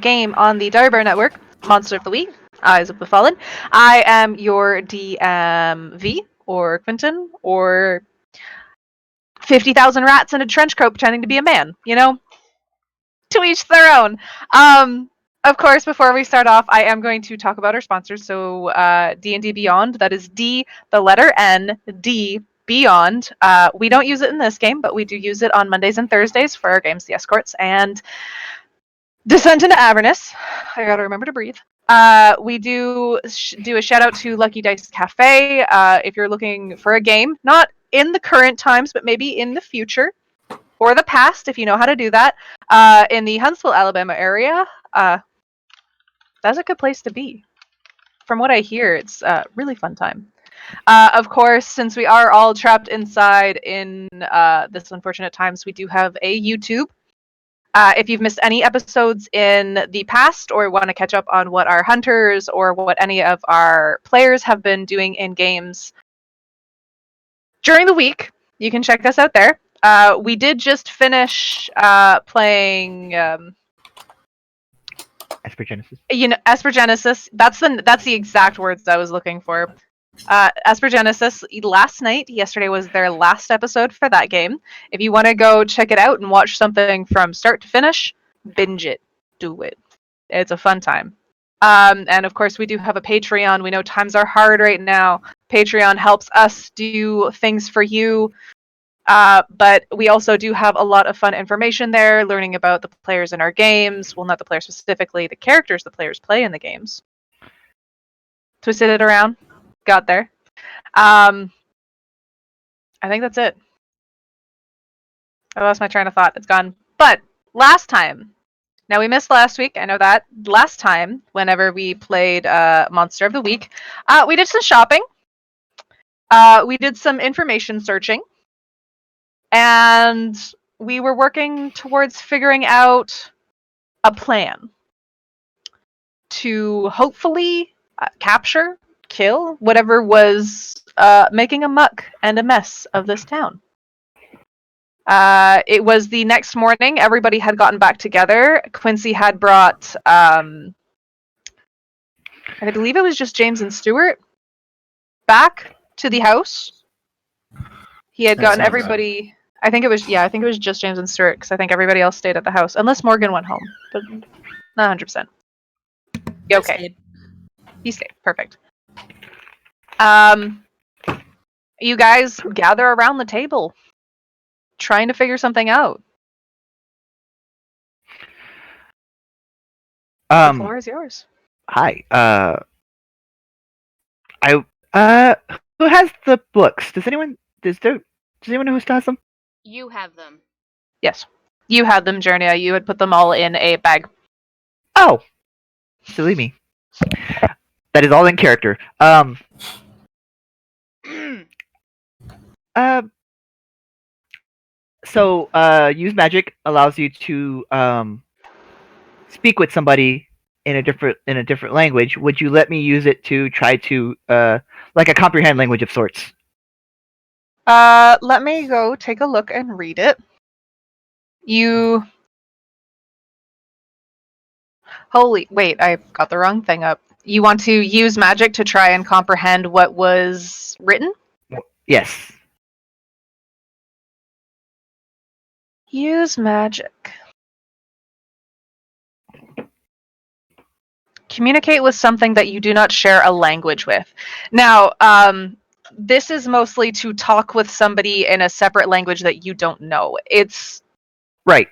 game on the Dire Bear Network, Monster of the Week, Eyes of the Fallen. I am your DMV, or Quentin, or 50,000 rats in a trench coat pretending to be a man, To each their own. Of course, before we start off, I am going to talk about our sponsors. So, D&D Beyond, that is D, the letter N, D, Beyond. We don't use it in this game, but we do use it on Mondays and Thursdays for our games, The Escorts, and Descent into Avernus. I gotta remember to breathe. We do a shout out to Lucky Dice Cafe. If you're looking for a game, not in the current times, but maybe in the future or the past, if you know how to do that, in the Huntsville, Alabama area, that's a good place to be. From what I hear, it's a really fun time. Of course, since we are all trapped inside in this unfortunate times, we do have a YouTube. If you've missed any episodes in the past or want to catch up on what our hunters or what any of our players have been doing in games during the week, you can check us out there. We did just finish playing Esper Genesis. Esper Genesis. That's the exact words I was looking for. Esper Genesis last night. Yesterday was their last episode for that game. If you want to go check it out and watch something from start to finish, binge it. Do it. It's a fun time. And of course, we do have a Patreon. We know times are hard right now. Patreon helps us do things for you. But we also do have a lot of fun information there, learning about the players in our games. Well, not the players specifically, the characters the players play in the games. Twisted it around. Got there. I think that's it. I lost my train of thought. It's gone. But last time, now we missed last week. I know that. Last time, whenever we played Monster of the Week, we did some shopping. We did some information searching. And we were working towards figuring out a plan to hopefully capture, kill whatever was making a muck and a mess of this town. It was the next morning. Everybody had gotten back together. Quincy had brought, I believe it was just James and Stuart, back to the house. He had gotten everybody. I think it was just James and Stuart, because I think everybody else stayed at the house, unless Morgan went home, but not 100%. Okay. He stayed. Perfect. You guys gather around the table, trying to figure something out. The floor is yours. Hi. Who has the books? Does anyone know who still has them? You have them. Yes. You had them, Journia. You had put them all in a bag. Oh. Silly me. That is all in character. So use magic allows you to speak with somebody in a different language. Would you let me use it to try to like a comprehend language of sorts? Let me go take a look and read it. Wait, I got the wrong thing up. You want to use magic to try and comprehend what was written? Yes. Use magic. Communicate with something that you do not share a language with. Now, this is mostly to talk with somebody in a separate language that you don't know. It's right.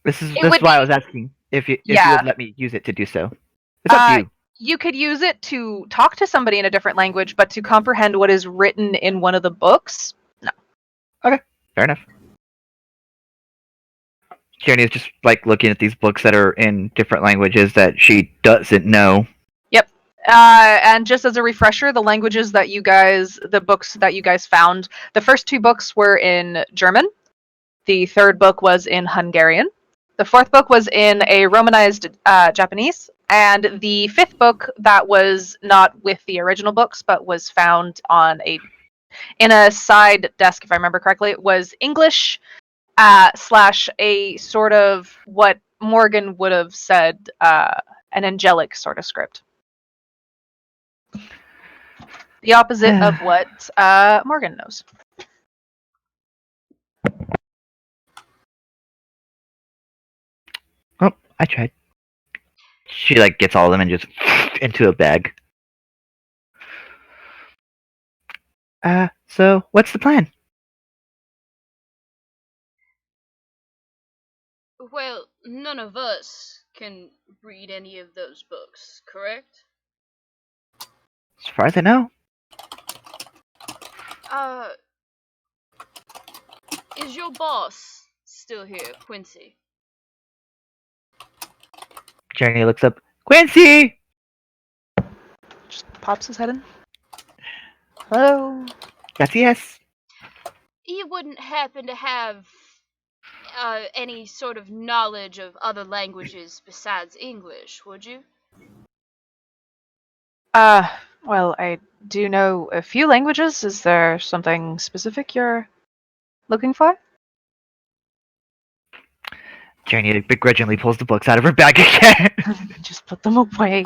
This is why I was asking if you would let me use it to do so. It's up to you. You could use it to talk to somebody in a different language, but to comprehend what is written in one of the books, no. Okay, fair enough. Journey is just like looking at these books that are in different languages that she doesn't know. Yep. And just as a refresher, the books that you guys found, the first two books were in German. The third book was in Hungarian. The fourth book was in a Romanized Japanese. And the fifth book that was not with the original books, but was found in a side desk, if I remember correctly, was English / a sort of what Morgan would have said an angelic sort of script. The opposite of what Morgan knows. Oh, I tried. She like gets all of them and just into a bag. So what's the plan? Well, none of us can read any of those books, correct? As far as I know, Is your boss still here, Quincy? Journey looks up. Quincy! Just pops his head in. Hello. That's a yes. You wouldn't happen to have any sort of knowledge of other languages besides English, would you? Well, I do know a few languages. Is there something specific you're looking for? Journey begrudgingly pulls the books out of her bag again. Just put them away.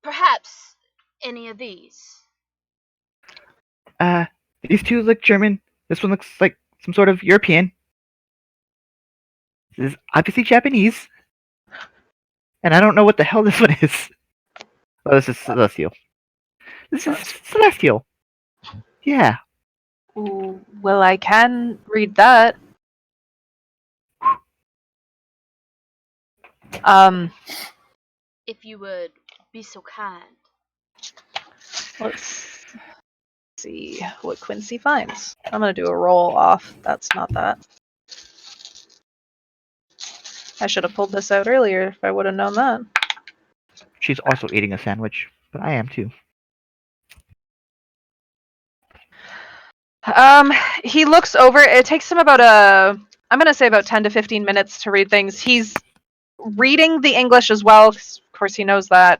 Perhaps any of these. These two look German. This one looks like some sort of European. This is obviously Japanese. And I don't know what the hell this one is. Oh, this is Celestial. This is Celestial. Yeah. Ooh, well, I can read that. If you would be so kind. Let's see what Quincy finds. I'm gonna do a roll off. That's not that. I should have pulled this out earlier if I would have known that. She's also eating a sandwich, but I am too. He looks over. It takes him about I'm gonna say about 10 to 15 minutes to read things. He's reading the English as well. Of course, he knows that.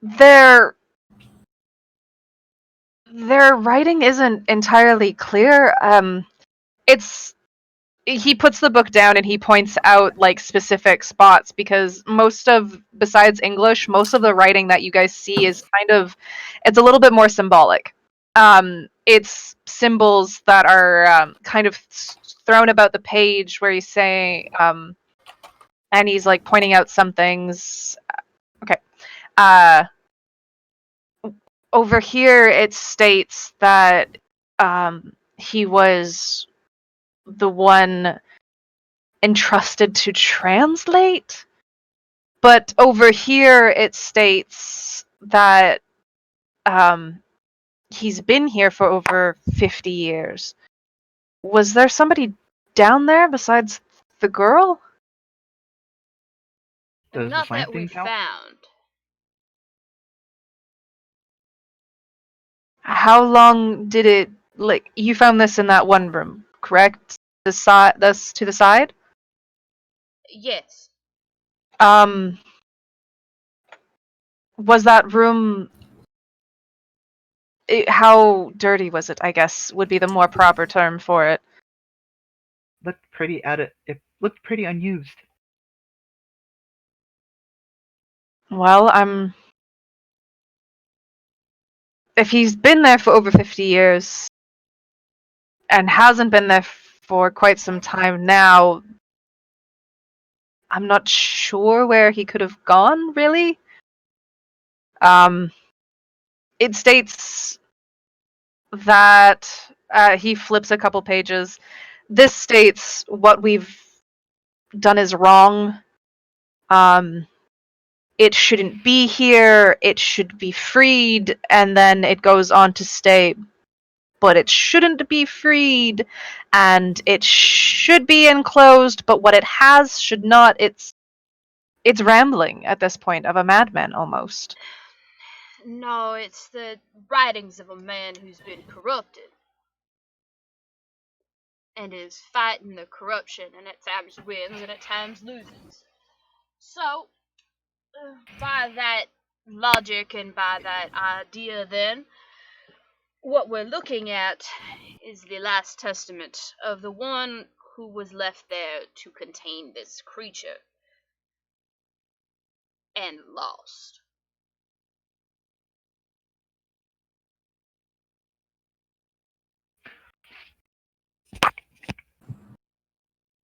Their writing isn't entirely clear. It's he puts the book down and he points out like specific spots because besides English, most of the writing that you guys see is it's a little bit more symbolic. It's symbols that are kind of thrown about the page where he's saying, and he's like pointing out some things. Okay. Over here it states that he was the one entrusted to translate, but over here it states that he's been here for over 50 years. Was there somebody down there besides the girl? Does the Not slime that thing we've count? found. How long did it you found this in that one room, correct? This to the side? Yes. Was that room how dirty was it, I guess, would be the more proper term for it. It looked pretty unused. Well, if he's been there for over 50 years and hasn't been there for quite some time now, I'm not sure where he could have gone, really. It states that he flips a couple pages. This states what we've done is wrong. It shouldn't be here. It should be freed, and then it goes on to state, but it shouldn't be freed, and it should be enclosed, but what it has should not. It's rambling at this point of a madman almost. No, it's the writings of a man who's been corrupted and is fighting the corruption and at times wins and at times loses. So, by that logic and by that idea, then, What we're looking at is the last testament of the one who was left there to contain this creature and lost.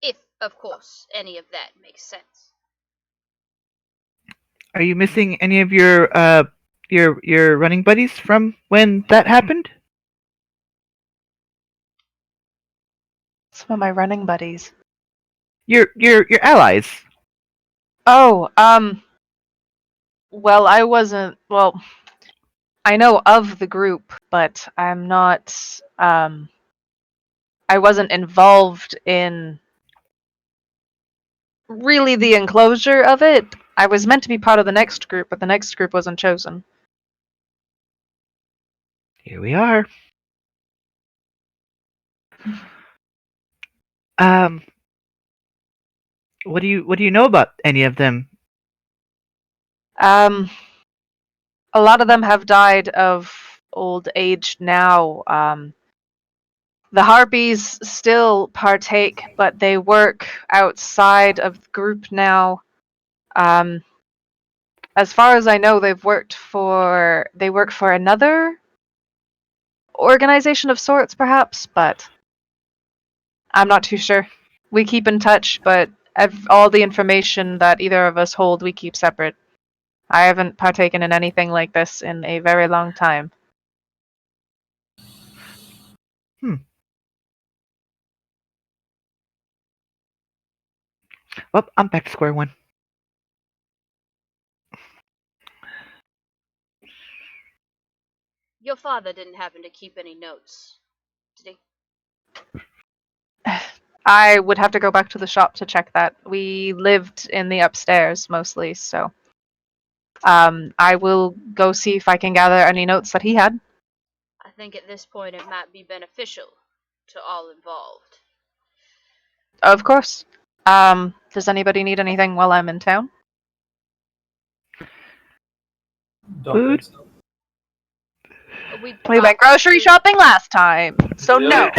If, of course, any of that makes sense. Are you missing any of your running buddies from when that happened? Some of my running buddies. Your allies. Oh, well, I wasn't. Well, I know of the group, but I'm not. I wasn't involved in really the enclosure of it. I was meant to be part of the next group, but the next group wasn't chosen. Here we are. Um, what do you know about any of them? A lot of them have died of old age now. The harpies still partake, but they work outside of the group now. As far as I know, they work for another organization of sorts, perhaps, but I'm not too sure. We keep in touch, but all the information that either of us hold, we keep separate. I haven't partaken in anything like this in a very long time. Well, I'm back to square one. Your father didn't happen to keep any notes, did he? I would have to go back to the shop to check that. We lived in the upstairs mostly, so I will go see if I can gather any notes that he had. I think at this point it might be beneficial to all involved. Of course. Does anybody need anything while I'm in town? Don't Food? think so. We We went grocery shopping last time, so no.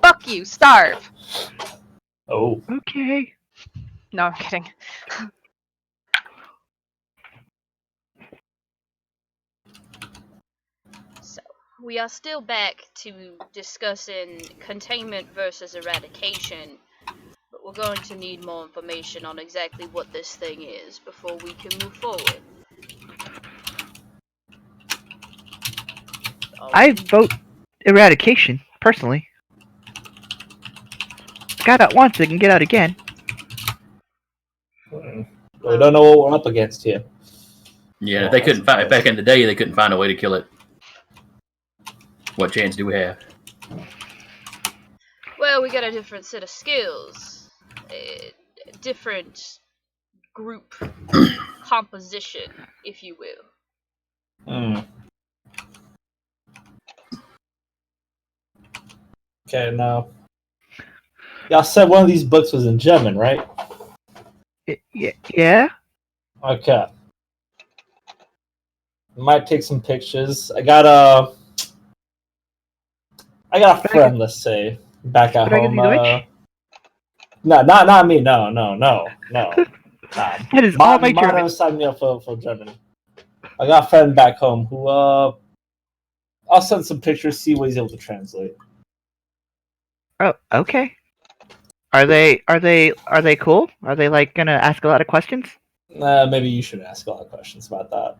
Fuck you, starve. Oh, Okay. No, I'm kidding. So, we are still back to discussing containment versus eradication, but we're going to need more information on exactly what this thing is before we can move forward. I vote eradication, personally. Got out once, they can get out again. we don't know what we're up against here. Yeah, if they couldn't find back in the day. They couldn't find a way to kill it. What chance do we have? Well, we got a different set of skills, a different group composition, if you will. Okay, now. Y'all said one of these books was in German, right? Yeah? Okay. Might take some pictures. I got a friend, let's say, back at home. No, not me. No. Nah. That is all my German. Motto signed me up for German. I got a friend back home who I'll send some pictures, see what he's able to translate. Oh, okay. Are they cool? Are they like gonna ask a lot of questions? Maybe you should ask a lot of questions about that.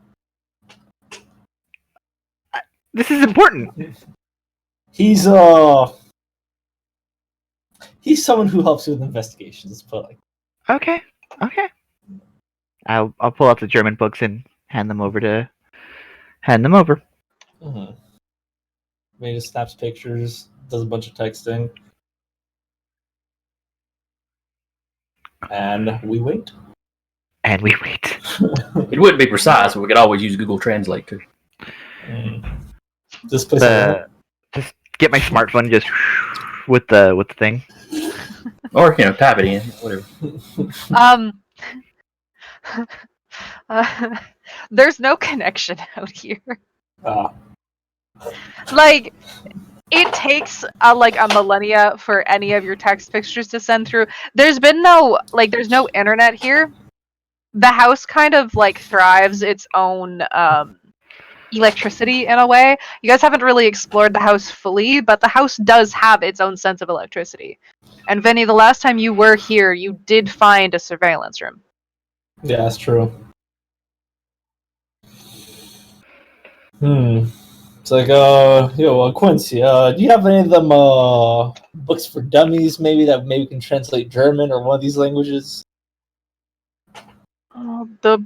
This is important. He's someone who helps you with investigations. Let's put it like. Okay. I'll pull out the German books and hand them over. Mm-hmm. Maybe just snaps pictures, does a bunch of texting, and we wait. It wouldn't be precise, but we could always use Google Translate too. Just place just get my smartphone just with the thing. Or type it in, whatever. There's no connection out here. Like, it takes like a millennia for any of your text pictures to send through. There's no internet here. The house kind of like thrives its own electricity in a way. You guys haven't really explored the house fully, but the house does have its own sense of electricity. And Vinny, the last time you were here, you did find a surveillance room. Yeah, that's true. It's like, Quincy, do you have any of them books for dummies, maybe that maybe can translate German or one of these languages? The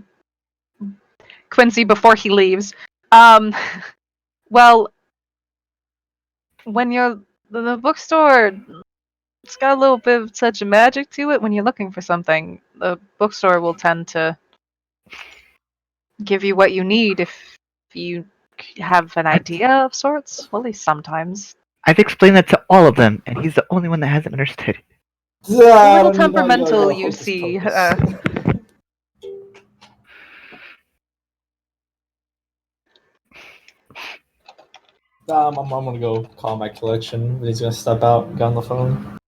Quincy before he leaves. Well, when you're the bookstore, it's got a little bit of such a magic to it. When you're looking for something, the bookstore will tend to give you what you need if you have an idea of sorts. Well, at least sometimes. I've explained that to all of them, and he's the only one that hasn't understood. A little temperamental, you see. I'm gonna go call my collection. He's gonna step out, get on the phone.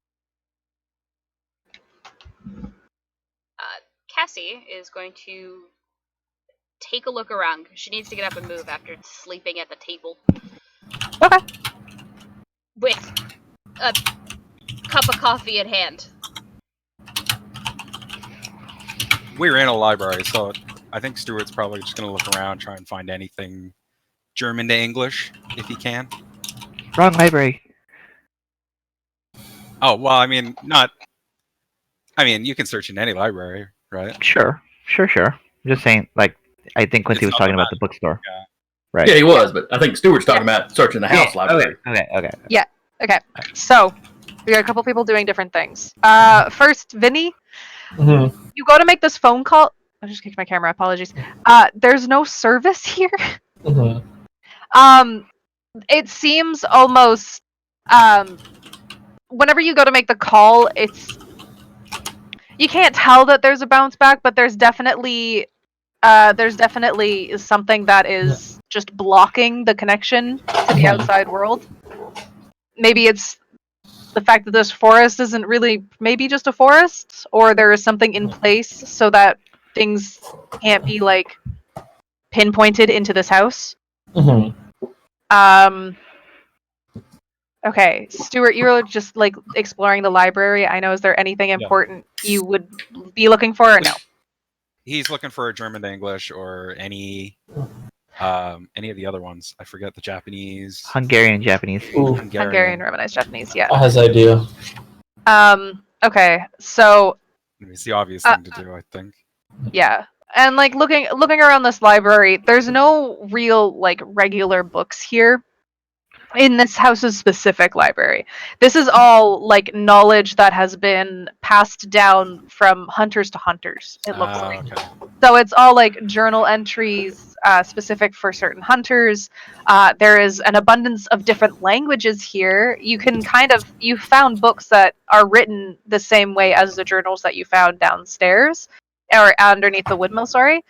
Cassie is going to take a look around. She needs to get up and move after sleeping at the table. Okay. With a cup of coffee in hand. We're in a library, so I think Stuart's probably just going to look around, try and find anything German to English, if he can. Wrong library. Oh, well, I mean, you can search in any library, right? Sure. I'm just saying, like, I think Quincy was talking about the bookstore. Yeah. Right. Yeah, he was, but I think Stuart's talking about searching the house library. Okay. Okay. So, we got a couple people doing different things. First, Vinny, you go to make this phone call. I just kicked my camera. Apologies. There's no service here. It seems almost whenever you go to make the call, you can't tell that there's a bounce back, but there's definitely something that is just blocking the connection to the outside world. Maybe it's the fact that this forest isn't really maybe just a forest, or there is something in place so that things can't be like pinpointed into this house. Okay, Stuart, you were just like exploring the library. I know. Is there anything important you would be looking for, or no? He's looking for a German to English or any of the other ones. I forget the Japanese. Hungarian, Japanese. Hungarian, Romanized Japanese. Yeah. Has idea. Okay, so It's the obvious thing to do, I think. yeah, and like looking around this library, there's no real like regular books here. In this house's specific library. This is all like knowledge that has been passed down from hunters to hunters, it looks like. Okay. So it's all like journal entries specific for certain hunters. There is an abundance of different languages here. You found books that are written the same way as the journals that you found downstairs, or underneath the woodmill, sorry.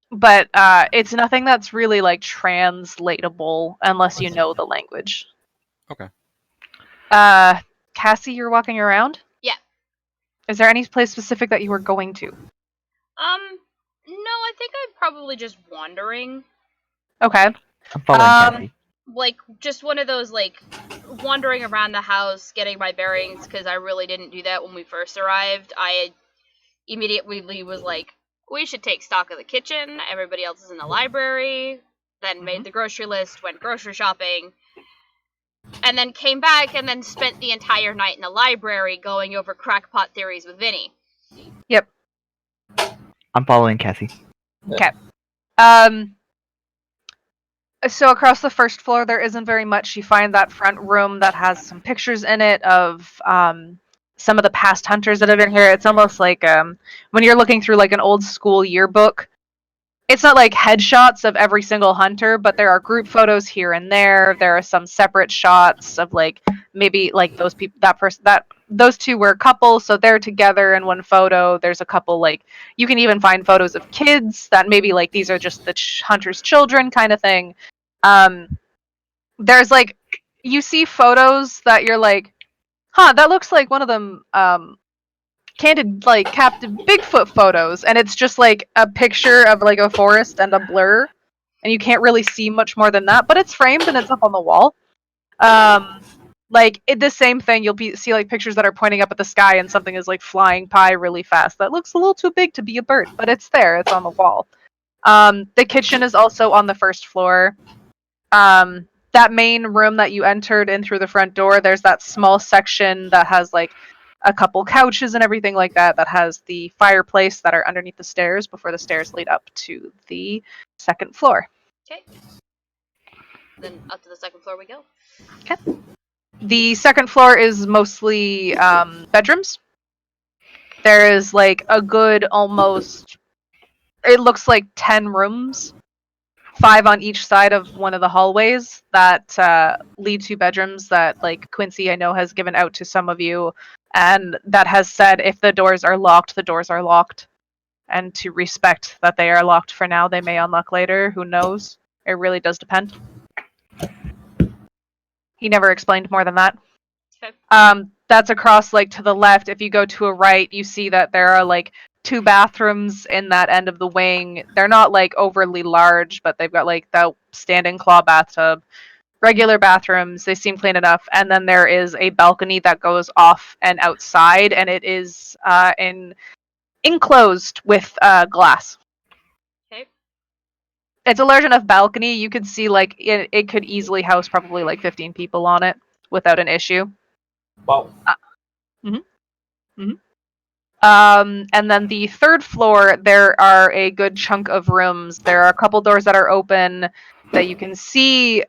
But it's nothing that's really like translatable unless you know the language. Okay. Cassie, you're walking around? Yeah. Is there any place specific that you were going to? No, I think I'm probably just wandering. Okay. I'm following Cassie. Like, just one of those, like, wandering around the house, getting my bearings, because I really didn't do that when we first arrived. I immediately was like, we should take stock of the kitchen. Everybody else is in the library. Then made the grocery list, went grocery shopping, and then came back and then spent the entire night in the library going over crackpot theories with Vinny. Yep. I'm following Cassie. Okay. So across the first floor, there isn't very much. You find that front room that has some pictures in it of some of the past hunters that have been here. It's almost like when you're looking through like an old school yearbook. It's not like headshots of every single hunter, but there are group photos here and there. There are some separate shots of like maybe like those people, those two were a couple, so they're together in one photo. There's a couple like you can even find photos of kids that maybe like these are just the hunters' children kind of thing. There's like you see photos that you're like, huh, that looks like one of them candid like captive Bigfoot photos, and it's just like a picture of like a forest and a blur, and you can't really see much more than that, but it's framed and it's up on the wall. Like the same thing, see like pictures that are pointing up at the sky and something is like flying by really fast. That looks a little too big to be a bird, but it's there. It's on the wall. The kitchen is also on the first floor. That main room that you entered in through the front door, there's that small section that has like a couple couches and everything like that, that has the fireplace that are underneath the stairs before the stairs lead up to the second floor. Okay. Then up to the second floor we go. Okay. The second floor is mostly bedrooms. There is like a good almost, it looks like 10 rooms, 5 on each side of one of the hallways that lead to bedrooms that like Quincy I know has given out to some of you, and that has said if the doors are locked, the doors are locked, and to respect that they are locked for now. They may unlock later, who knows? It really does depend. He never explained more than that. Okay. That's across like to the left. If you go to a right, you see that there are like 2 bathrooms in that end of the wing. They're not like overly large, but they've got like the standing claw bathtub, regular bathrooms. They seem clean enough. And then there is a balcony that goes off and outside, and it is enclosed with glass. Okay. It's a large enough balcony. You could see like it could easily house probably like 15 people on it without an issue. Wow. And then the third floor, there are a good chunk of rooms. There are a couple doors that are open that you can see,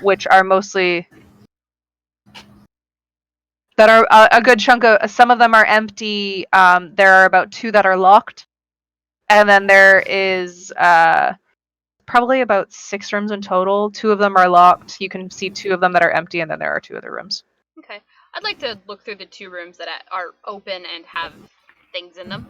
which are mostly that are a good chunk of. Some of them are empty. There are about 2 that are locked, and then there is probably about 6 rooms in total. 2 of them are locked. You can see 2 of them that are empty, and then there are 2 other rooms. Okay. I'd like to look through the 2 rooms that are open and have things in them.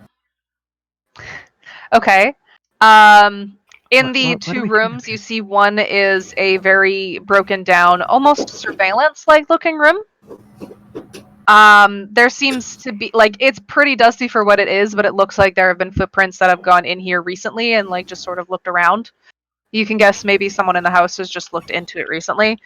Okay. In the What are 2 we doing rooms, here? you see one is a very broken down, almost surveillance-like looking room. There seems to be like it's pretty dusty for what it is, but it looks like there have been footprints that have gone in here recently and like just sort of looked around. You can guess maybe someone in the house has just looked into it recently.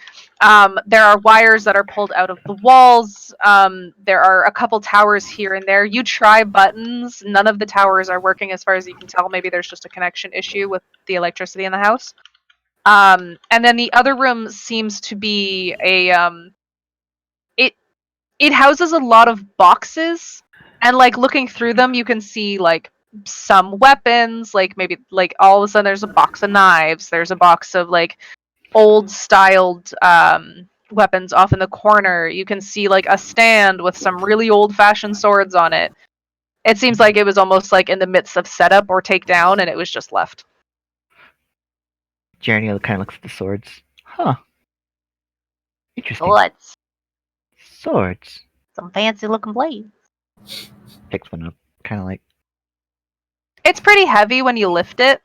There are wires that are pulled out of the walls. There are a couple towers here and there. You try buttons. None of the towers are working as far as you can tell. Maybe there's just a connection issue with the electricity in the house. And then the other room seems to be it houses a lot of boxes, and like looking through them you can see like some weapons, like maybe like all of a sudden there's a box of knives, there's a box of like old styled weapons off in the corner. You can see like a stand with some really old fashioned swords on it. It seems like it was almost like in the midst of setup or takedown and it was just left. Jeremy kind of looks at the swords. Huh. Interesting. Swords. Swords. Some fancy looking blades. Picks one up. Kind of like. It's pretty heavy when you lift it.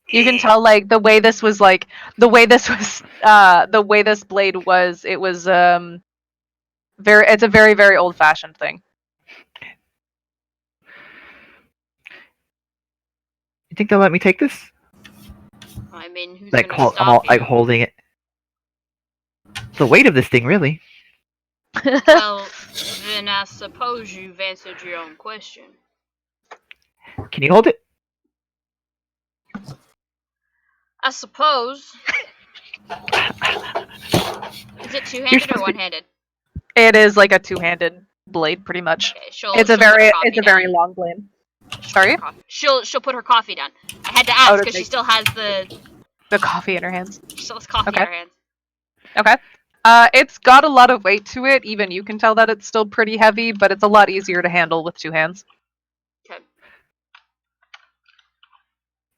You can tell like the way this blade was, it was it's a very, very old fashioned thing. You think they'll let me take this? I mean, who's Like, gonna I'm all, stop you? like holding it. It's the weight of this thing, really. Well, then I suppose you've answered your own question. Can you hold it? I suppose. Is it two-handed or one-handed? It is like a two-handed blade, pretty much. Okay, It's she'll put her very coffee very down. long blade. Sorry? She'll put her coffee down. I had to ask to because she take still has the the coffee in her hands. she still has coffee Okay. in her hands. Okay. It's got a lot of weight to it. Even you can tell that it's still pretty heavy, but it's a lot easier to handle with 2 hands. Okay.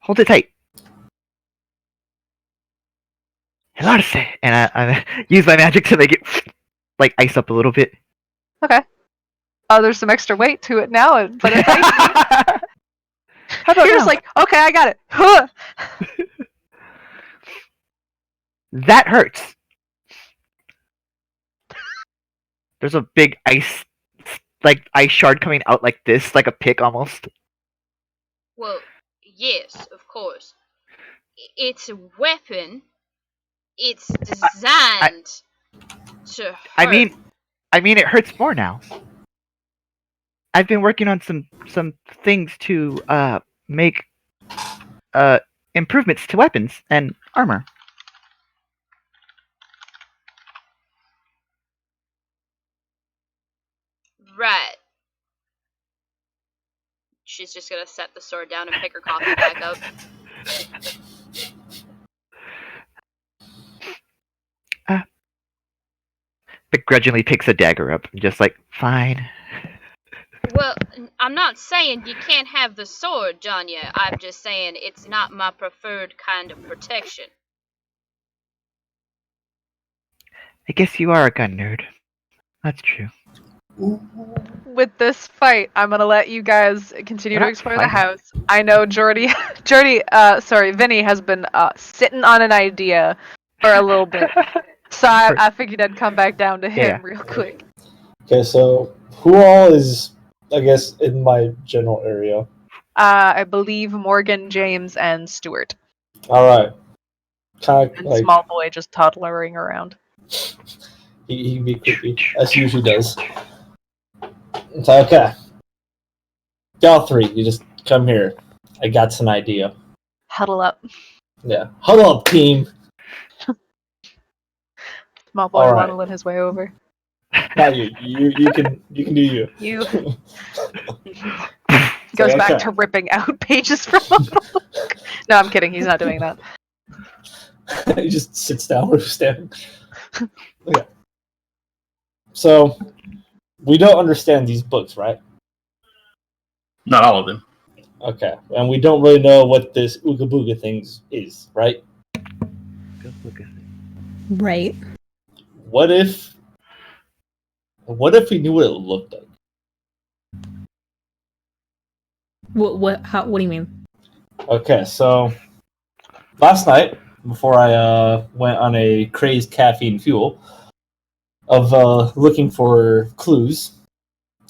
Hold it tight. Hilarse. And I use my magic to make it like ice up a little bit. Okay. There's some extra weight to it now, but it's icy. How about You're now? just like, okay, I got it. Huh. That hurts. There's a big ice shard coming out like this, like a pick almost. Well, yes, of course. It's a weapon. It's designed to hurt. I mean, it hurts more now. I've been working on some things to make improvements to weapons and armor. Right. She's just gonna set the sword down and pick her coffee back up. Begrudgingly picks a dagger up, just like, fine. Well, I'm not saying you can't have the sword, Janya. I'm just saying it's not my preferred kind of protection. I guess you are a gun nerd. That's true. With this fight, I'm gonna let you guys continue We're to not explore the fighting. house. I know Vinny has been sitting on an idea for a little bit. So I figured I'd come back down to him Yeah. real quick. Okay, so who all is, I guess, in my general area? I believe Morgan, James, and Stuart. All right. Kind of And like small boy just toddlering around. he can be creepy, as he usually does. So, okay. Y'all three, you just come here. I got an idea. Huddle up. Yeah. Huddle up, team. Small boy All right. waddling his way over. Not you. You can do you. You goes back to ripping out pages from a book. No, I'm kidding. He's not doing that. He just sits down where he's standing. Okay. So, we don't understand these books, right? Not all of them. Okay. And we don't really know what this Ooga Booga thing is, right? Right. What if we knew what it looked like? What do you mean? Okay, so last night, before I went on a crazed caffeine fuel of looking for clues,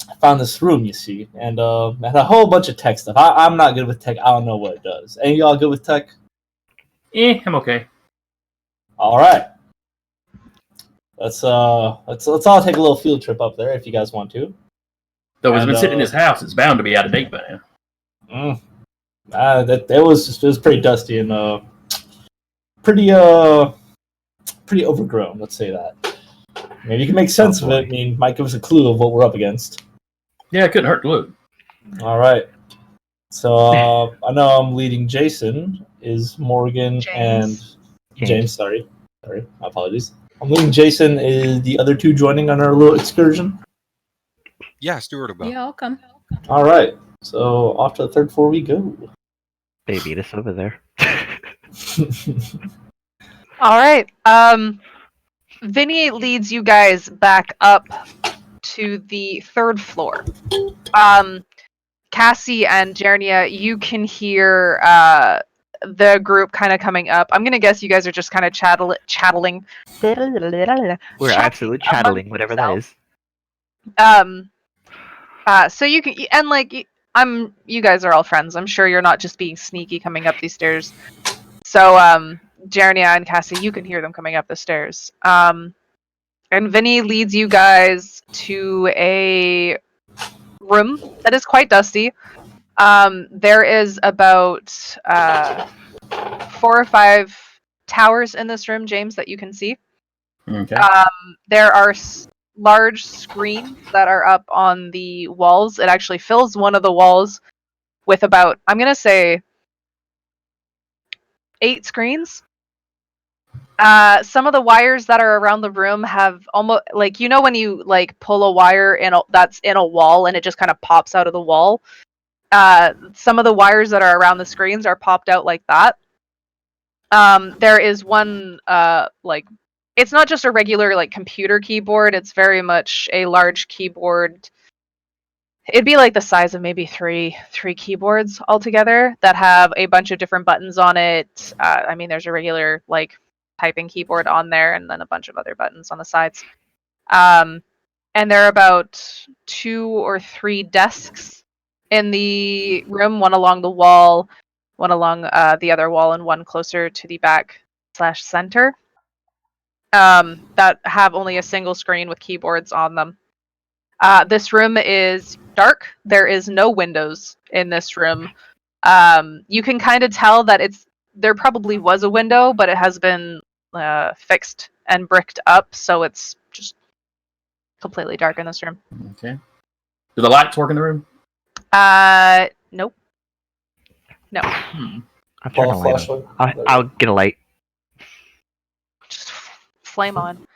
I found this room, you see, and had a whole bunch of tech stuff. I'm not good with tech. I don't know what it does. Any of y'all good with tech? I'm okay. All right. Let's all take a little field trip up there if you guys want to. Though it's And, been sitting in his house, it's bound to be out of date by now. That was pretty dusty and pretty overgrown. Let's say that. Maybe you can make sense of it. I mean, might give us a clue of what we're up against. Yeah, it couldn't hurt to look. All right. So I know I'm leading Jason. Is Morgan and James? Sorry, my apologies. I'm leading Jason. Is the other two joining on our little excursion? Yeah, Stuart will go. Yeah, I'll come. All right. So off to the third floor we go. They beat us over there. All right. Vinny leads you guys back up to the third floor. Cassie and Jernia, you can hear the group kind of coming up. I'm gonna guess you guys are just kind of chattling. We're absolutely chattling, whatever that is. So you can, and like, you guys are all friends. I'm sure you're not just being sneaky coming up these stairs. So, Jernia and Cassie, you can hear them coming up the stairs. And Vinny leads you guys to a room that is quite dusty. There is about 4 or 5 towers in this room, James, that you can see. Okay. There are large screens that are up on the walls. It actually fills one of the walls with about, I'm going to say, 8 screens. Some of the wires that are around the room have almost, like, you know when you like pull a wire that's in a wall and it just kind of pops out of the wall? Some of the wires that are around the screens are popped out like that. There is one, like, it's not just a regular like computer keyboard, it's very much a large keyboard. It'd be like the size of maybe three keyboards altogether that have a bunch of different buttons on it. I mean, there's a regular like typing keyboard on there, and then a bunch of other buttons on the sides. And there are about 2 or 3 desks in the room, one along the wall, one along the other wall, and one closer to the back/center. That have only a single screen with keyboards on them. This room is dark. There is no windows in this room. You can kind of tell that there probably was a window, but it has been fixed and bricked up, so it's just completely dark in this room. Okay. Do the lights work in the room? Nope. No. I'll turn a light flashlight. on. I'll get a light. Just flame on.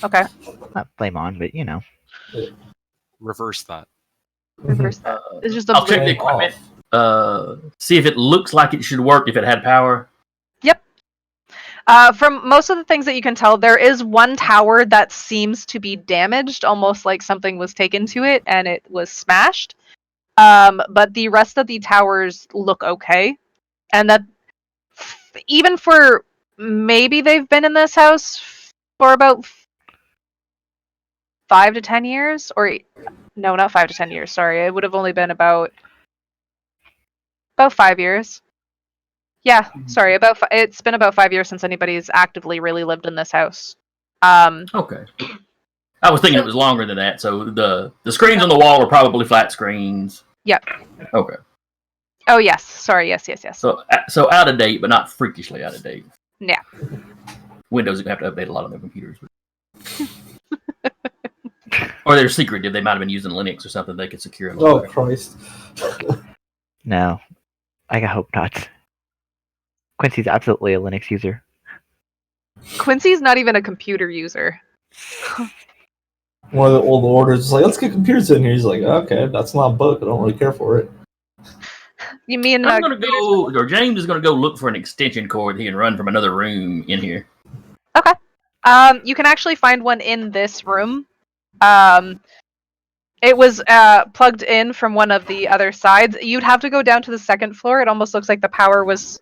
Okay. Not flame on, but you know. Reverse that. Reverse that. It's just a I'll check the blue. equipment. See if it looks like it should work if it had power. Yep. From most of the things that you can tell, there is one tower that seems to be damaged, almost like something was taken to it and it was smashed. But the rest of the towers look okay. And that even for maybe they've been in this house for about 5 to 10 years, or no, not 5 to 10 years. Sorry, it would have only been about 5 years. Yeah, sorry, it's been about 5 years since anybody's actively really lived in this house. Okay. I was thinking it was longer than that. So the screens on the wall are probably flat screens. Yep. Okay. Oh yes, sorry, yes. So out of date, but not freakishly out of date. Yeah. Windows are going to have to update a lot on their computers. Or they're secretive. They might have been using Linux or something they could secure. Oh, Christ. No. I hope not. Quincy's absolutely a Linux user. Quincy's not even a computer user. One of the old orders is like, let's get computers in here. He's like, okay, that's not a book. I don't really care for it. You mean I'm going to go, or James is going to go look for an extension cord he can run from another room in here. Okay. You can actually find one in this room. It was plugged in from one of the other sides. You'd have to go down to the second floor. It almost looks like the power was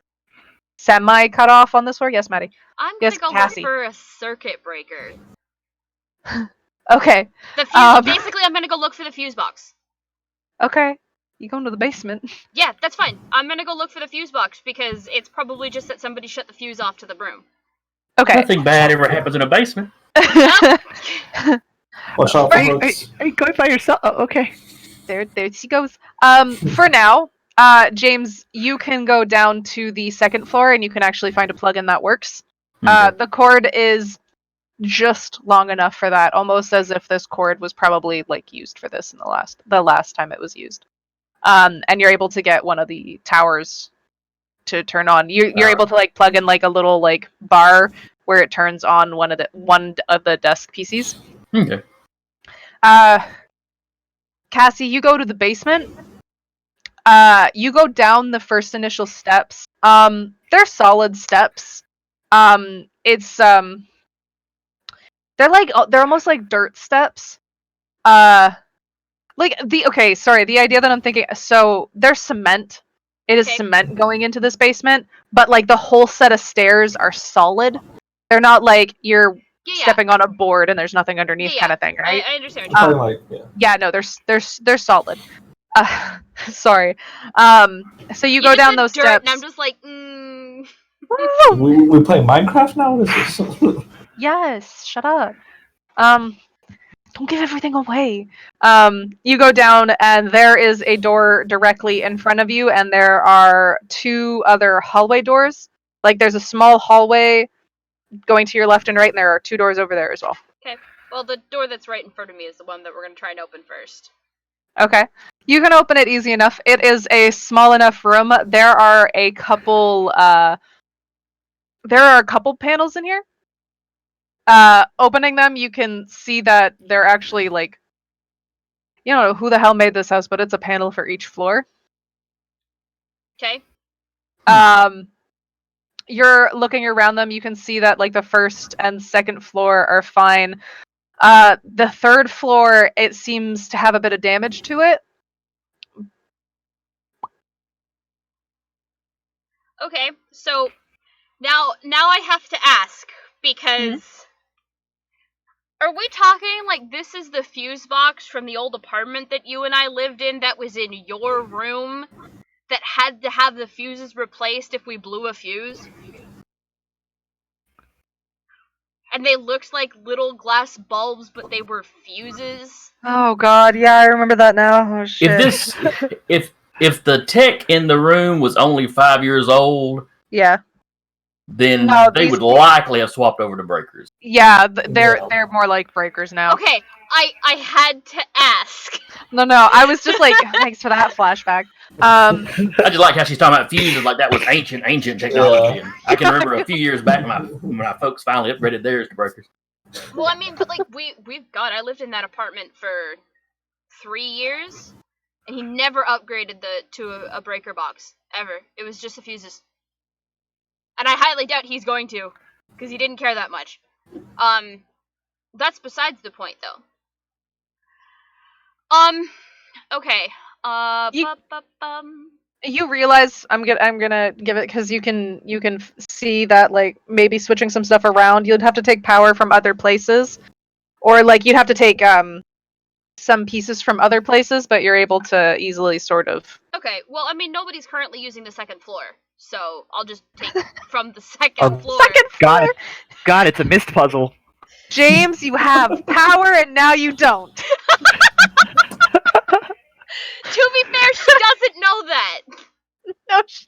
semi-cut off on this floor. Yes, Maddie? I'm gonna Yes, go Cassie. look for a circuit breaker. Okay. The fuse. Basically, I'm gonna go look for the fuse box. Okay. You go into the basement. Yeah, that's fine. I'm gonna go look for the fuse box because it's probably just that somebody shut the fuse off to the broom. Okay. Nothing bad ever happens in a basement. Watch out for Are you going by yourself? Oh, okay. There she goes. For now, James, you can go down to the second floor and you can actually find a plug-in that works. Okay. The cord is just long enough for that, almost as if this cord was probably like used for this in the last time it was used. And you're able to get one of the towers to turn on. You're able to like plug in like a little like bar where it turns on one of the desk PCs. Okay. Cassie, you go to the basement. You go down the first initial steps. They're solid steps. It's they're almost like dirt steps. The idea that I'm thinking, so there's cement. It is cement going into this basement, but like the whole set of stairs are solid. They're not like you're stepping on a board and there's nothing underneath kind of thing, right? I understand what you're saying. Yeah, no, they're solid. Sorry. So you go down those dirt, steps. And I'm just like, We play Minecraft now? What is this? Yes, shut up. Don't give everything away. You go down and there is a door directly in front of you, and there are 2 other hallway doors. Like there's a small hallway going to your left and right, and there are 2 doors over there as well. Okay. Well, the door that's right in front of me is the one that we're going to try and open first. Okay. You can open it easy enough. It is a small enough room. There are a couple panels in here. Opening them, you can see that they're actually like, you don't know who the hell made this house, but it's a panel for each floor. Okay. You're looking around them, you can see that like the first and second floor are fine. The third floor, it seems to have a bit of damage to it. Okay, so now I have to ask, Because are we talking like this is the fuse box from the old apartment that you and I lived in that was in your room that had to have the fuses replaced if we blew a fuse? And they looked like little glass bulbs, but they were fuses. Oh god, yeah, I remember that now. Oh shit. If the tech in the room was only 5 years old, Yeah. then No, they would likely have swapped over to breakers. Yeah, they're more like breakers now. Okay, I had to ask. No, I was just like, thanks for that flashback. I just like how she's talking about fuses like that was ancient technology. Yeah. And I can remember a few years back when my folks finally upgraded theirs to breakers. Well, I mean, but like I lived in that apartment for 3 years, and he never upgraded to a breaker box ever. It was just the fuses, and I highly doubt he's going to, because he didn't care that much. That's besides the point, though. Okay. You realize I'm gonna give it because you can see that like maybe switching some stuff around, you'd have to take power from other places, or like you'd have to take some pieces from other places, but you're able to easily sort of. Okay, well, I mean, nobody's currently using the second floor, so I'll just take from the second floor. Second floor. God, it's a missed puzzle. James, you have power and now you don't. To be fair, she doesn't know that. No, she.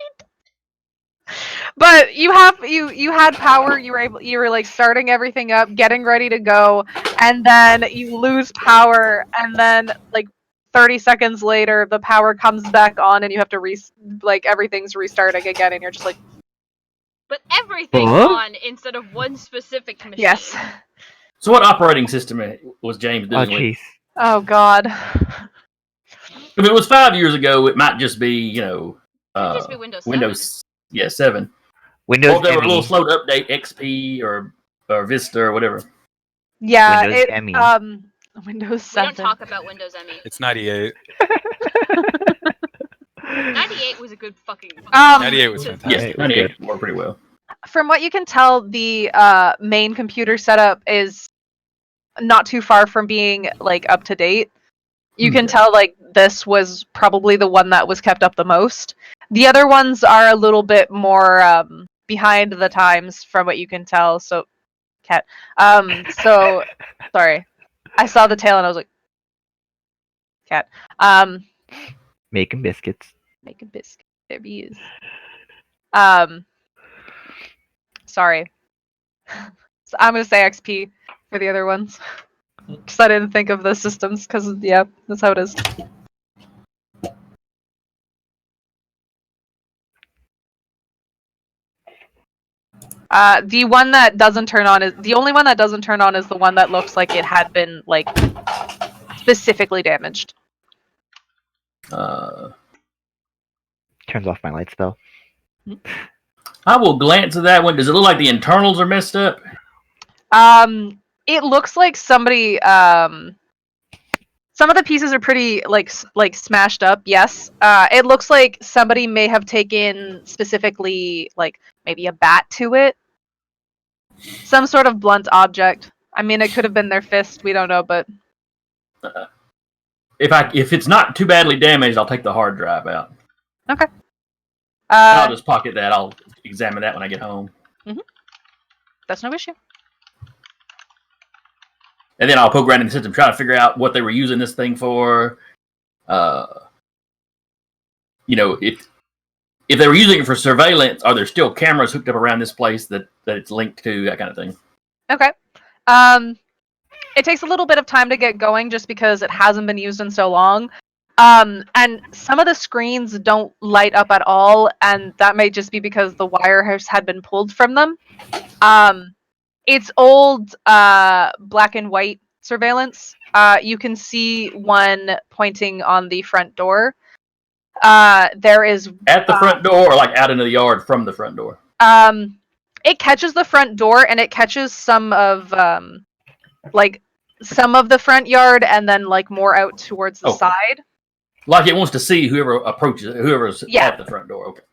But you had power. You were like starting everything up, getting ready to go, and then you lose power, and then like 30 seconds later, the power comes back on, and you have to everything's restarting again, and you're just like. But everything's on instead of one specific machine. Yes. So what operating system was James doing? Oh jeez. Oh god. If it was 5 years ago, it might just be just be Windows 7. 7. Windows Or they were a ME. little slow to update XP or Vista or whatever. Yeah. Windows ME. Windows 7. We don't talk about Windows ME. It's 98. 98 was a good fucking. 98 was fantastic. Yes, it was 98 worked pretty well. From what you can tell, the main computer setup is not too far from being like up to date. You can tell like this was probably the one that was kept up the most. The other ones are a little bit more behind the times from what you can tell. So, cat. So sorry, I saw the tail and I was like, cat. Making biscuits. Make a biscuit. There he is. Sorry. So I'm gonna say XP for the other ones. Because I didn't think of the systems, because, yeah, that's how it is. The one that doesn't turn on is... The only one that doesn't turn on is the one that looks like it had been, like, specifically damaged. Turns off my light spell. I will glance at that one. Does it look like the internals are messed up? It looks like somebody, some of the pieces are pretty, like smashed up, yes. It looks like somebody may have taken specifically, like, maybe a bat to it. Some sort of blunt object. I mean, it could have been their fist, we don't know, but... If it's not too badly damaged, I'll take the hard drive out. Okay. I'll just pocket that. I'll examine that when I get home. That's no issue. And then I'll poke around in the system, try to figure out what they were using this thing for. If they were using it for surveillance, are there still cameras hooked up around this place that it's linked to, that kind of thing? Okay. It takes a little bit of time to get going just because it hasn't been used in so long. And some of the screens don't light up at all, and that may just be because the wire had been pulled from them. It's old black and white surveillance. You can see one pointing on the front door. There is At the front door or like out into the yard from the front door? It catches the front door and it catches some of the front yard and then like more out towards the side. Like it wants to see whoever approaches it, whoever's Yeah. at the front door. Okay.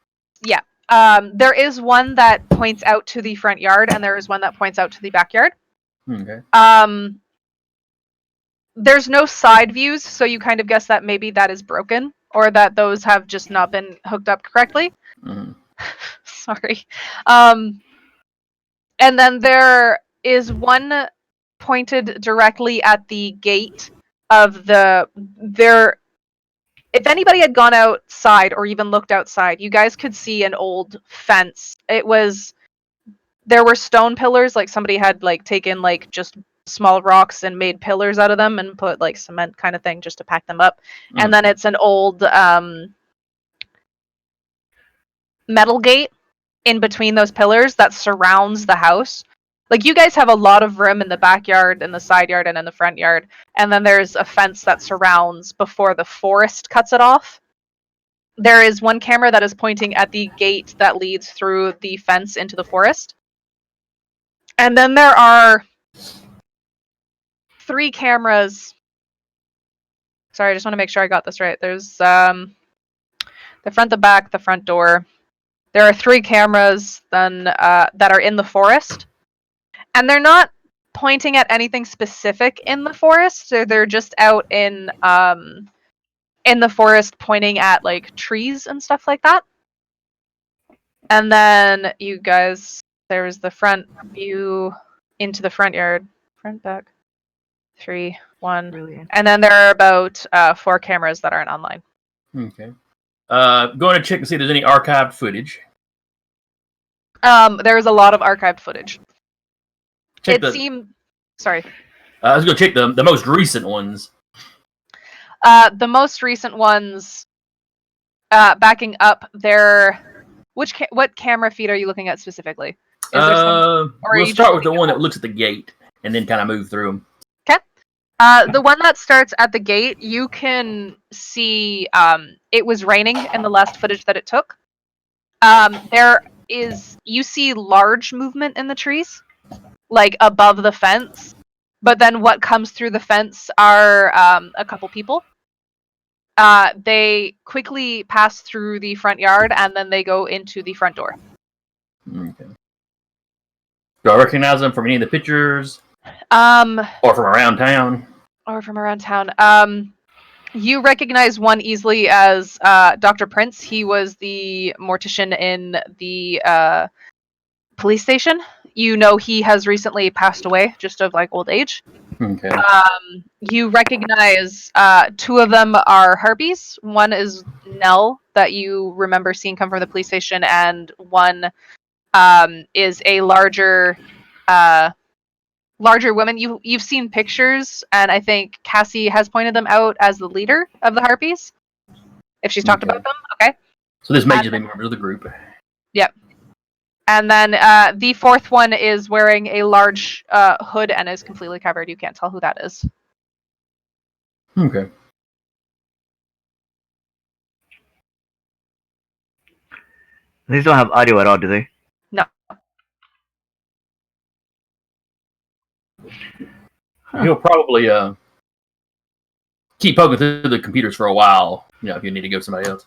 Yeah. There is one that points out to the front yard, and there is one that points out to the backyard. Okay. There's no side views, so you kind of guess that maybe that is broken, or that those have just not been hooked up correctly. Mhm. Sorry. And then there is one pointed directly at the gate of there. If anybody had gone outside or even looked outside, you guys could see an old fence. There were stone pillars, like somebody had like taken like just small rocks and made pillars out of them and put like cement kind of thing just to pack them up. And then it's an old metal gate in between those pillars that surrounds the house. Like, you guys have a lot of room in the backyard, in the side yard, and in the front yard. And then there's a fence that surrounds before the forest cuts it off. There is one camera that is pointing at the gate that leads through the fence into the forest. And then there are 3 cameras. Sorry, I just want to make sure I got this right. There's the front, the back, the front door. There are 3 cameras then that are in the forest. And they're not pointing at anything specific in the forest. So they're just out in the forest pointing at like trees and stuff like that. And then you guys, there's the front view into the front yard. Front, back. 3, 1. Brilliant. And then there are about 4 cameras that aren't online. Okay. Going to check and see if there's any archived footage. There's a lot of archived footage. Check Sorry. I was going to check the most recent ones. The most recent ones, backing up their... What camera feed are you looking at specifically? Is there some, or we'll start with the one that looks at the gate and then kind of move through them. Okay. The one that starts at the gate, you can see it was raining in the last footage that it took. You see large movement in the trees, like above the fence. But then what comes through the fence are a couple people. They quickly pass through the front yard and then they go into the front door. Okay. Do I recognize them from any of the pictures? Or from around town? You recognize one easily as Dr. Prince. He was the mortician in the police station. You know he has recently passed away, just of like old age. Okay. You recognize 2 of them are harpies. One is Nell, that you remember seeing come from the police station, and one is a larger woman. You've seen pictures, and I think Cassie has pointed them out as the leader of the harpies. If she's talked about them, okay. So this may just be members of the group. Yep. And then the 4th one is wearing a large hood and is completely covered. You can't tell who that is. Okay. These don't have audio at all, do they? No. He'll probably keep poking through the computers for a while. If you need to go to somebody else.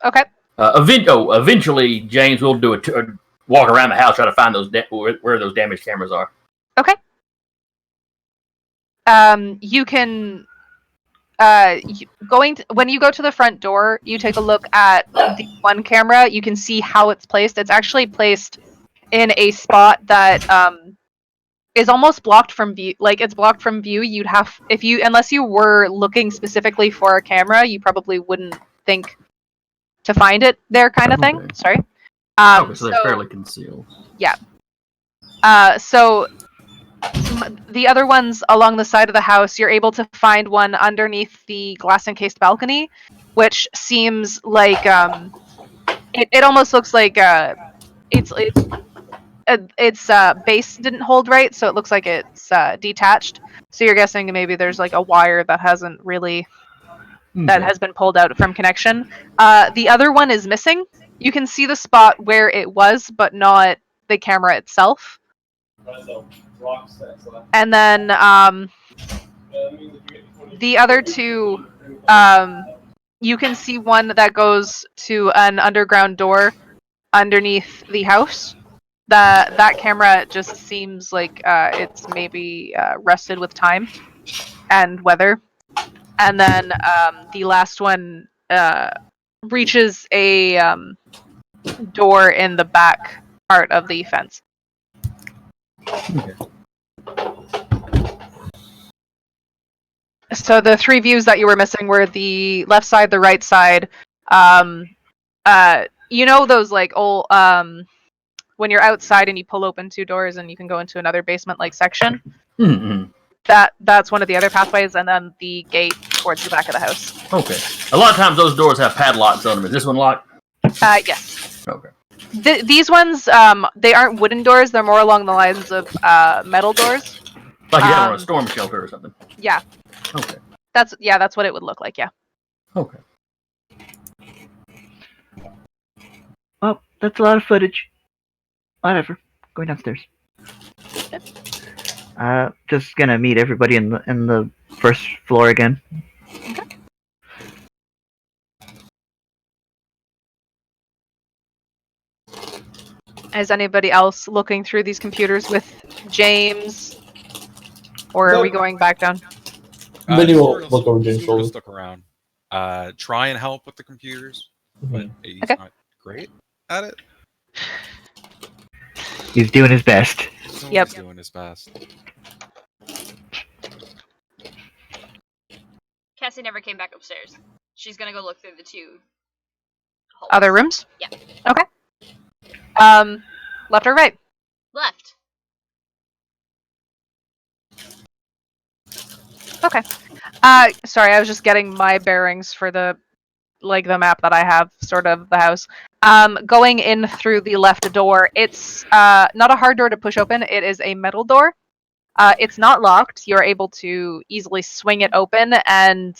Okay. Eventually, James will do a walk around the house, try to find where those damaged cameras are. Okay. You can when you go to the front door, you take a look at the one camera. You can see how it's placed. It's actually placed in a spot that is almost blocked from view. Like, it's blocked from view. You'd have, unless you were looking specifically for a camera, you probably wouldn't think to find it there, kind of thing. Okay. Sorry. So they're fairly concealed. Yeah. So the other ones along the side of the house, you're able to find one underneath the glass-encased balcony, which seems like it almost looks like its base didn't hold right, so it looks like it's detached. So you're guessing maybe there's like a wire that hasn't really that has been pulled out from connection. The other one is missing. You can see the spot where it was, but not the camera itself. And then the other 2 You can see one that goes to an underground door underneath the house. That camera just seems like it's maybe rusted with time and weather. And then the last one reaches a door in the back part of the fence. So the three views that you were missing were the left side, the right side. You know those like old when you're outside and you pull open two doors and you can go into another basement-like section. Mm-hmm. That's one of the other pathways, and then the gate towards the back of the house. Okay. A lot of times those doors have padlocks on them. Is this one locked? Yes. Okay. These ones, they aren't wooden doors. They're more along the lines of metal doors. Like you have on a storm shelter or something. Yeah. Okay. That's what it would look like. Yeah. Okay. Well, that's a lot of footage. Whatever. Going downstairs. Just gonna meet everybody in the first floor again. Okay. Is anybody else looking through these computers with James? Or are we going back down? Minnie will Stuart look over James' Stuart shoulder. will stick around. Try and help with the computers, but he's Okay. not great at it. He's doing his best. He's Yep. always doing his best. Cassie never came back upstairs. She's gonna go look through the two holes. Other rooms? Yeah. Okay. Left or right? Left. Okay. Sorry, I was just getting my bearings for the map that I have, sort of, the house. Going in through the left door, it's not a hard door to push open. It is a metal door. It's not locked. You're able to easily swing it open, and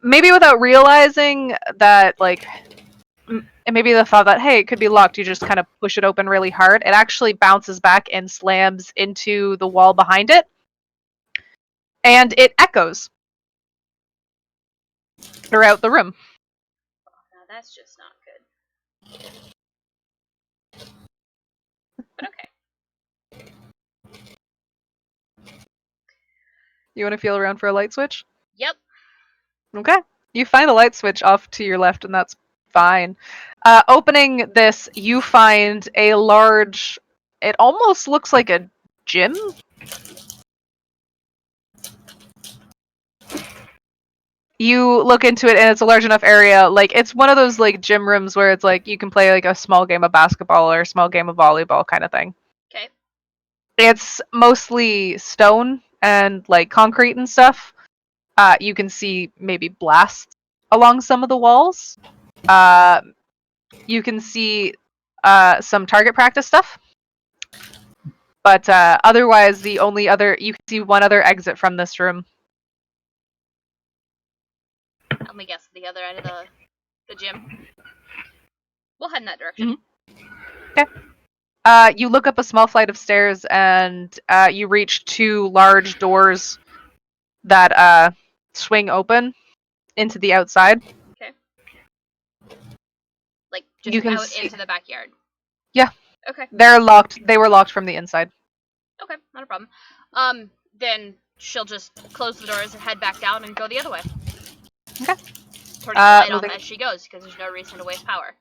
maybe without realizing that, maybe the thought that, hey, it could be locked, you just kind of push it open really hard. It actually bounces back and slams into the wall behind it. And it echoes throughout the room. Now that's just not good. But okay. You want to feel around for a light switch? Yep. Okay. You find a light switch off to your left, and that's fine. Opening this, you find a large... It almost looks like a gym? You look into it, and it's a large enough area. It's one of those, gym rooms where it's, you can play, a small game of basketball or a small game of volleyball kind of thing. Okay. It's mostly stone and, concrete and stuff. You can see maybe blasts along some of the walls. You can see some target practice stuff. But otherwise, you can see one other exit from this room. Let me guess, the other end of the gym. We'll head in that direction. Okay. You look up a small flight of stairs, and you reach two large doors that swing open into the outside. Okay. Just You can out see- into the backyard. Yeah. Okay. They're locked. They were locked from the inside. Okay, not a problem. Then she'll just close the doors and head back down and go the other way. Okay. Turning the light off moving- as she goes, because there's no reason to waste power.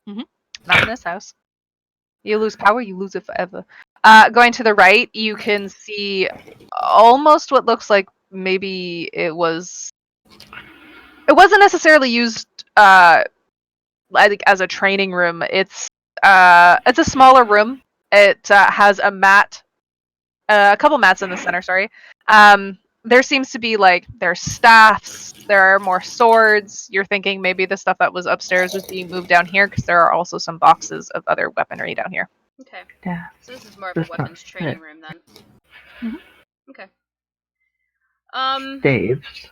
Not in this house. You lose power, you lose it forever. Going to the right, you can see almost what looks like maybe it wasn't necessarily used as a training room. It's a smaller room. It has a mat, a couple mats in the center. Sorry. There seems to be there's staffs. There are more swords. You're thinking maybe the stuff that was upstairs was being moved down here, because there are also some boxes of other weaponry down here. Okay. Yeah. So this is more of a That's not weapons training fair. room then. Mhm. Okay. Dave's.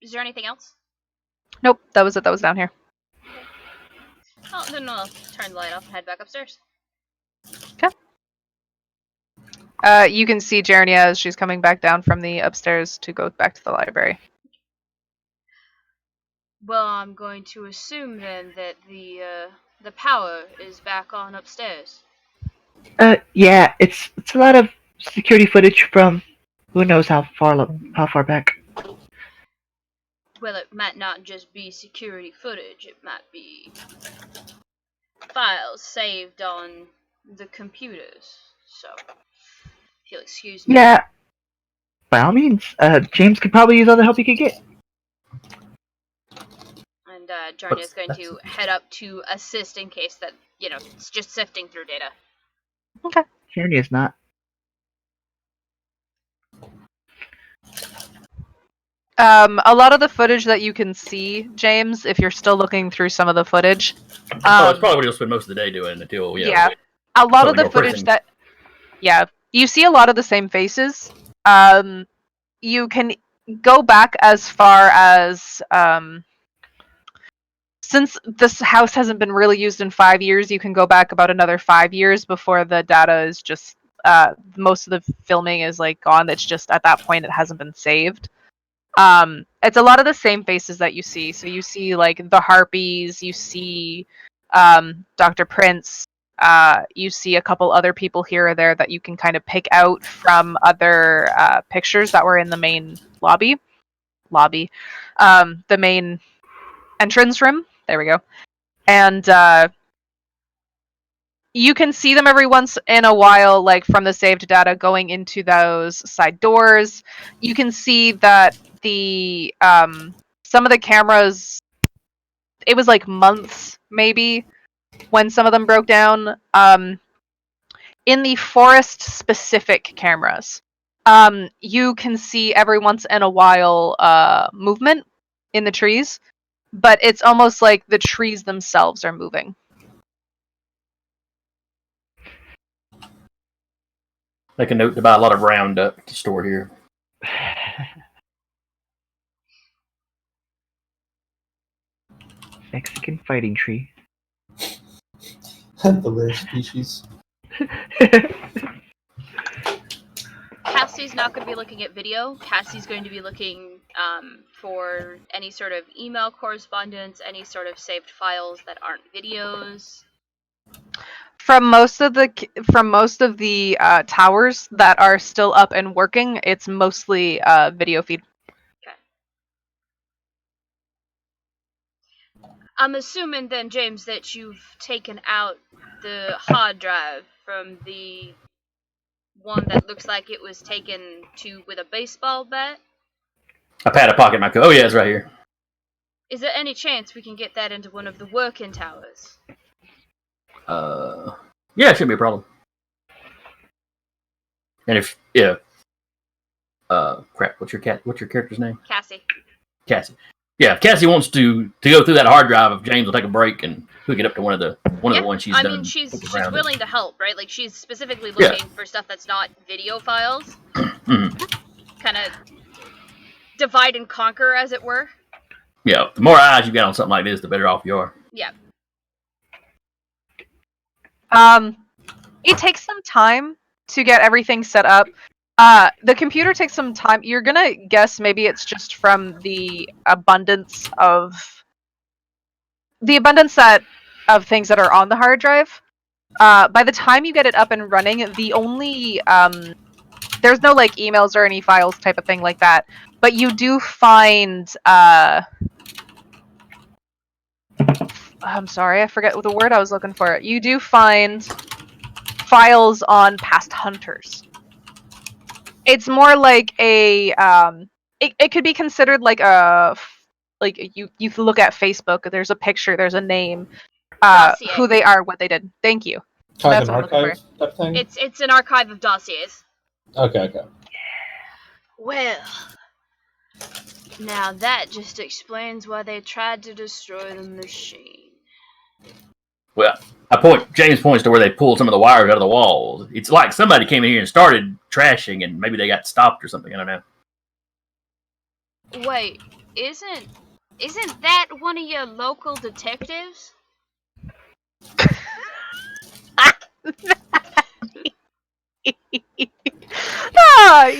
Is there anything else? Nope, that was it. That was down here. Oh, then I'll turn the light off and head back upstairs. You can see Jernia as she's coming back down from the upstairs to go back to the library. Well, I'm going to assume then that the power is back on upstairs. Yeah, it's a lot of security footage from who knows how far back. Well, it might not just be security footage, it might be files saved on the computers. So, if you'll excuse me. Yeah, by all means. James could probably use all the help he could get. And Jarnia is going to head up to assist in case that, it's just sifting through data. Okay. Jeremy is not. A lot of the footage that you can see, James, if you're still looking through some of the footage. It's probably what he'll spend most of the day doing until, Yeah. A lot of the more footage pressing. that. Yeah. You see a lot of the same faces. You can go back as far as. Since this house hasn't been really used in 5 years, you can go back about another 5 years before the data is just. Most of the filming is like gone. It's just at that point it hasn't been saved. It's a lot of the same faces that you see. So you see like the Harpies, you see Dr. Prince, you see a couple other people here or there that you can kind of pick out from other pictures that were in the main lobby. The main entrance room. There we go. And you can see them every once in a while, like from the saved data going into those side doors. You can see that the some of the cameras, it was like months maybe when some of them broke down. In the forest specific cameras, you can see every once in a while movement in the trees, but it's almost like the trees themselves are moving. Make a note to buy a lot of Roundup to store here. Mexican fighting tree. The rare species. Cassie's not going to be looking at video. Cassie's going to be looking for any sort of email correspondence, any sort of saved files that aren't videos. From most of the towers that are still up and working, it's mostly video feed. Okay. I'm assuming then, James, that you've taken out the hard drive from the one that looks like it was taken to with a baseball bat. I pat a pocket in my coat. Oh yeah, it's right here. Is there any chance we can get that into one of the working towers? Yeah, it shouldn't be a problem. And crap, what's your character's name? Cassie. Cassie. Yeah, if Cassie wants to go through that hard drive, if James will take a break and hook it up to one of the ones she's done. I mean, she's willing to help, right? Like, she's specifically looking for stuff that's not video files. Mm-hmm. Kind of divide and conquer, as it were. Yeah, the more eyes you got on something like this, the better off you are. Yeah. It takes some time to get everything set up. The computer takes some time. You're gonna guess maybe it's just from the abundance of things that are on the hard drive. By the time you get it up and running, the only there's no like emails or any files type of thing like that. But you do find I'm sorry, I forget the word I was looking for. You do find files on past hunters. It's more like a it could be considered like you look at Facebook, there's a picture, there's a name, who they are, what they did. Thank you. Kind of an archive type thing? It's an archive of dossiers. Okay. Well, now that just explains why they tried to destroy the machine. Well, James points to where they pulled some of the wires out of the walls. It's like somebody came in here and started trashing, and maybe they got stopped or something. I don't know. Wait, isn't that one of your local detectives? You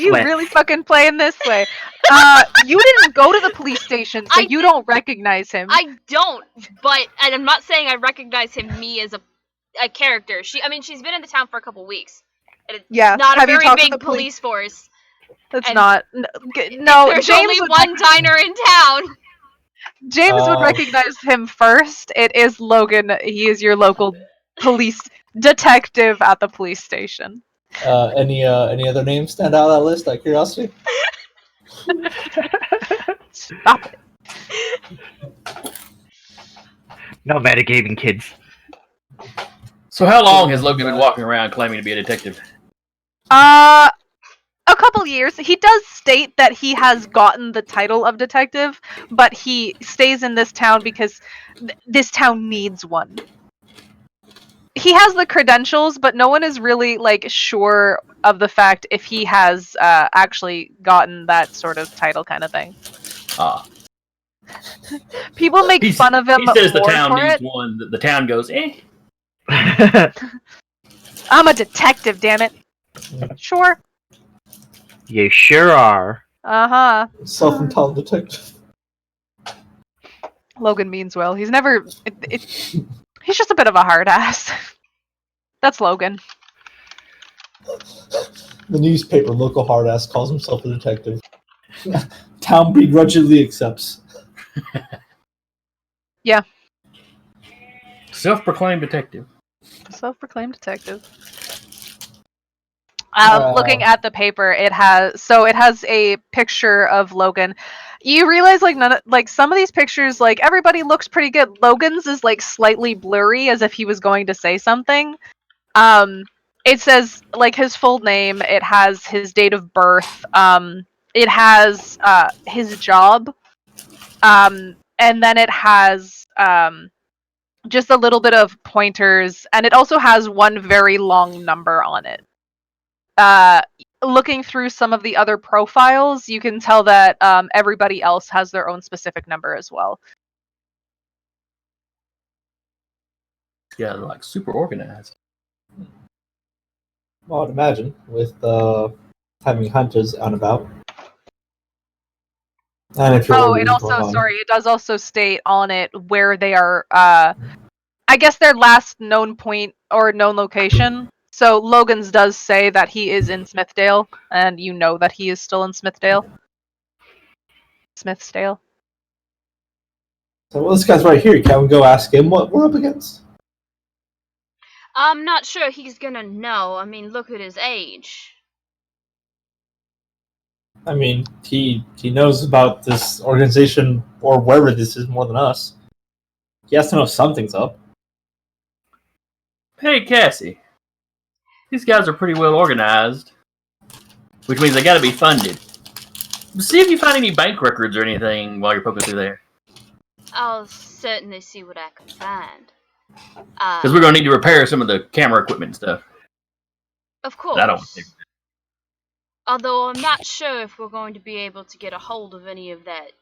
Sweat. really fucking playing this way. You didn't go to the police station, so you don't recognize him. I don't, and I'm not saying I recognize me as a character. She's been in the town for a couple weeks. And it's Yeah, not a have you very talked to big the police? police force. That's and not. No, There's James only would one diner in town. James would recognize him first. It is Logan. He is your local police detective at the police station. Any other names stand out on that list? Out of curiosity. Stop it. No metagaming, kids. So how long has Logan been walking around claiming to be a detective? A couple years. He does state that he has gotten the title of detective, but he stays in this town because this town needs one. He has the credentials, but no one is really sure of the fact if he has actually gotten that sort of title kind of thing. Ah. People make fun of him He says the more town for needs it. one. The town goes, eh. I'm a detective, damn it. Sure. You sure are. Uh-huh. Self-entitled detective. Logan means well. He's never... he's just a bit of a hard ass. That's Logan. The newspaper, local hard ass, calls himself a detective. Town begrudgingly accepts. Yeah. Self-proclaimed detective. Self-proclaimed detective. Looking at the paper, it has a picture of Logan. You realize some of these pictures, everybody looks pretty good. Logan's is slightly blurry, as if he was going to say something. It says his full name. It has his date of birth. It has his job. And then it has just a little bit of pointers, and it also has one very long number on it. Looking through some of the other profiles, you can tell that everybody else has their own specific number as well. Yeah, they're super organized. Well, I'd imagine, with having hunters out and about. And if you're it does also state on it where they are, I guess their last known point or known location. So Logan's does say that he is in Smithdale, and you know that he is still in Smithdale. Smithsdale. So, well, this guy's right here. Can we go ask him what we're up against? I'm not sure he's gonna know. Look at his age. He knows about this organization or wherever this is more than us. He has to know something's up. Hey, Cassie. These guys are pretty well organized, which means they got to be funded. See if you find any bank records or anything while you're poking through there. I'll certainly see what I can find. Because we're going to need to repair some of the camera equipment and stuff. Of course. I don't think. Although I'm not sure if we're going to be able to get a hold of any of that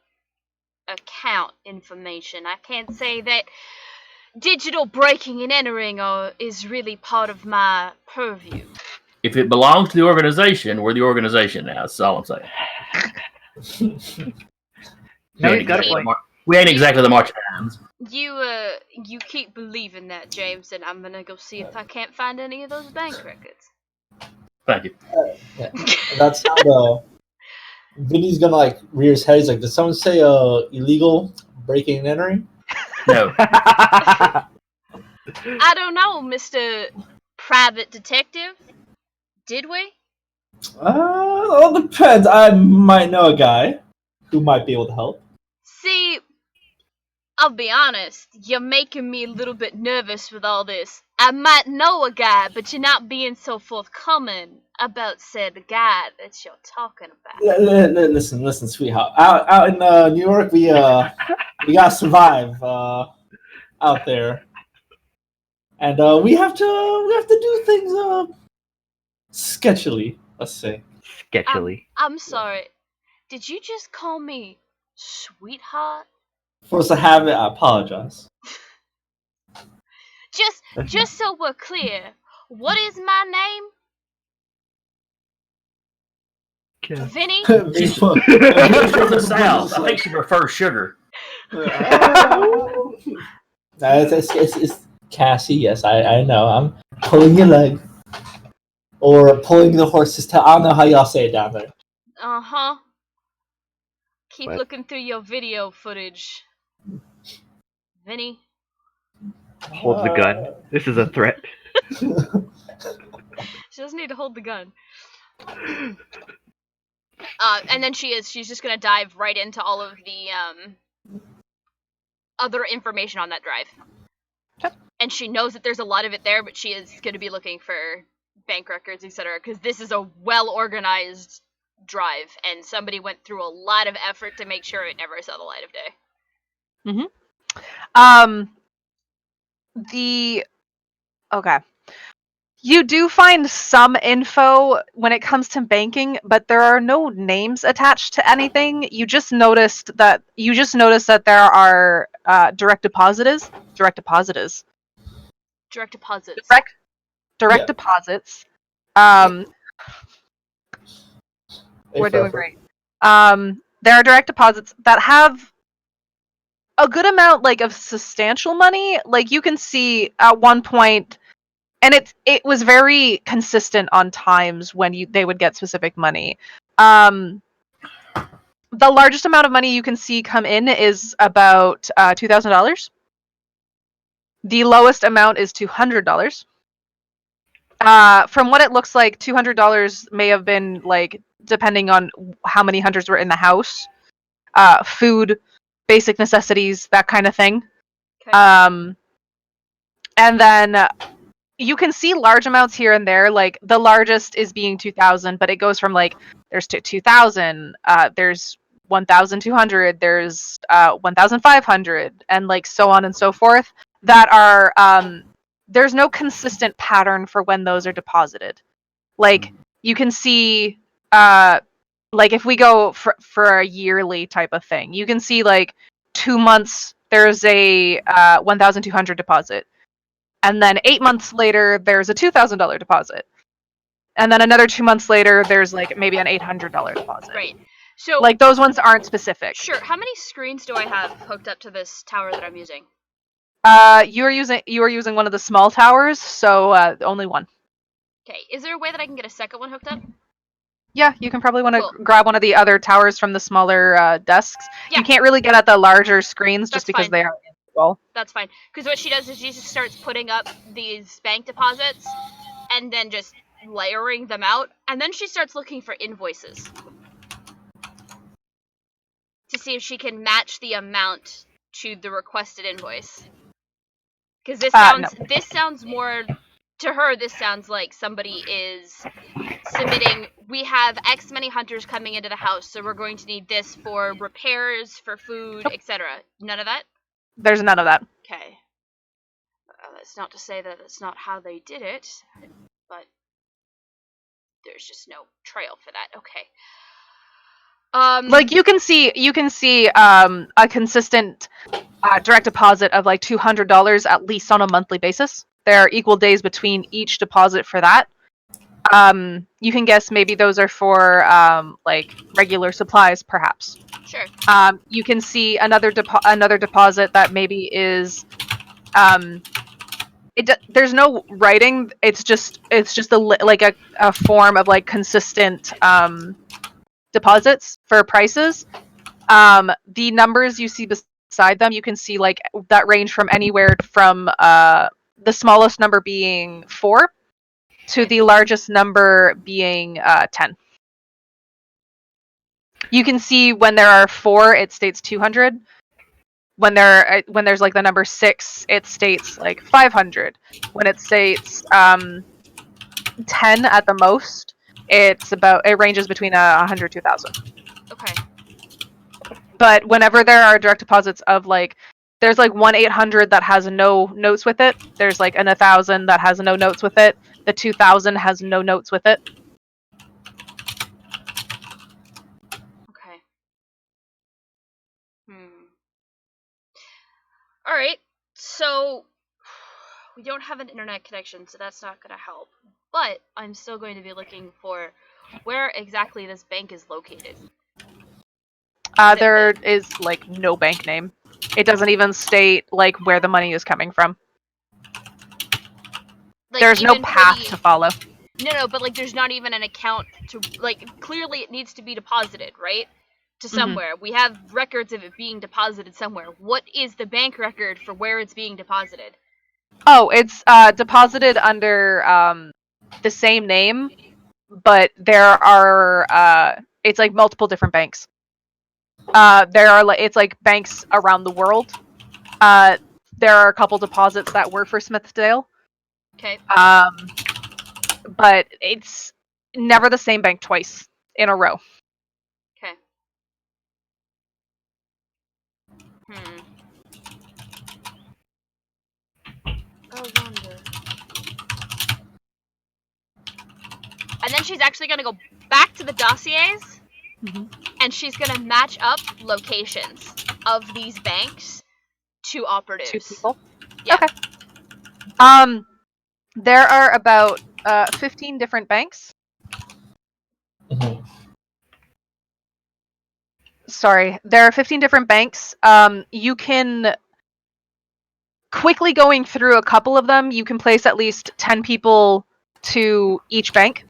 account information. I can't say that digital breaking and entering is really part of my purview. If it belongs to the organization, we're the organization now. That's all I'm saying. No, he's got a point. We ain't exactly the March Times. You keep believing that, James, and I'm gonna go see if I can't find any of those bank records. Thank you. Yeah. That's how Vinny's gonna rear his head. He's like, did someone say illegal breaking and entering? No. I don't know, Mr. Private Detective. Did we? Well, it depends. I might know a guy who might be able to help. See, I'll be honest, you're making me a little bit nervous with all this. I might know a guy, but you're not being so forthcoming about said guy that you're talking about. Listen, sweetheart. Out in New York, we gotta survive out there, and we have to do things sketchily. Let's say. Sketchily. I'm sorry. Did you just call me sweetheart? For us to have it, I apologize. Just so we're clear, what is my name? Yeah. Vinny? She's from the South. I think she prefers sugar. It's Cassie. Yes, I know. I'm pulling your leg or pulling the horse's tail. I don't know how y'all say it down there. Uh-huh. Keep What? looking through your video footage. Vinny? Hold the gun. This is a threat. She doesn't need to hold the gun. And then she's just gonna dive right into all of the other information on that drive. Okay. And she knows that there's a lot of it there, but she is gonna be looking for bank records, etc. Because this is a well organized drive, and somebody went through a lot of effort to make sure it never saw the light of day. Okay. You do find some info when it comes to banking, but there are no names attached to anything. You just noticed that there are direct deposits. Direct deposits. Direct Yeah. deposits. Hey, We're doing Furfur. great. There are direct deposits that have a good amount of substantial money. Like you can see at one point, and it was very consistent on times when they would get specific money. The largest amount of money you can see come in is about $2,000. The lowest amount is $200. From what it looks like, $200 may have been depending on how many hunters were in the house, food, basic necessities, that kind of thing. Okay. And then you can see large amounts here and there. Like the largest is being 2,000, but it goes from there's 2,000, there's 1,200, there's 1,500, and so on and so forth. That are there's no consistent pattern for when those are deposited. Like you can see, if we go for a yearly type of thing, you can see 2 months there's a 1,200 deposit. And then 8 months later, there's a $2,000 deposit. And then another 2 months later, there's maybe an $800 deposit. Right. So Those ones aren't specific. sure. How many screens do I have hooked up to this tower that I'm using? You are using one of the small towers, so only one. Okay. Is there a way that I can get a second one hooked up? Yeah, you can probably want to Cool. grab one of the other towers from the smaller desks. Yeah. You can't really get at the larger screens That's just because fine. they are invisible. That's fine. Because what she does is she just starts putting up these bank deposits and then just layering them out. And then she starts looking for invoices to see if she can match the amount to the requested invoice. Because this sounds more to her. This sounds like somebody is submitting. We have X many hunters coming into the house, so we're going to need this for repairs, for food, etc. None of that. There's none of that. Okay. That's not to say that it's not how they did it, but there's just no trail for that. Okay. You can see a consistent direct deposit of $200 at least on a monthly basis. There are equal days between each deposit for that. You can guess maybe those are for regular supplies, perhaps. Sure. You can see another deposit that maybe is there's no writing. It's just a form of consistent deposits for prices. The numbers you see beside them, you can see that range from anywhere from the smallest number being 4 to the largest number being 10. You can see when there are 4, it states 200. When there's the number 6, it states 500. When it states 10 at the most, it ranges between 100 to 1,000. Okay. But whenever there are direct deposits of there's 1-800 that has no notes with it. There's an 1,000 that has no notes with it. The 2,000 has no notes with it. Okay. All right. So we don't have an internet connection, so that's not going to help. But I'm still going to be looking for where exactly this bank is located. There is like no bank name. It doesn't even state like where the money is coming from. Like, There's no even for path the- to follow. No, but like there's not even an account to like clearly it needs to be deposited, right? To somewhere. We have records of it being deposited somewhere. What is the bank record for where it's being deposited? Oh, it's deposited under the same name, but there are it's like multiple different banks. There are it's like banks around the world. There are a couple deposits that were for Smithsdale. Okay. But it's never the same bank twice in a row. Okay. Oh, wonder. And then she's actually gonna go back to the dossiers, and she's gonna match up locations of these banks to operatives. 2 people. Yeah. Okay. There are about 15 different banks. Mhm. Sorry, there are 15 different banks. You can quickly going through a couple of them. You can place at least 10 people to each bank.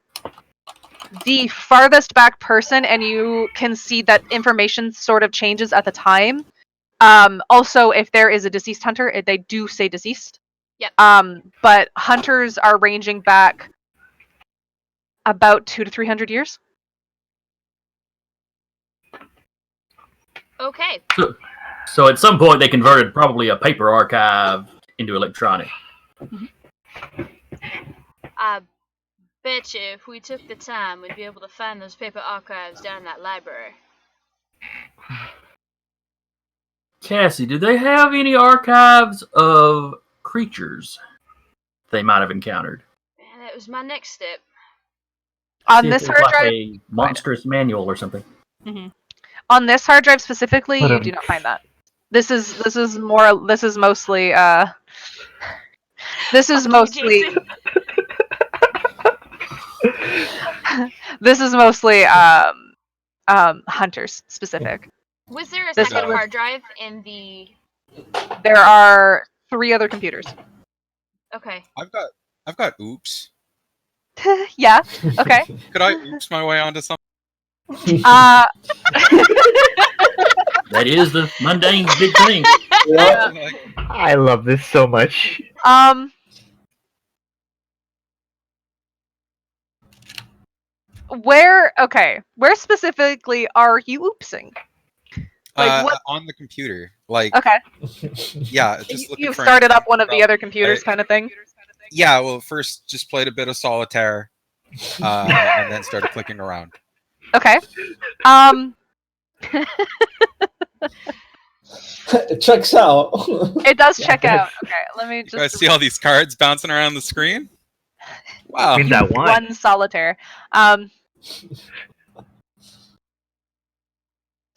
The farthest back person, and you can see that information sort of changes at the time. Also, if there is a deceased hunter, they do say deceased. Yep. But hunters are ranging back about 200 to 300 years. Okay. So at some point they converted probably a paper archive into electronic. I bet you if we took the time, we'd be able to find those paper archives down in that library. Cassie, do they have any archives of creatures they might have encountered? And that was my next step. On See if this there's hard like drive, a monstrous manual or something. on this hard drive specifically, you But, do not find that. This is mostly this is Fuck you, mostly Jason. this is mostly hunters specific. Was there a This second one was- hard drive in the? There are 3 other computers. Okay. I've got oops. Yeah. Okay. Could I oops my way onto something? Uh, That is the mundane's big thing. Yeah. Like, I love this so much. where specifically are you oopsing? Like what? on the computer. Like, Okay. yeah, just looking You've for started up anything one of the about- other computers, kind of thing. Yeah, well, first just played a bit of solitaire, and then started clicking around. Okay. It checks out. It does Yeah, check it does. out. Okay, let me You guys just see all these cards bouncing around the screen? Wow. Means that one. one solitaire.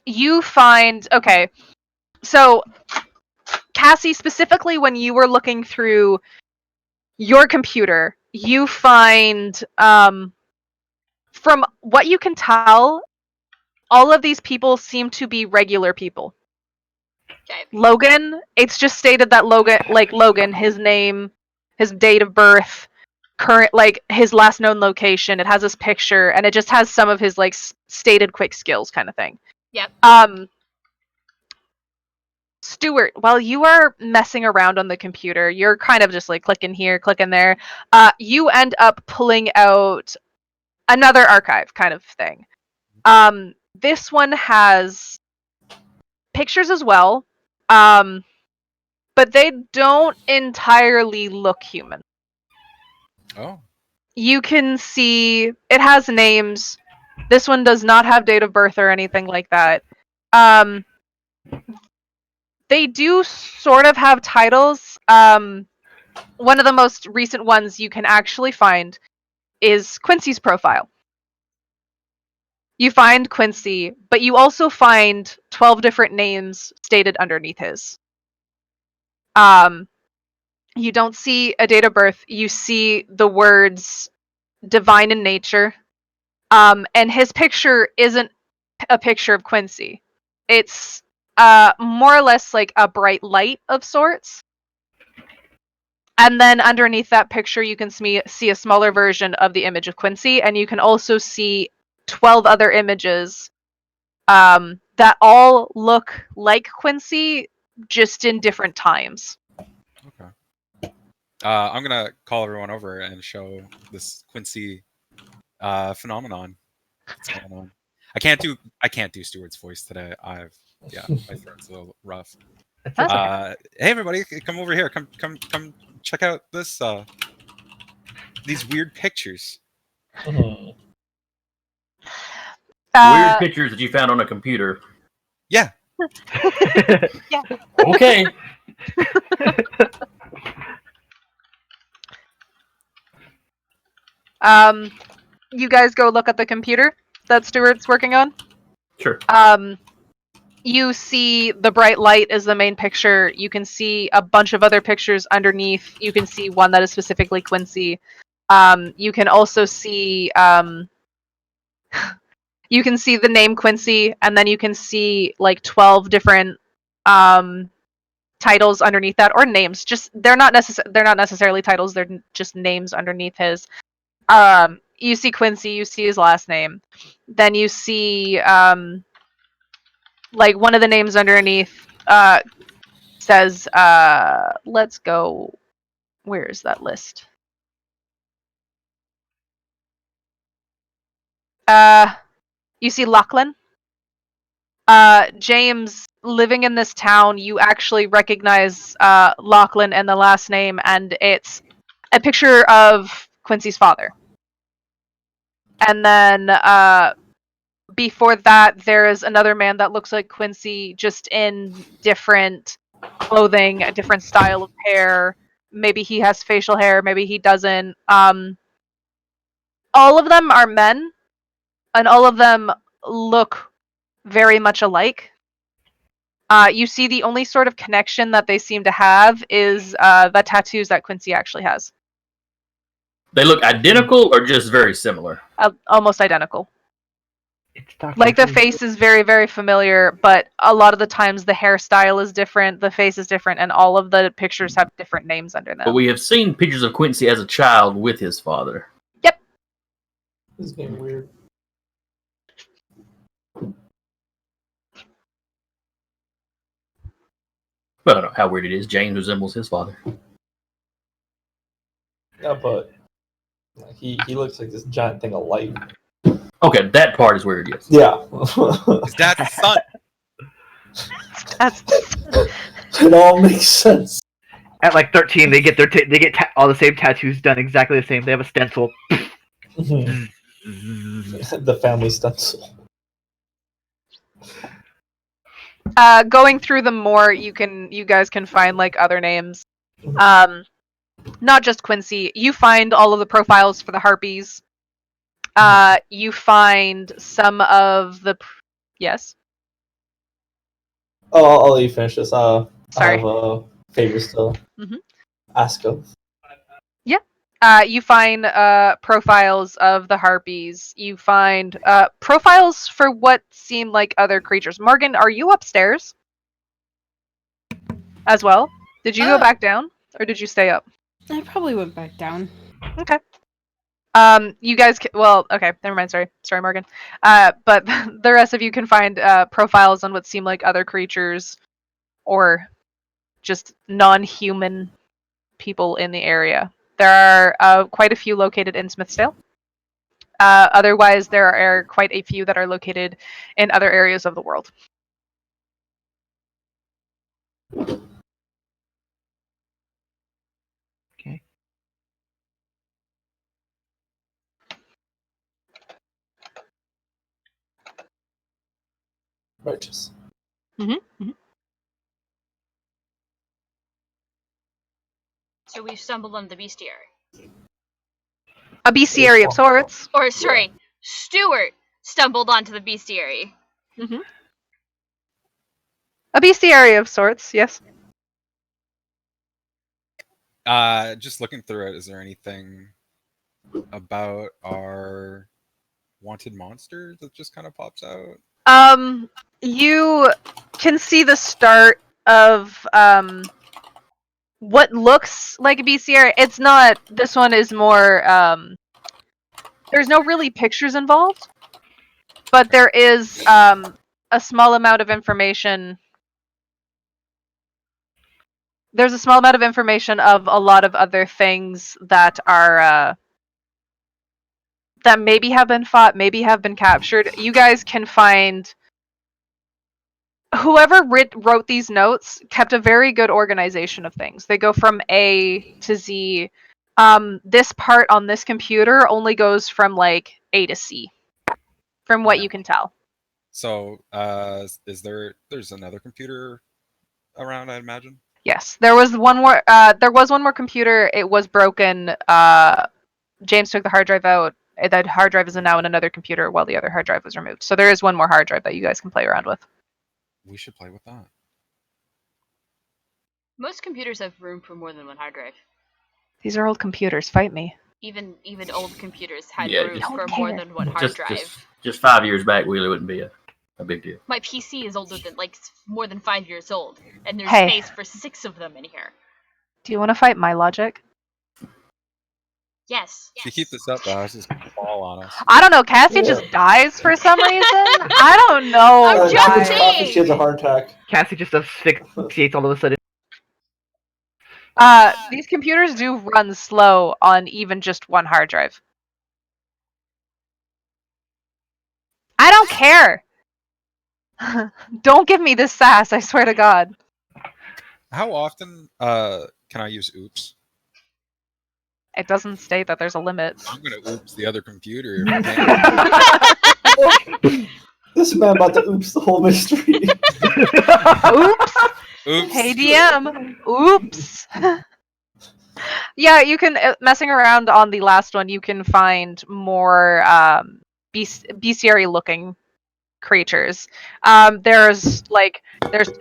You find okay. So, Cassie, specifically when you were looking through your computer, you find from what you can tell, all of these people seem to be regular people. Okay. Logan, it's just stated that Logan, his name, his date of birth, current, like his last known location, it has his picture, and it just has some of his like stated quick skills kind of thing. Yep. Stuart, while you are messing around on the computer, you're kind of just like clicking here, clicking there. You end up pulling out another archive kind of thing. This one has pictures as well, but they don't entirely look human. Oh. You can see it has names. This one does not have date of birth or anything like that. They do sort of have titles. One of the most recent ones you can actually find is Quincy's profile. You find Quincy, but you also find 12 different names stated underneath his. You don't see a date of birth. You see the words divine in nature, And his picture isn't a picture of Quincy. It's more or less like a bright light of sorts. And then underneath that picture, you can see a smaller version of the image of Quincy, and you can also see 12 other images that all look like Quincy, just in different times. Okay. I'm gonna call everyone over and show this Quincy phenomenon that's going on. I can't do Stuart's voice today. My throat's a little rough. That's That's okay. Hey everybody, come over here. Come check out this these weird pictures. Mhm. Weird pictures that you found on a computer. Yeah. Okay. You guys go look at the computer that Stuart's working on. Sure. You see the bright light is the main picture. You can see a bunch of other pictures underneath. You can see one that is specifically Quincy. You can also see you can see the name Quincy, and then you can see like 12 different titles underneath that, or names. Just they're not necessarily titles. They're just names underneath his. You see Quincy. You see his last name. Then you see like one of the names underneath says let's go. Where is that list? You see Lachlan. James, living in this town, you actually recognize Lachlan and the last name, and it's a picture of Quincy's father. And then before that, there is another man that looks like Quincy, just in different clothing, a different style of hair. Maybe he has facial hair, maybe he doesn't. All of them are men, and all of them look very much alike. You see the only sort of connection that they seem to have is the tattoos that Quincy actually has. They look identical or just very similar? Almost identical. It's Dr. Like the Who. face is very, very familiar, but a lot of the times the hairstyle is different, the face is different, and all of the pictures have different names under them. But we have seen pictures of Quincy as a child with his father. Yep. This is getting weird. But I don't know how weird it is. James resembles his father. Yeah, but he looks like this giant thing of light. Okay, that part is weird, yes. Yeah. His dad's the son. That's It all makes sense. At like 13, they get all the same tattoos done exactly the same. They have a stencil. Mhm. The family stencil. going through them more, you guys can find like other names. Not just Quincy. You find all of the profiles for the harpies. You find some of the yes. Oh, I'll let you finish this. I Sorry. have a favor still. Mhm. Ask of. You find profiles of the harpies. You find profiles for what seem like other creatures. Morgan, are you upstairs as well? Did you go back down, or did you stay up? I probably went back down. Okay. You guys well, okay, never mind, sorry, Morgan. But the rest of you can find profiles on what seem like other creatures or just non-human people in the area. There are quite a few located in Smithsdale. Otherwise, there are quite a few that are located in other areas of the world. Okay. Righteous. So we've stumbled on the bestiary. A bestiary of sorts. Or, sorry, Stuart stumbled onto the bestiary. A bestiary of sorts, yes. Just looking through it, is there anything about our wanted monster that just kind of pops out? You can see the start of what looks like a BCR. It's not. This one is more. There's no really pictures involved, but there is a small amount of information. There's a small amount of information of a lot of other things that are that maybe have been fought, maybe have been captured. You guys can find whoever wrote these notes kept a very good organization of things. They go from A to Z. This part on this computer only goes from like A to C, from what you can tell. So, there's another computer around, I imagine? Yes, there was one more. There was one more computer. It was broken. James took the hard drive out. That hard drive is now in another computer while the other hard drive was removed. So there is one more hard drive that you guys can play around with. We should play with that. Most computers have room for more than one hard drive. These are old computers. Fight me. Even old computers had Yeah, room just- for more than one hard drive. Just 5 years back, really wouldn't be a big deal. My PC is older than more than 5 years old, and there's Hey. space for 6 of them in here. Do you want to fight my logic? Yes. If you keep this up, the house is gonna fall on us. I don't know. Cassie just dies for some reason. I don't know. I'm What just happens why. saying. after she has a heart attack? Cassie just asphyxiates all of a sudden. These computers do run slow on even just one hard drive. I don't care. Don't give me this sass, I swear to God. How often can I use oops? It doesn't state that there's a limit. I'm gonna oops the other computer. If I can. This man about to oops the whole mystery. Oops. Oops. Hey DM. Oops. Yeah, you can messing around on the last one. You can find more bestiary looking creatures. There's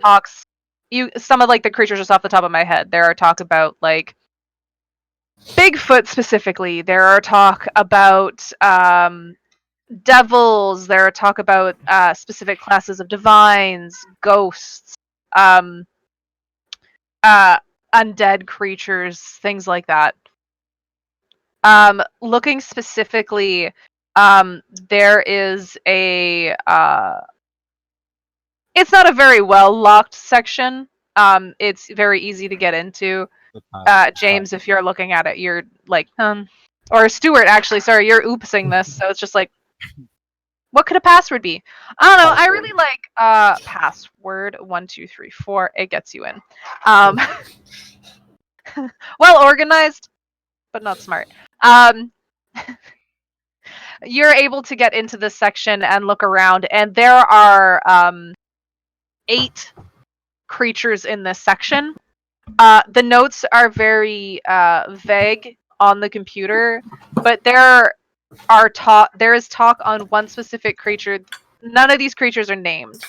talks. Some of like the creatures just off the top of my head. There are talk about like Bigfoot specifically. There are talk about devils. There are talk about specific classes of divines, ghosts, undead creatures, things like that. Looking specifically, there is a it's not a very well locked section. It's very easy to get into. James, if you're looking at it, you're like, or Stuart, actually, sorry, you're oopsing this, so it's just like, what could a password be? I don't know. I really like password 1234. It gets you in. Well organized, but not smart. You're able to get into this section and look around, and there are 8 creatures in this section. The notes are very vague on the computer, but there is talk on one specific creature. None of these creatures are named,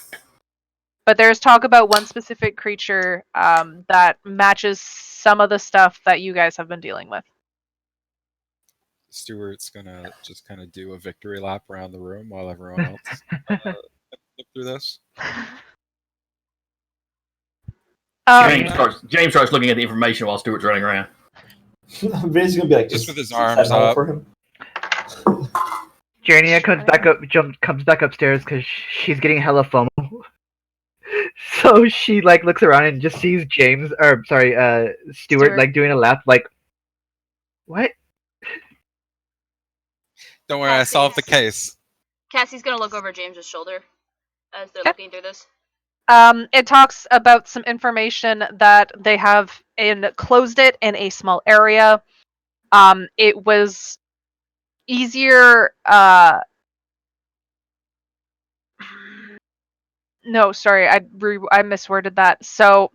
but there's talk about one specific creature that matches some of the stuff that you guys have been dealing with. Stuart's gonna just kind of do a victory lap around the room while everyone else look through this. James starts looking at the information while Stuart's running around. Ray's gonna be like, Just with his is that arms normal up. for him? Jania comes back upstairs because she's getting hella FOMO. So she like looks around and just sees Stuart like doing a lap, like, what? Don't worry, I solved the case. Cassie's gonna look over James's shoulder as they're looking through this. It talks about some information that they have enclosed it in a small area. It was easier. No, sorry, I misworded that. So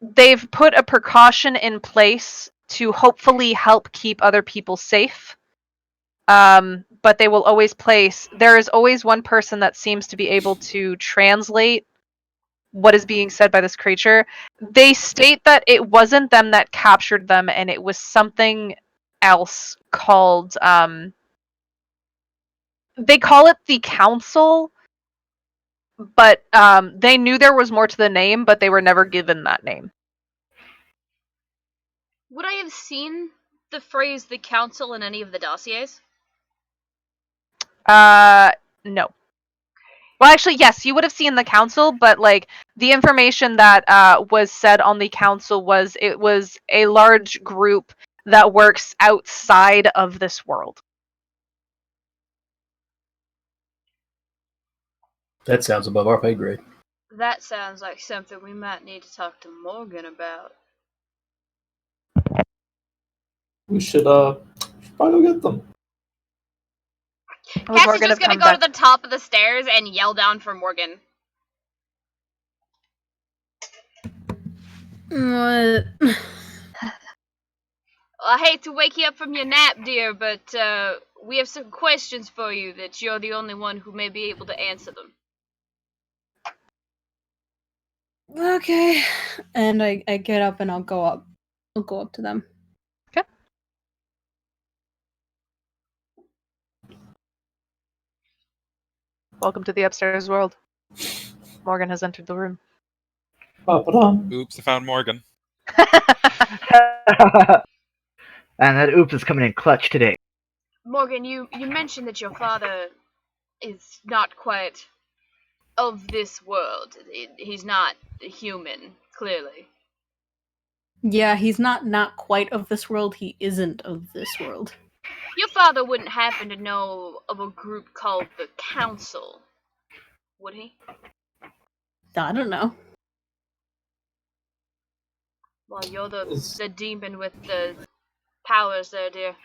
they've put a precaution in place to hopefully help keep other people safe. But they will always there is always one person that seems to be able to translate what is being said by this creature. They state that it wasn't them that captured them, and it was something else called they call it the council, but they knew there was more to the name, but they were never given that name. Would I have seen the phrase "the council" in any of the dossiers? No. Well, actually, yes, you would have seen the council, but like the information that was said on the council was it was a large group that works outside of this world. That sounds above our pay grade. That sounds like something we might need to talk to Morgan about. We should probably go get them. Would Cassie's Morgan just have gonna come go back? to the top of the stairs and yell down for Morgan. What? I hate to wake you up from your nap, dear, but we have some questions for you that you're the only one who may be able to answer them. Okay. And I get up and I'll go up. I'll go up to them. Welcome to the upstairs world. Morgan has entered the room. Ba-ba-dum. Oops, I found Morgan. And that oops is coming in clutch today. Morgan, you mentioned that your father is not quite of this world. He's not a human, clearly. Yeah, he's not quite of this world. He isn't of this world. Your father wouldn't happen to know of a group called the Council, would he? I don't know. Well, you're the demon with the powers there, dear.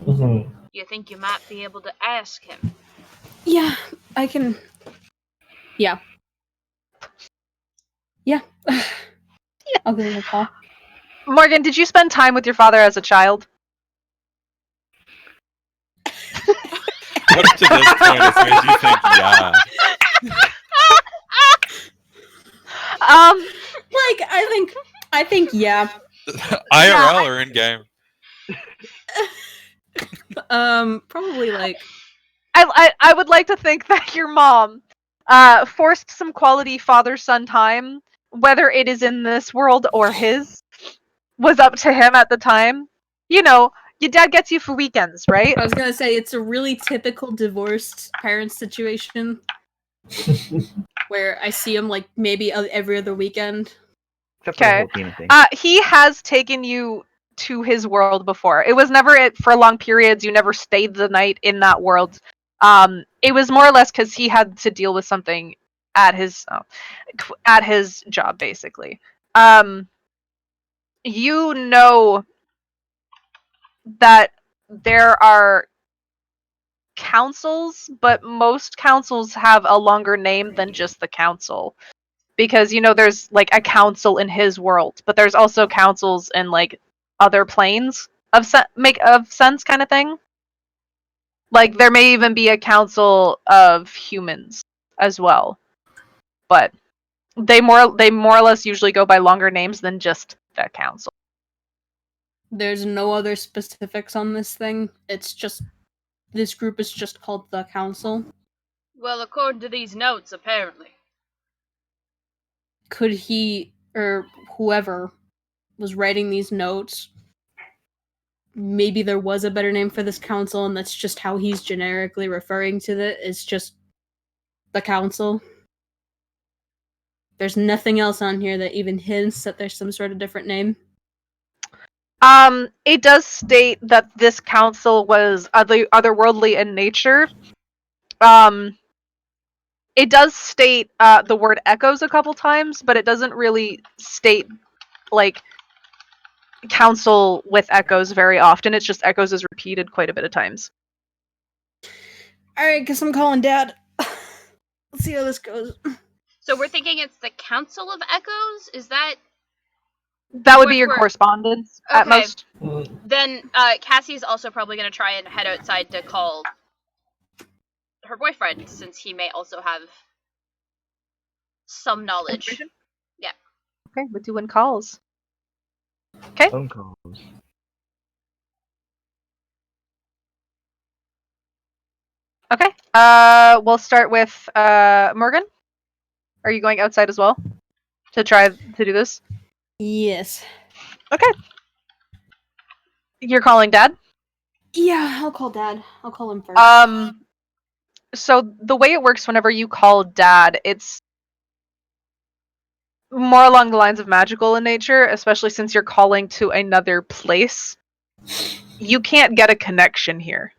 Mhm. You think you might be able to ask him? Yeah, I can. Yeah. Yeah. I'll give him a call. Morgan, did you spend time with your father as a child? What up to this point has made you think, yeah? Like I think yeah. IRL or in game? Probably like I would like to think that your mom forced some quality father-son time, whether it is in this world or his, was up to him at the time. You know, your dad gets you for weekends, right? I was gonna say it's a really typical divorced parent situation where I see him like maybe every other weekend. Except for the Okay. whole demon thing. He has taken you to his world before. It was never for long periods. You never stayed the night in that world. It was more or less because he had to deal with something at his job, basically. You know that there are councils, but most councils have a longer name than just the council. Because there's like a council in his world, but there's also councils in like other planes of sense kind of thing. Like there may even be a council of humans as well, but they more or less usually go by longer names than just the council. There's no other specifics on this thing. It's just this group is just called the Council. Well, according to these notes, apparently. Could he or whoever was writing these notes, maybe there was a better name for this council and that's just how he's generically referring to it. It's just the council. There's nothing else on here that even hints that there's some sort of different name. It does state that this council was otherworldly in nature. It does state the word echoes a couple times, but it doesn't really state like council with echoes very often. It's just echoes is repeated quite a bit of times. Alright, guess I'm calling Dad. Let's see how this goes. So we're thinking it's the Council of Echoes? Is that... That would be your We're- correspondence at Okay. most. Then Cassie's also probably going to try and head outside to call her boyfriend, since he may also have some knowledge. Information? Yeah. Okay, we're doing calls. Okay. Phone calls. Okay. We'll start with Morgan. Are you going outside as well to try to do this? Yes. Okay. You're calling Dad. Yeah, I'll call Dad. I'll call him first. So the way it works whenever you call Dad, it's more along the lines of magical in nature, especially since you're calling to another place. You can't get a connection here.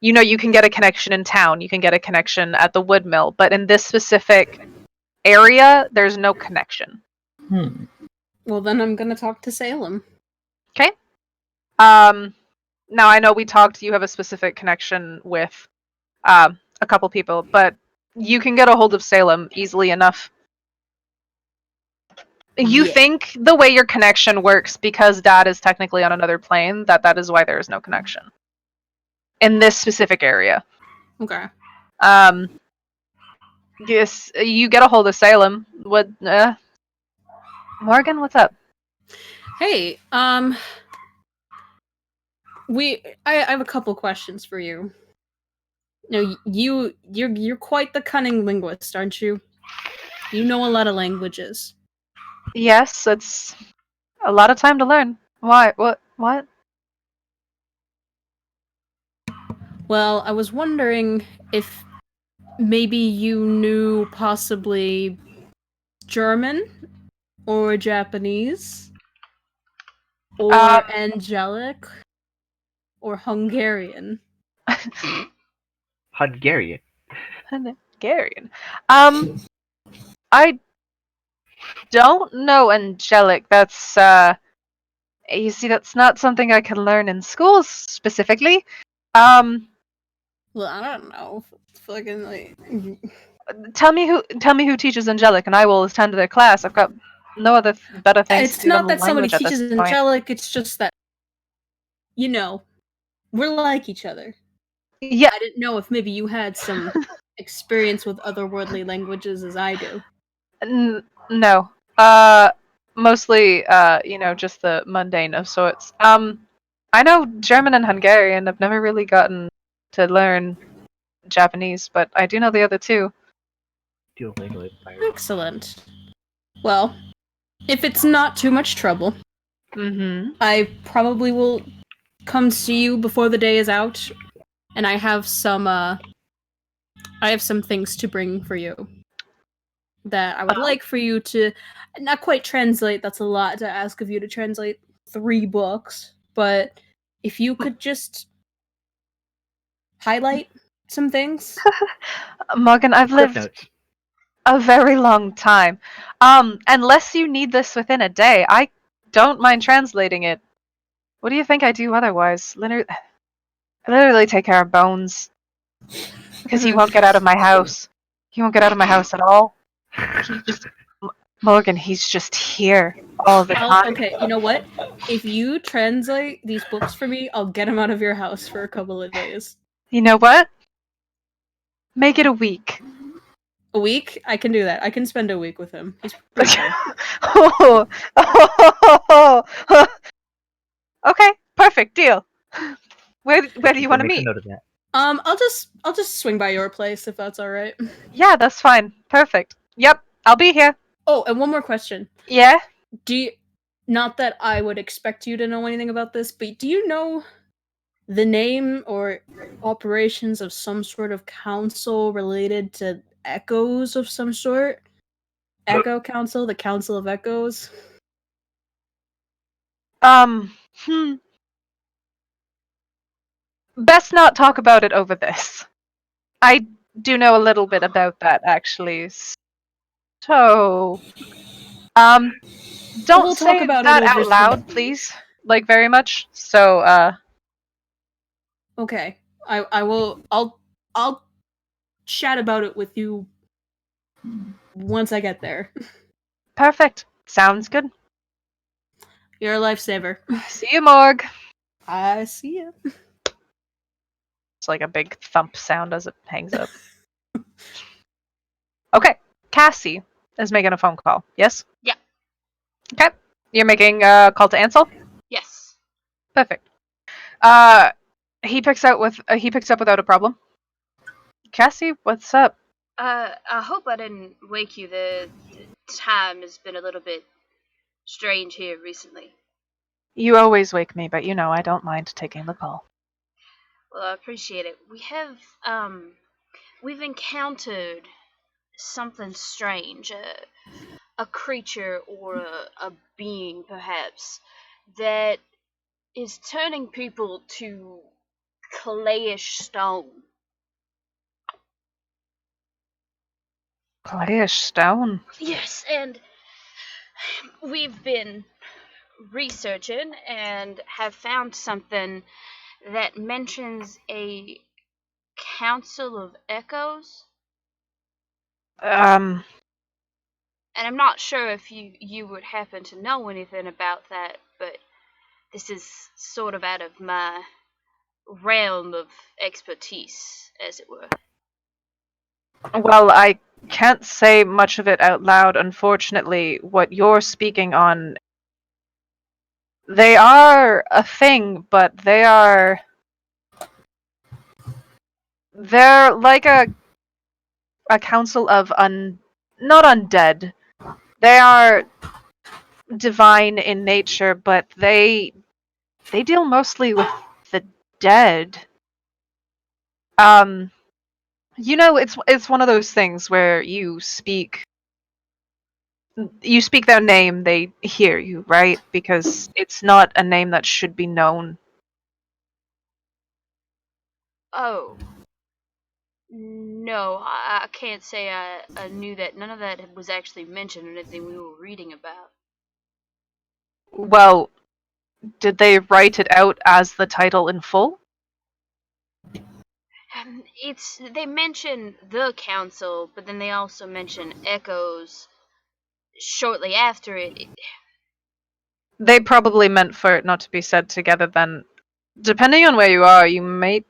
You know, you can get a connection in town, you can get a connection at the wood mill, but in this specific area, there's no connection. Well, then I'm gonna talk to Salem. Okay. Now I know we talked. You have a specific connection with a couple people, but you can get a hold of Salem easily enough. You Yeah. think the way your connection works, because Dad is technically on another plane, that is why there is no connection in this specific area. Okay. Yes, you get a hold of Salem. What? Morgan, what's up? Hey, I have a couple questions for you. No, you're quite the cunning linguist, aren't you? You know a lot of languages. Yes, it's a lot of time to learn. Why? What? What? Well, I was wondering if maybe you knew possibly German or Japanese or angelic or Hungarian. Hungarian. Hungarian. I don't know angelic. That's you see, that's not something I can learn in school specifically. Well, I don't know. Fucking like Tell me who teaches angelic, and I will attend their class. I've got no other better things to it's do than not that somebody language at teaches this point. angelic, it's just that we're like each other. Yeah, I didn't know if maybe you had some experience with otherworldly languages as I do. no. Mostly, just the mundane of sorts. I know German and Hungarian. I've never really gotten to learn Japanese, but I do know the other two. Duolingo is pirate. Excellent. Well, if it's not too much trouble, Mm-hmm. I probably will come see you before the day is out, and I have some things to bring for you that I would like for you to not quite translate. That's a lot to ask of you to translate 3 books, but if you could just highlight some things. Morgan, I've Cliff lived notes. a very long time. Unless you need this within a day, I don't mind translating it. What do you think I do otherwise? I literally take care of Bones. Because he won't get out of my house. He won't get out of my house at all. He just... Morgan, he's just here all the time. Okay, you know what? If you translate these books for me, I'll get them out of your house for a couple of days. You know what? Make it a week. A week? I can do that. I can spend a week with him. He's pretty cool. Okay, perfect, deal. Where do you want to Make a meet? note of that. I'll just swing by your place if that's all right. Yeah, that's fine. Perfect. Yep, I'll be here. Oh, and one more question. Yeah? Do you, not that I would expect you to know anything about this, but do you know the name or operations of some sort of council related to echoes of some sort? Echo Council, the Council of Echoes? Best not talk about it over this. I do know a little bit about that, actually. So, don't We'll say talk about that it over out loud, please. Like, very much. So, Okay. I will I'll chat about it with you once I get there. perfect. Sounds good. You're a lifesaver. See you, Morg. I see you. It's like a big thump sound as it hangs up. Okay, Cassie is making a phone call. Yes? Yeah. Okay. You're making a call to Ansel? Yes. Perfect. He picks up without a problem. Cassie, what's up? I hope I didn't wake you. The time has been a little bit strange here recently. You always wake me, but you know I don't mind taking the call. Well, I appreciate it. We've encountered something strange, a creature or a being, perhaps, that is turning people to clayish stone. Clayish stone. Yes, and we've been researching and have found something that mentions a council of echoes. Um, And I'm not sure if you would happen to know anything about that, but this is sort of out of my realm of expertise, as it were. well, I can't say much of it out loud, unfortunately. What you're speaking on, they are a thing, but they're like a council of not undead. They are divine in nature, but they deal mostly with the dead. Um, it's one of those things where you speak their name, they hear you, right? Because it's not a name that should be known. Oh, no, I can't say I knew that. None of that was actually mentioned in anything we were reading about. Well, did they write it out as the title in full? They mention the council, but then they also mention echoes shortly after it. They probably meant for it not to be said together then. Depending on where you are, you may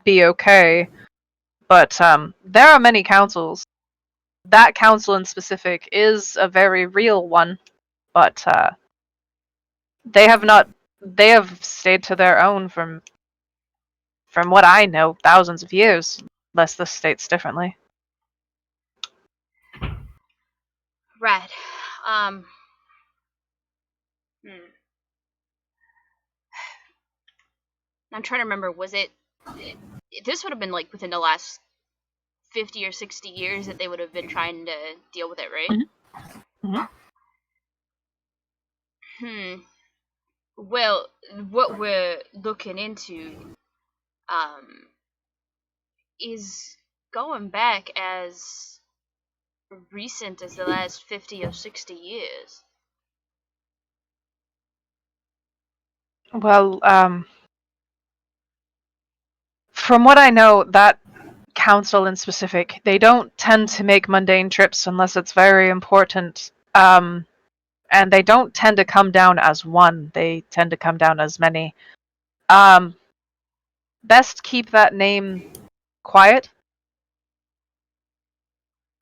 be okay. But there are many councils. That council in specific is a very real one, but they have stayed to their own from what I know, thousands of years, unless this states differently. Right. Um. Hmm. I'm trying to remember. Was it? This would have been like within the last 50 or 60 years that they would have been trying to deal with it, right? Mhm. Hmm. Well, what we're looking into um is going back as recent as the last 50 or 60 years. Well, from what I know, that council in specific, they don't tend to make mundane trips unless it's very important. And they don't tend to come down as one. They tend to come down as many. Um, best keep that name quiet.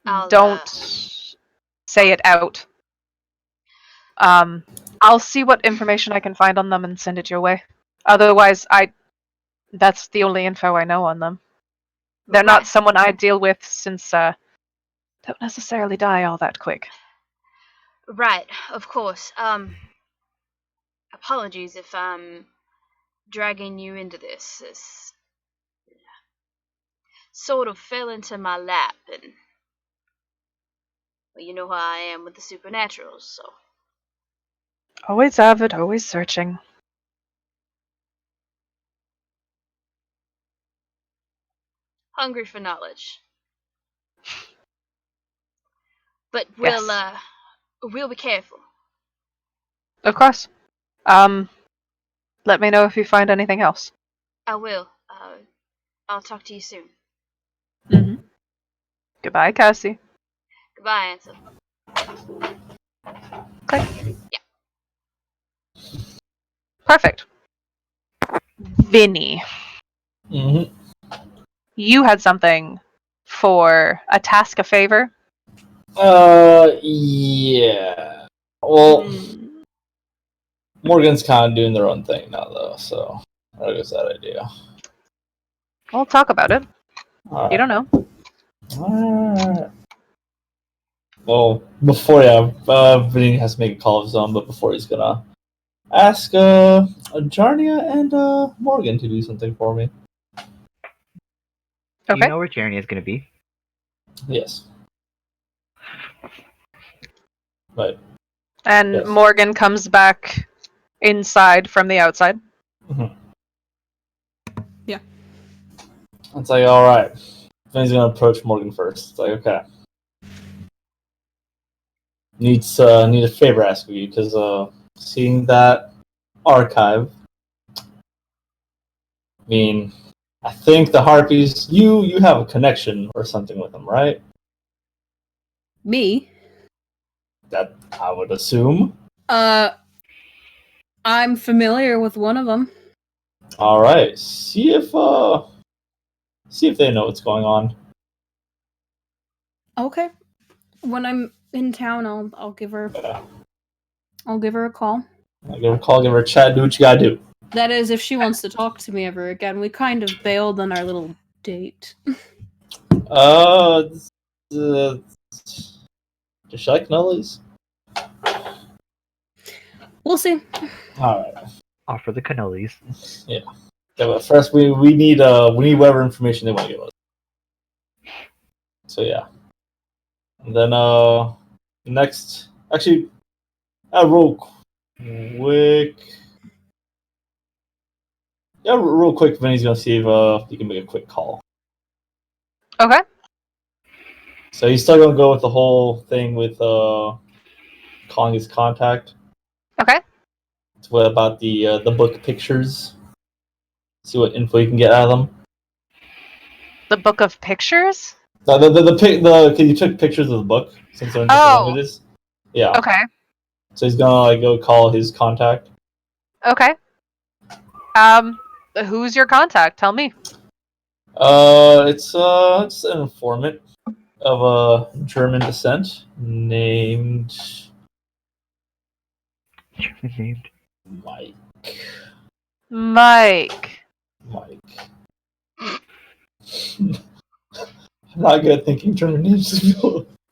I'll Don't say it out. I'll see what information I can find on them and send it your way. Otherwise, that's the only info I know on them. They're not Right. someone I deal with since don't necessarily die all that quick. Right, of course. Apologies if I'm dragging you into this. This sort of fell into my lap, and well, you know how I am with the supernaturals, so. Always avid, always searching. Hungry for knowledge. But Yes. we'll be careful. Of course. Let me know if you find anything else. I will. I'll talk to you soon. Mm-hmm. Goodbye, Cassie. Goodbye, Ansel. Click. Yeah. Perfect. Vinny, Mm-hmm. you had something for a task, a favor. Yeah. Well, Hmm. Morgan's kind of doing their own thing now, though, so I guess that idea. We'll talk about it. You don't know. Alright. Well, Vinny has to make a call of his own, but before he's gonna ask Jarnia and Morgan to do something for me. Do Okay. you know where Jeremy is going to be? Yes. Right. And Yes. Morgan comes back inside from the outside. It's like, alright. Then he's gonna approach Morgan first. It's like, okay. Need a favor ask of you, because seeing that archive, I mean, I think the Harpies, you have a connection or something with them, right? Me? That I would assume. I'm familiar with one of them. Alright. See if they know what's going on. Okay. When I'm in town, I'll give her. Yeah. I'll give her a call. Give her a call, give her a chat, do what you gotta do. That is, if she wants to talk to me ever again. We kind of bailed on our little date. Does she like cannolis? We'll see. Alright. Offer the cannolis. Yeah, but first we need whatever information they want to give us. So yeah. And then next actually real quick. Yeah, real quick, Vinny's gonna see if he can make a quick call. Okay. So he's still gonna go with the whole thing with calling his contact. Okay. It's what about the book pictures. See what info you can get out of them. The book of pictures? Can you took pictures of the book since they're in different languages? Yeah. Okay. So he's gonna go call his contact. Okay. Who's your contact? Tell me. It's an informant of German descent named Named. Mike. Mike. I'm not good at thinking German names.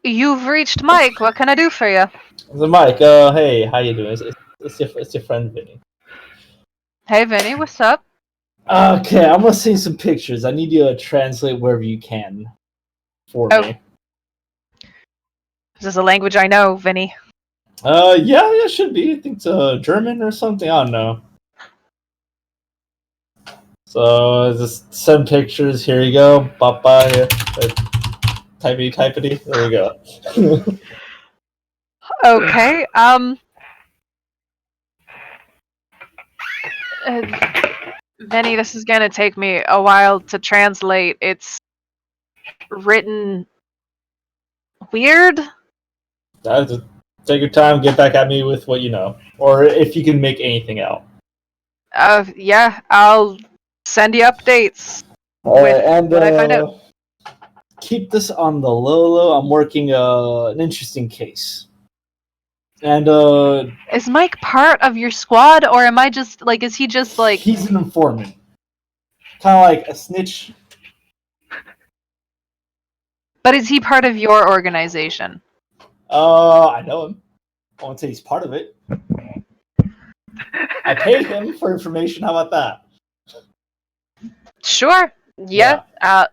You've reached Mike. What can I do for you? So Mike, hey, how you doing? It's your friend Vinny. Hey, Vinny, what's up? Okay, I'm gonna see some pictures. I need you to translate wherever you can for me. Is this a language I know, Vinny? Yeah, it should be. I think it's German or something. I don't know. So just send pictures. Here you go. Papa here. Typity. There we go. Okay. Vinny, this is gonna take me a while to translate. It's written weird. Just take your time. Get back at me with what you know, or if you can make anything out. Yeah, I'll send you updates with what I find out. Keep this on the low. I'm working an interesting case. And Is Mike part of your squad, or am I just like? Is he just like? he's an informant, kind of like a snitch. But is he part of your organization? I know him. I won't say he's part of it. I paid him for information. How about that? Sure. Yeah.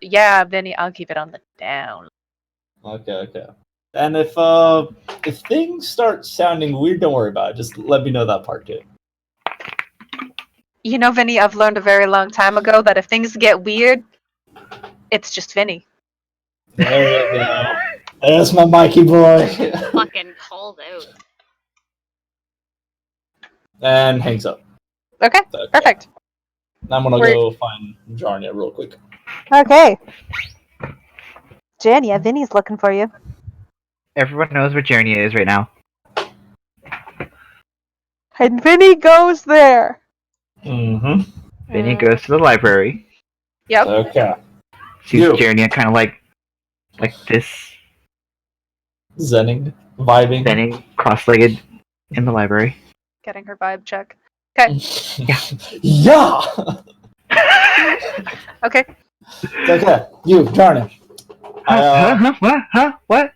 Yeah, Vinny, I'll keep it on the down. Okay. And if things start sounding weird, don't worry about it. Just let me know that part too. You know, Vinny, I've learned a very long time ago that if things get weird, it's just Vinny. There you go. There's my Mikey boy. Fucking called out. And hangs up. Okay, perfect. I'm gonna go find Jarnia real quick. Okay. Jan, yeah, Vinny's looking for you. Everyone knows where Jeremy is right now. And Vinny goes there. Mm-hmm. Vinny goes to the library. Yep. Okay. Sees Jeremy kind of like this, Zenning, vibing. standing cross-legged in the library. Getting her vibe check. Okay. Yeah. Okay. It's okay. You, Jarnish. What?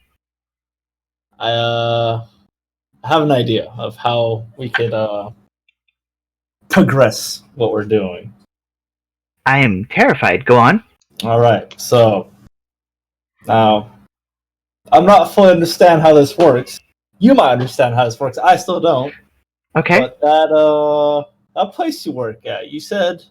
I have an idea of how we could progress what we're doing. I am terrified. Go on. All right. So now, I'm not fully understand how this works. You might understand how this works. I still don't. Okay. But that place you work at, you said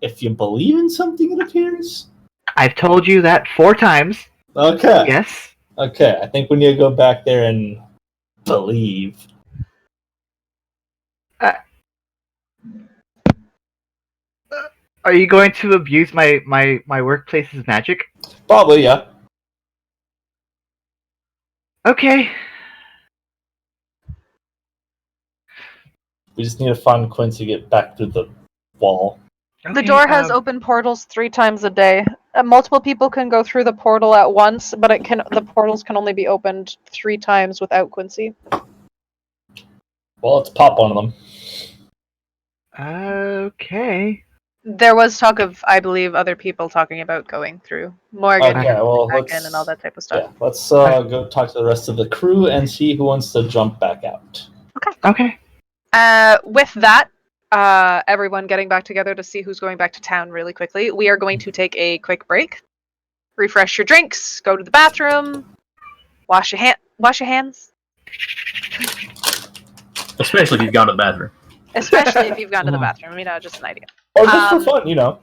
if you believe in something, it appears. I've told you that 4 times. Okay. Yes. Okay. I think we need to go back there and believe. Are you going to abuse my workplace's magic? Probably, yeah. Okay. We just need to find Quincy to get back through the wall. The Okay, door has open portals 3 times a day. Multiple people can go through the portal at once, but the portals can only be opened 3 times without Quincy. Well, let's pop one of them. Okay. There was talk of, I believe, other people talking about going through. Morgan, Okay, well, back let's in and all that type of stuff. Yeah, let's go talk to the rest of the crew and see who wants to jump back out. Okay. With that, everyone getting back together to see who's going back to town really quickly, we are going to take a quick break. Refresh your drinks, go to the bathroom, wash your hands. Especially if you've gone to the bathroom. Especially if you've gone to the bathroom, just an idea. Or just for fun, you know.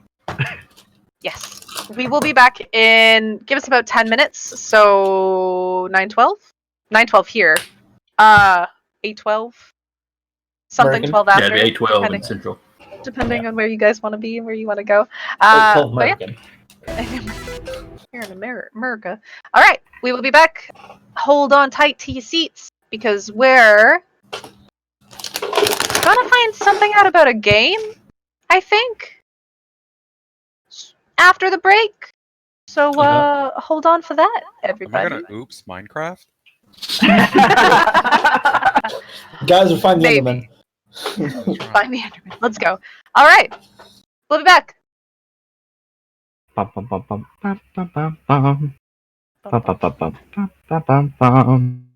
Yes. We will be back in, give us about 10 minutes, so 9:12? 9:12 here. 8:12? Something American? 12 Yeah, after. it'd be 8:12 in depending, Central. Depending on where you guys want to be and where you want to go. 12 But yeah. American. Here in America. All right, we will be back. Hold on tight to your seats because we're gonna find something out about a game, I think, after the break. So hold on for that, Am I everybody. gonna oops Minecraft? Guys are finding the Maybe. Enderman. Find the Enderman. Let's go. All right, we'll be back. Bum, bum, bum, bum, bum, bum, bum, bum. Bum, bum, bum, bum, bum, bum, bum, bum.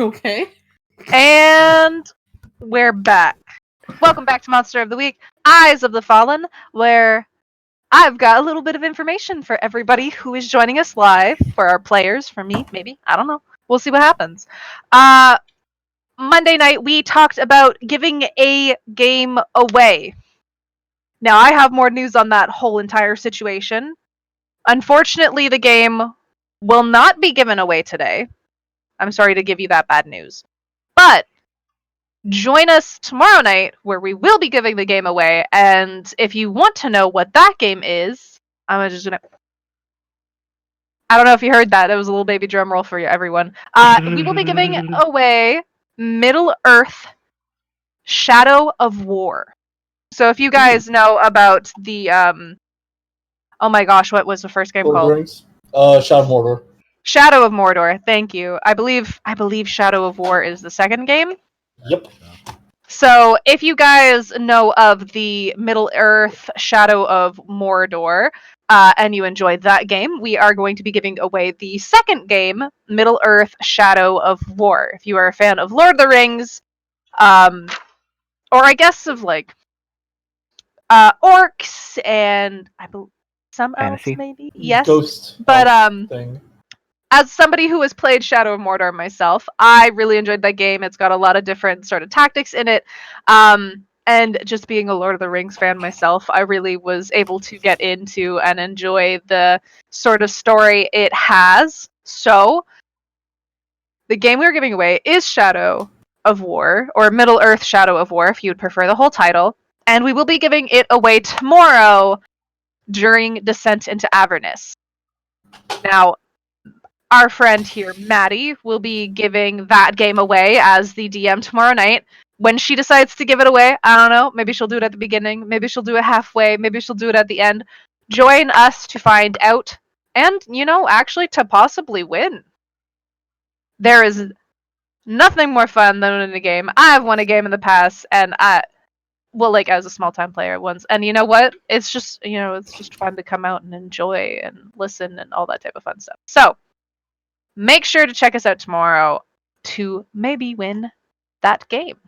Okay. And we're back. Welcome back to Monster of the Week, Eyes of the Fallen, where I've got a little bit of information for everybody who is joining us live, for our players, for me, maybe. I don't know. We'll see what happens. Monday night, we talked about giving a game away. Now, I have more news on that whole entire situation. Unfortunately, the game will not be given away today. I'm sorry to give you that bad news. But join us tomorrow night where we will be giving the game away. And if you want to know what that game is, I'm just gonna. I don't know if you heard that. That was a little baby drum roll for you, everyone. We will be giving away Middle Earth Shadow of War. So if you guys know about the oh my gosh, what was the first game Lord of the called? Rings. Shadow of Mordor. Shadow of Mordor. Thank you. I believe Shadow of War is the second game. Yep. So, if you guys know of the Middle Earth Shadow of Mordor, and you enjoyed that game, we are going to be giving away the second game, Middle Earth Shadow of War. If you are a fan of Lord of the Rings, or I guess of like orcs and some Fantasy. elves, maybe. Yes, Ghost. but Thing. as somebody who has played Shadow of Mordor myself, I really enjoyed that game. It's got a lot of different sort of tactics in it. And just being a Lord of the Rings fan myself, I really was able to get into and enjoy the sort of story it has. So, the game we're giving away is Shadow of War, or Middle Earth Shadow of War, if you would prefer the whole title. And we will be giving it away tomorrow during Descent into Avernus. Now, our friend here, Maddie, will be giving that game away as the DM tomorrow night. When she decides to give it away, I don't know. Maybe she'll do it at the beginning. Maybe she'll do it halfway. Maybe she'll do it at the end. Join us to find out and, actually to possibly win. There is nothing more fun than winning a game. I've won a game in the past, and as a small time player once. And you know what? It's just, it's just fun to come out and enjoy and listen and all that type of fun stuff. So, make sure to check us out tomorrow to maybe win that game.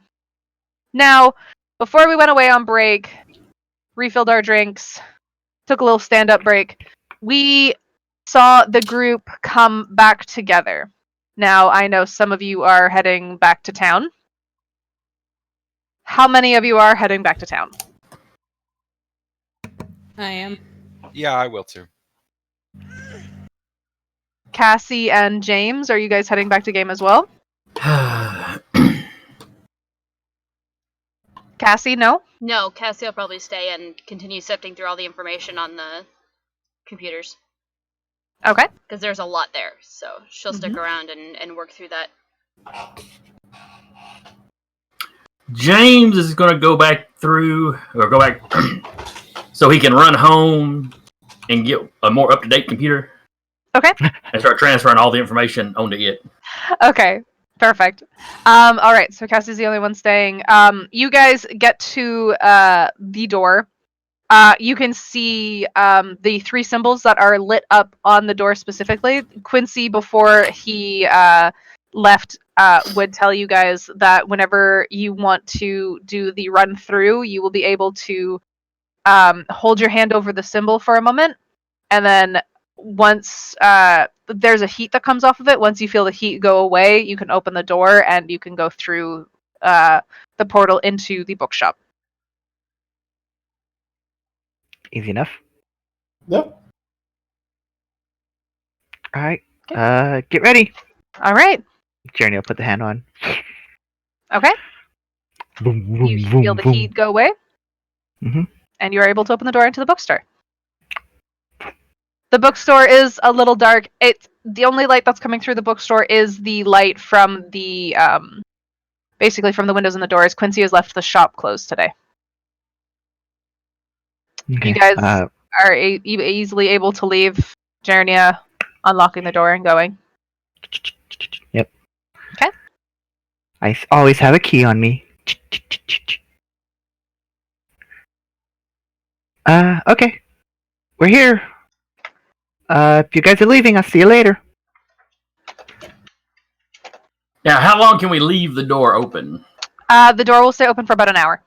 Now, before we went away on break, refilled our drinks, took a little stand-up break, we saw the group come back together. Now, I know some of you are heading back to town. How many of you are heading back to town? I am. Yeah, I will too. Cassie and James, are you guys heading back to game as well? Cassie, no? No, Cassie will probably stay and continue sifting through all the information on the computers. Okay. Because there's a lot there, so she'll stick around and work through that. James is going to go back so he can run home and get a more up-to-date computer. Okay. And start transferring all the information onto it. Okay. Perfect. All right. So Cassie's the only one staying. You guys get to the door. You can see the three symbols that are lit up on the door specifically. Quincy, before he left, would tell you guys that whenever you want to do the run through, you will be able to hold your hand over the symbol for a moment, and then once there's a heat that comes off of it, once you feel the heat go away, you can open the door and you can go through the portal into the bookshop. Easy enough. Yep. All right. Get ready. All right. Journey will put the hand on. Okay. Boom, boom, You boom, feel the boom. heat go away, and you are able to open the door into the bookstore. The bookstore is a little dark. The only light that's coming through the bookstore is the light from the basically from the windows and the doors. Quincy has left the shop closed today. Okay. You guys are easily able to leave Jernia, unlocking the door and going. Yep. Okay. I always have a key on me. Okay. We're here. If you guys are leaving, I'll see you later. Now, how long can we leave the door open? The door will stay open for about an hour.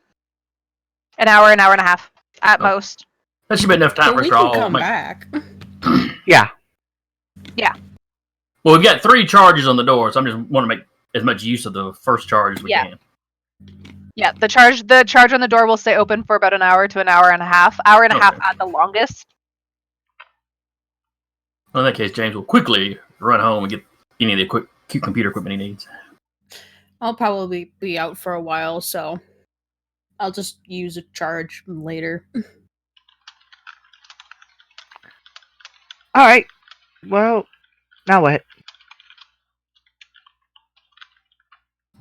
An hour and a half at Oh. most. That should be enough time But for us we to can all come make... back. Yeah. Well, we've got 3 charges on the door, so I just want to make as much use of the first charge as we Yeah. can. Yeah, the charge on the door will stay open for about an hour to an hour and a half. Hour and a half Okay. at the longest. Well, in that case, James will quickly run home and get any of the cute computer equipment he needs. I'll probably be out for a while, so I'll just use a charge later. All right. Well, now what?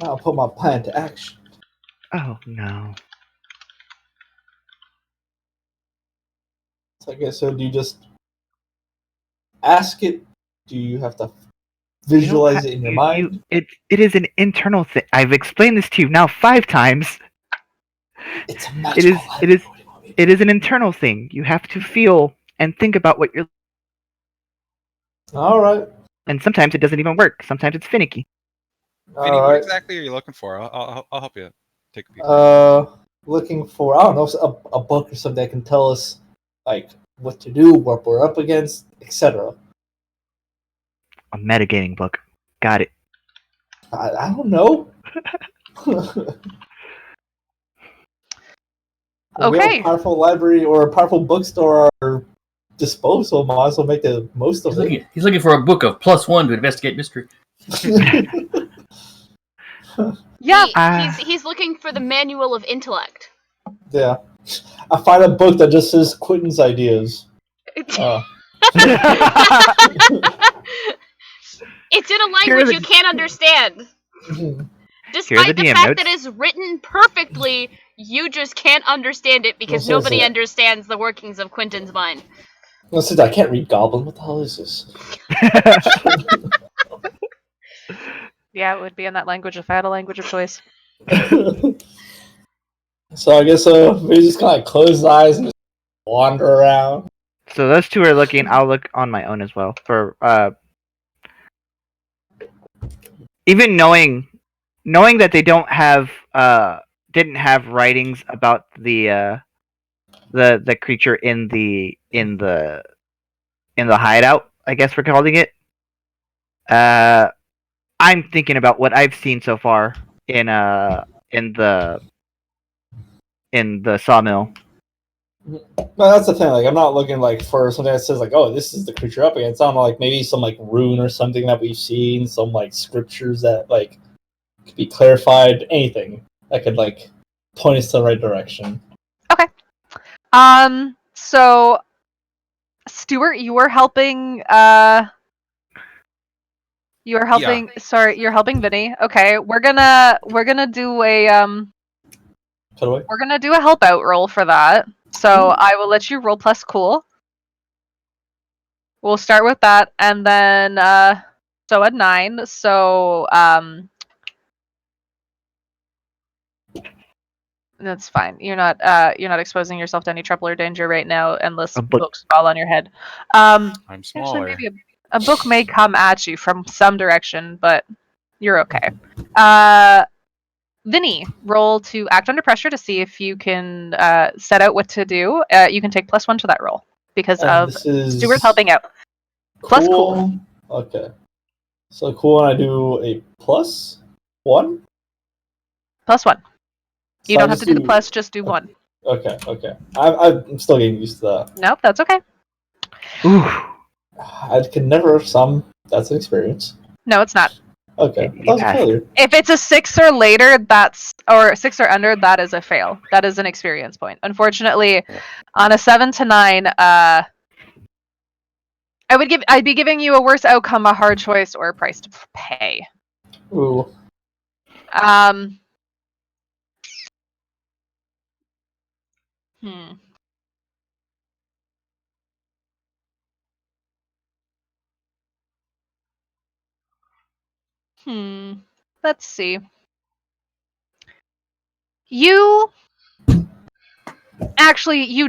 I'll put my plan to action. Oh no. So I guess so. Do you just ask it? Do you have to visualize it in your mind? It is an internal thing. I've explained this to you now 5 times. It's a magical It is. It is an internal thing. You have to feel and think about what you're. All right. And sometimes it doesn't even work. Sometimes it's finicky. Vinny, All what right. exactly are you looking for? I'll help you take a peek. Looking for, I don't know, a book or something that can tell us like what to do, what we're up against, etc. A metagaming book. Got it. I don't know. We have Okay. a powerful library or a powerful bookstore at our disposal. Might as well make the most of it. He's looking for a book of +1 to investigate mystery. Yeah. He's looking for the manual of intellect. Yeah. I find a book that just says Quentin's ideas. It's in a Here are language the- you can't understand. Here Despite are the the DM fact notes. that it's written perfectly, you just can't understand it because Well, so nobody is it. understands the workings of Quentin's mind. Listen, I can't read Goblin. What the hell is this? Yeah, it would be in that language if I had a language of choice. So I guess we just kind of close his eyes and just wander around. So those 2 are looking. I'll look on my own as well for even knowing that they don't have didn't have writings about the creature in the hideout, I guess we're calling it. I'm thinking about what I've seen so far in the sawmill. But that's the thing. Like, I'm not looking like for something that says like, "Oh, this is the creature up against." I'm like maybe some like rune or something that we've seen, some like scriptures that like could be clarified. Anything that could like point us to the right direction. So Stuart, you were helping sorry, you're helping Vinny. Okay, we're gonna do a Cut away. we're gonna do a help out roll for that. So I will let you roll plus cool. We'll start with that, and then so at 9. So that's fine. You're not exposing yourself to any trouble or danger right now, unless A book. books fall on your head. I'm Actually, smaller. maybe a book may come at you from some direction, but you're okay. Vinny, roll to act under pressure to see if you can set out what to do. You can take +1 to that roll because And of this is Stuart helping out. Plus cool. Okay. So cool, and I do a +1. +1. You So don't I have to just do the plus, just do 1. Okay. I'm still getting used to that. Nope, that's okay. Ooh. I can never sum. That's an experience. No, it's not. Okay, that was a Yeah. failure. If it's a 6 or later, or 6 or under, that is a fail. That is an experience point. Unfortunately, on a 7 to 9, I'd be giving you a worse outcome, a hard choice, or a price to pay. Ooh. Hmm. Let's see. You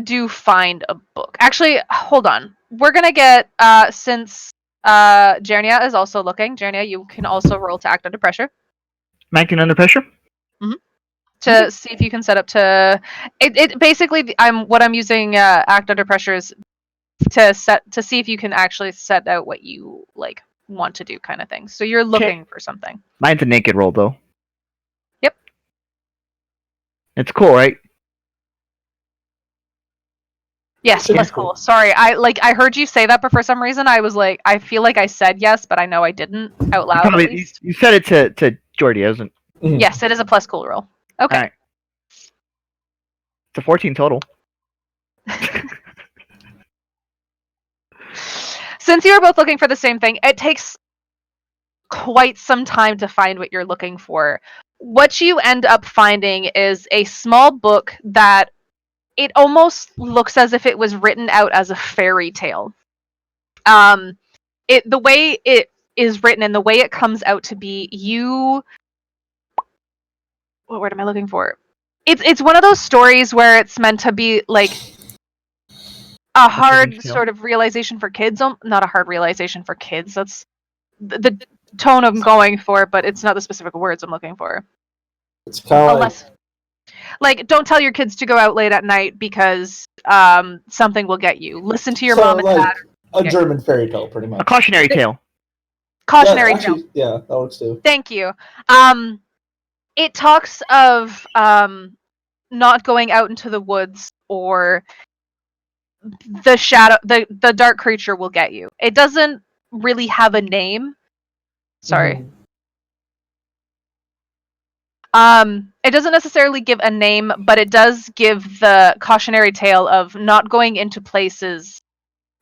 do find a book. Actually, hold on. We're gonna get since Jernia is also looking. Jernia, you can also roll to act under pressure 19 under pressure. to see if you can set up to. It basically, I'm using act under pressure is to see if you can actually set out what you like want to do, kind of thing. So you're looking for something. Mine's a naked roll though. Yep. It's cool, right? Yes, Seems plus cool. Sorry, I heard you say that, but for some reason I was like, I feel like I said yes, but I know I didn't out loud. Probably, At least. you said it to Jordy, isn't? Mhm. Yes, it is a plus cool roll. Okay. All right. It's a 14 total. Since you are both looking for the same thing, it takes quite some time to find what you're looking for. What you end up finding is a small book that it almost looks as if it was written out as a fairy tale. The way it is written and the way it comes out to be, what word am I looking for? It's one of those stories where it's meant to be like a hard children's tale. sort of realization for kids. Not a hard realization for kids. That's the tone I'm going for, but it's not the specific words I'm looking for. It's kind of Unless, like, don't tell your kids to go out late at night because something will get you. Listen to your mom and dad. a German fairy tale, pretty much. A cautionary tale. Cautionary yeah, tale. actually, yeah, that works too. Thank you. It talks of not going out into the woods, or the dark creature will get you. It doesn't really have a name. Sorry. Mhm. It doesn't necessarily give a name, but it does give the cautionary tale of not going into places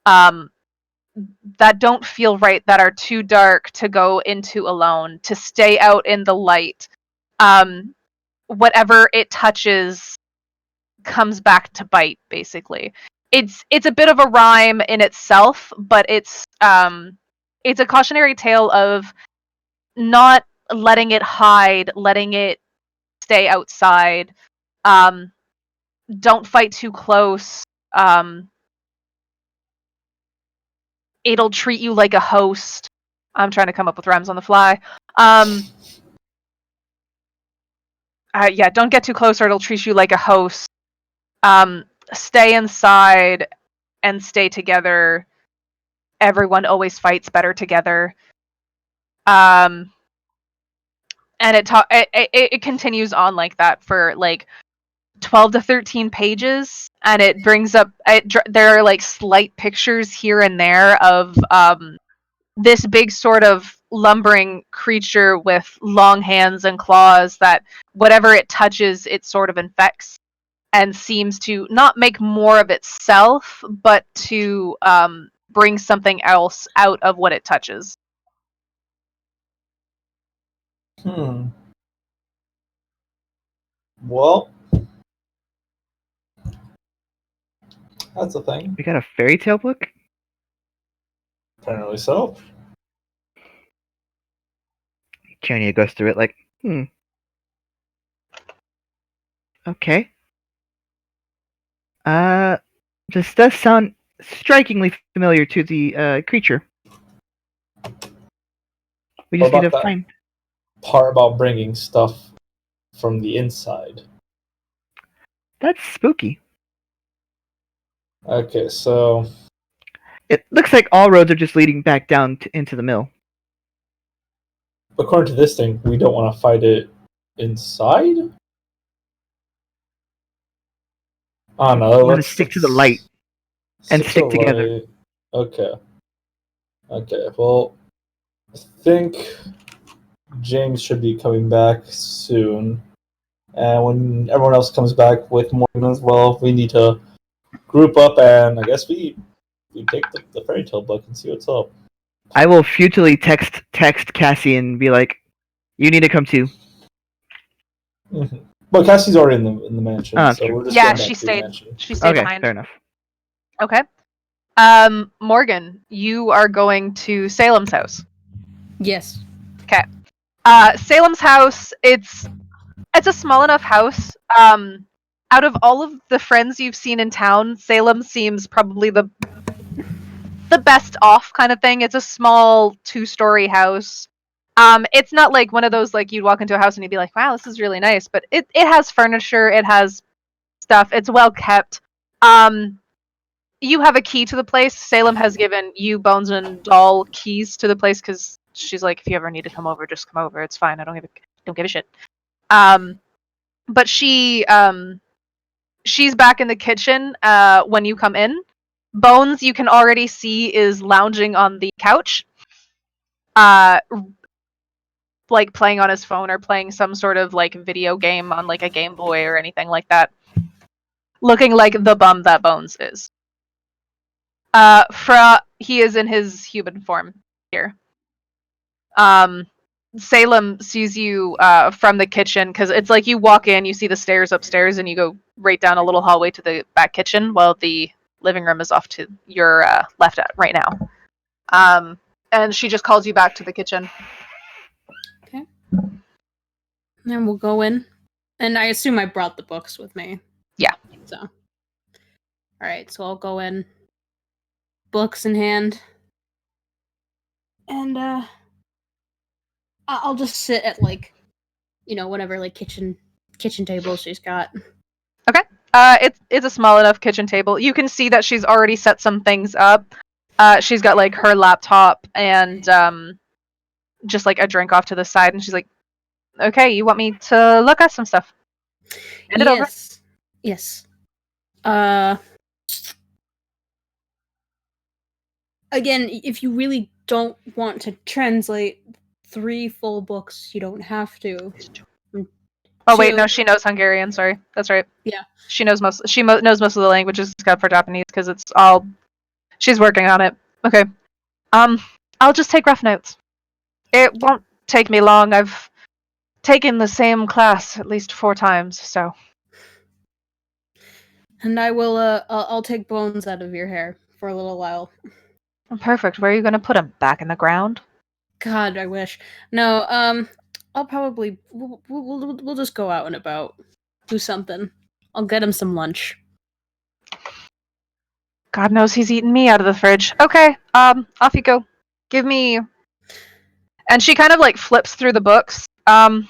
that don't feel right, that are too dark to go into alone, to stay out in the light. Whatever it touches comes back to bite, basically. It's a bit of a rhyme in itself, but it's a cautionary tale of not letting it hide, letting it stay outside. Don't fight too close. It'll treat you like a host. I'm trying to come up with rhymes on the fly. Yeah, don't get too close or it'll treat you like a host. Stay inside and stay together. Everyone always fights better together. And it continues on like that for like 12 to 13 pages, and it brings up there are like slight pictures here and there of this big sort of lumbering creature with long hands and claws that whatever it touches it sort of infects, and seems to not make more of itself, but to bring something else out of what it touches. Well, that's a thing. We got a fairy tale book? Apparently so. Chania goes through it like, okay. This does sound strikingly familiar to the creature. We just What need to about that? find. Part about bringing stuff from the inside. That's spooky. Okay, so It looks like all roads are just leading back down into the mill. according to this thing, we don't want to fight it inside? I don't know. We want to stick to the light and stick to the together. light. Okay. Okay, well, I think James should be coming back soon. And when everyone else comes back with Morgan as well, we need to group up, and I guess we take the fairy tale book and see what's up. I will futilely text Cassie and be like, "You need to come too." Mm-hmm. But Cassie's already in the mansion, Oh, so true. we're just Yeah, going back she to the stayed. mansion. She stayed Okay, behind. fair enough. Okay. Morgan, you are going to Salem's house. Yes. Salem's house, it's a small enough house. Out of all of the friends you've seen in town, Salem seems probably the best off kind of thing. It's a small 2-story house. It's not like one of those like you'd walk into a house and you'd be like, wow, this is really nice. But it has furniture, it has stuff, it's well kept. You have a key to the place. Salem has given you, Bones, and Doll keys to the place because she's like, if you ever need to come over, just come over. It's fine. I don't give a shit. But she's back in the kitchen when you come in. Bones, you can already see, is lounging on the couch, like playing on his phone or playing some sort of like video game on like a Game Boy or anything like that, looking like the bum that Bones is. He is in his human form here. Salem sees you from the kitchen because it's like you walk in, you see the stairs upstairs, and you go right down a little hallway to the back kitchen, while the living room is off to your left right now. And she just calls you back to the kitchen. Okay. Then we'll go in. And I assume I brought the books with me. Yeah. So. Alright, so I'll go in. Books in hand. And I'll just sit at like, whatever like kitchen table she's got. Okay. It's a small enough kitchen table. You can see that she's already set some things up. She's got like her laptop and just like a drink off to the side, and she's like, "Okay, you want me to look at some stuff? Hand it over." Yes. Again, if you really don't want to translate 3 full books, you don't have to. Oh wait, no, she knows Hungarian. Sorry, that's right. Yeah. She knows most. Knows most of the languages except for Japanese because it's all. She's working on it. Okay. I'll just take rough notes. It won't take me long. I've taken the same class at least 4 times, so. And I will. I'll take Bones out of your hair for a little while. Perfect. Where are you gonna put him? Back in the ground? God, I wish. No. I'll probably we'll just go out and about, do something. I'll get him some lunch. God knows he's eating me out of the fridge. Okay. Off you go. Give me. And she kind of like flips through the books. I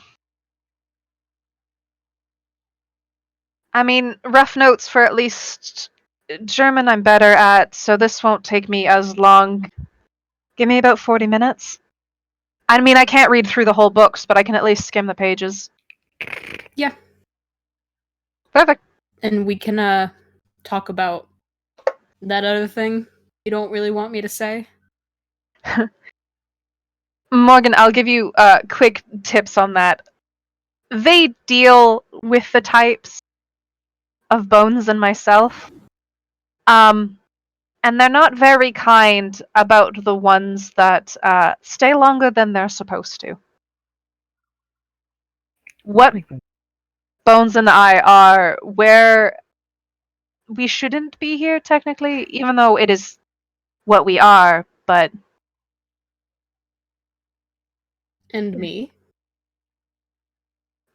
mean, rough notes for at least German I'm better at, so this won't take me as long. Give me about 40 minutes. I mean, I can't read through the whole books, but I can at least skim the pages. Yeah. Perfect. And we can talk about that other thing you don't really want me to say. Morgan, I'll give you quick tips on that. They deal with the types of Bones and myself. And they're not very kind about the ones that stay longer than they're supposed to. What Bones and I are where we shouldn't be here, technically, even though it is what we are, but... And me?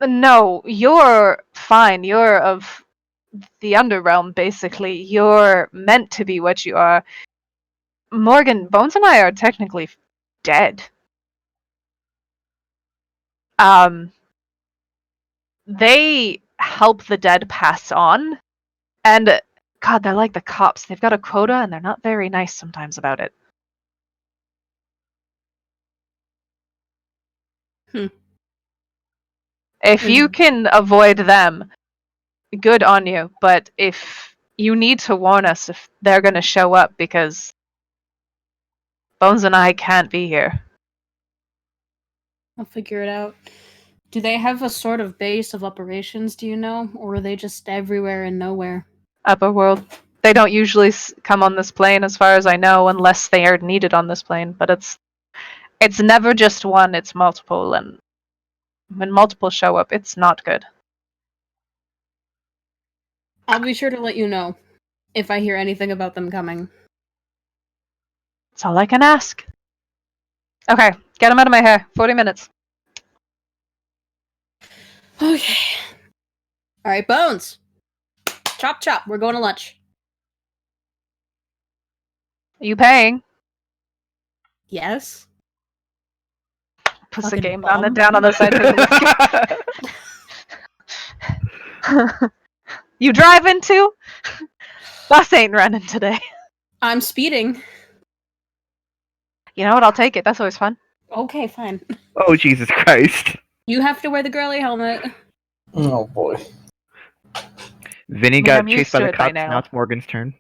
No, you're fine. You're of the underrealm, basically. You're meant to be what you are. Morgan, Bones and I are technically dead. They help the dead pass on, and God, they're like the cops. They've got a quota, and they're not very nice sometimes about it. If you can avoid them, good on you. But if you need to warn us if they're going to show up, because Bones and I can't be here. I'll figure it out. Do they have a sort of base of operations, do you know? Or are they just everywhere and nowhere? Upper world. They don't usually come on this plane, as far as I know, unless they are needed on this plane. But it's never just one, it's multiple, and when multiple show up, it's not good. I'll be sure to let you know if I hear anything about them coming. That's all I can ask. Okay, get them out of my hair. 40 minutes. Okay. Alright, Bones! Chop chop, we're going to lunch. You paying? Yes. Puts the Fucking game bum. down on the side table. You driving too? Bus ain't running today. I'm speeding. You know what? I'll take it. That's always fun. Okay, fine. Oh Jesus Christ! You have to wear the girly helmet. Oh boy. Vinny I mean, got I'm chased used by to the it by cops. now. Now it's Morgan's turn.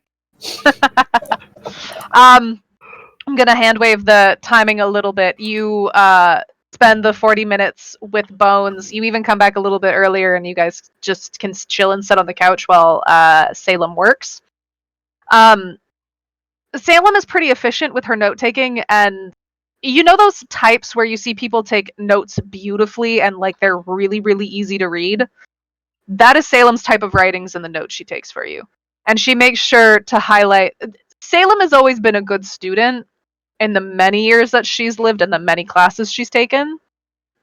I'm gonna hand wave the timing a little bit. You spend the 40 minutes with Bones. You even come back a little bit earlier, and you guys just can chill and sit on the couch while Salem works. Salem is pretty efficient with her note taking, and you know those types where you see people take notes beautifully and like they're really, really easy to read? That is Salem's type of writings in the notes she takes for you. And she makes sure to highlight. Salem has always been a good student in the many years that she's lived and the many classes she's taken.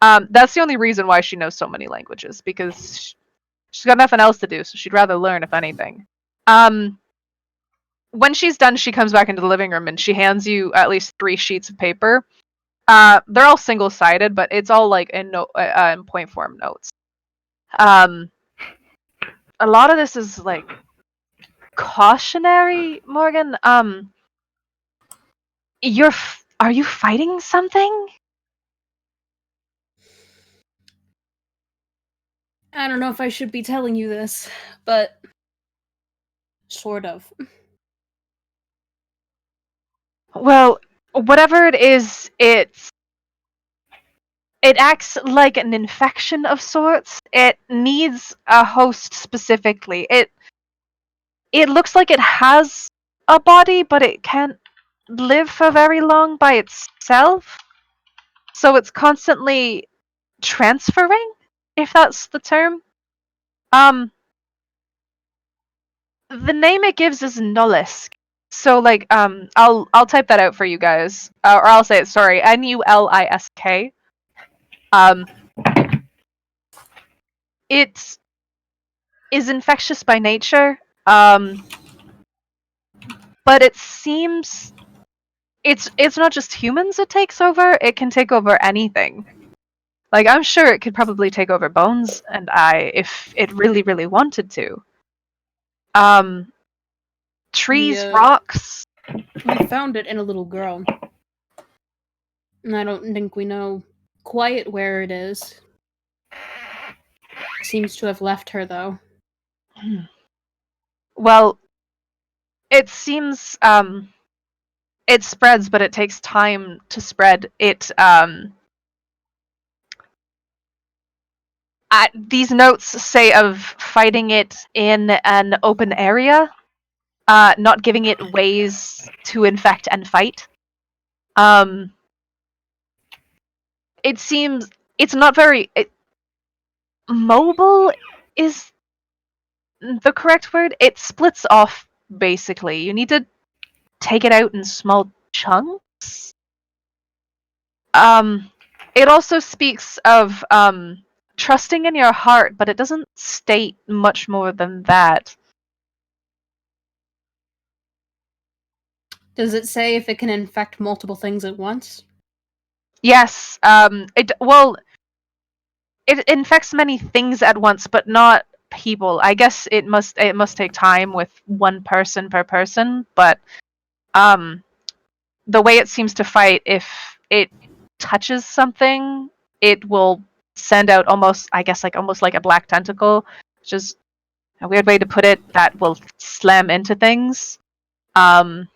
That's the only reason why she knows so many languages, because she's got nothing else to do, so she'd rather learn, if anything. When she's done, she comes back into the living room and she hands you at least 3 sheets of paper. They're all single-sided, but it's all like in point form notes. A lot of this is like cautionary, Morgan. Are you fighting something? I don't know if I should be telling you this, but sort of. Well, whatever it is, it acts like an infection of sorts. It needs a host specifically. It looks like it has a body, but it can't live for very long by itself. So it's constantly transferring, if that's the term. The name it gives is Nullisk. So like I'll type that out for you guys. Or I'll say it, sorry, Nulisk. It is infectious by nature. But it seems it's not just humans it takes over, it can take over anything. Like I'm sure it could probably take over Bones and I if it really, really wanted to. Trees, rocks. We found it in a little girl. And I don't think we know quite where it is. Seems to have left her, though. Well, it seems it spreads, but it takes time to spread. These notes say of fighting it in an open area, not giving it ways to infect and fight. It seems it's not very mobile is the correct word. It splits off basically. You need to take it out in small chunks. It also speaks of trusting in your heart, but it doesn't state much more than that. Does it say if it can infect multiple things at once? Yes, it infects many things at once, but not people. I guess it must take time with one person per person, but the way it seems to fight, if it touches something, it will send out almost like a black tentacle. It's just a weird way to put it, that will slam into things. And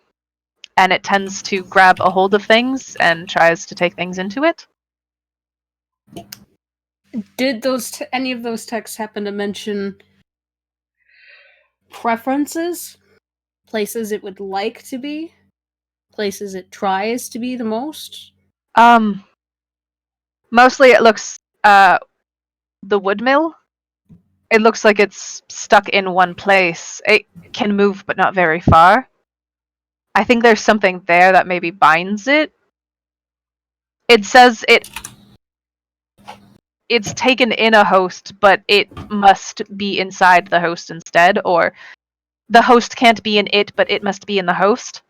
it tends to grab a hold of things and tries to take things into it. Did any of those texts happen to mention preferences? Places it would like to be? Places it tries to be the most? Mostly it looks the wood mill. It looks like it's stuck in one place. It can move, but not very far. I think there's something there that maybe binds it. It says it's taken in a host, but it must be inside the host instead, or the host can't be in it, but it must be in the host.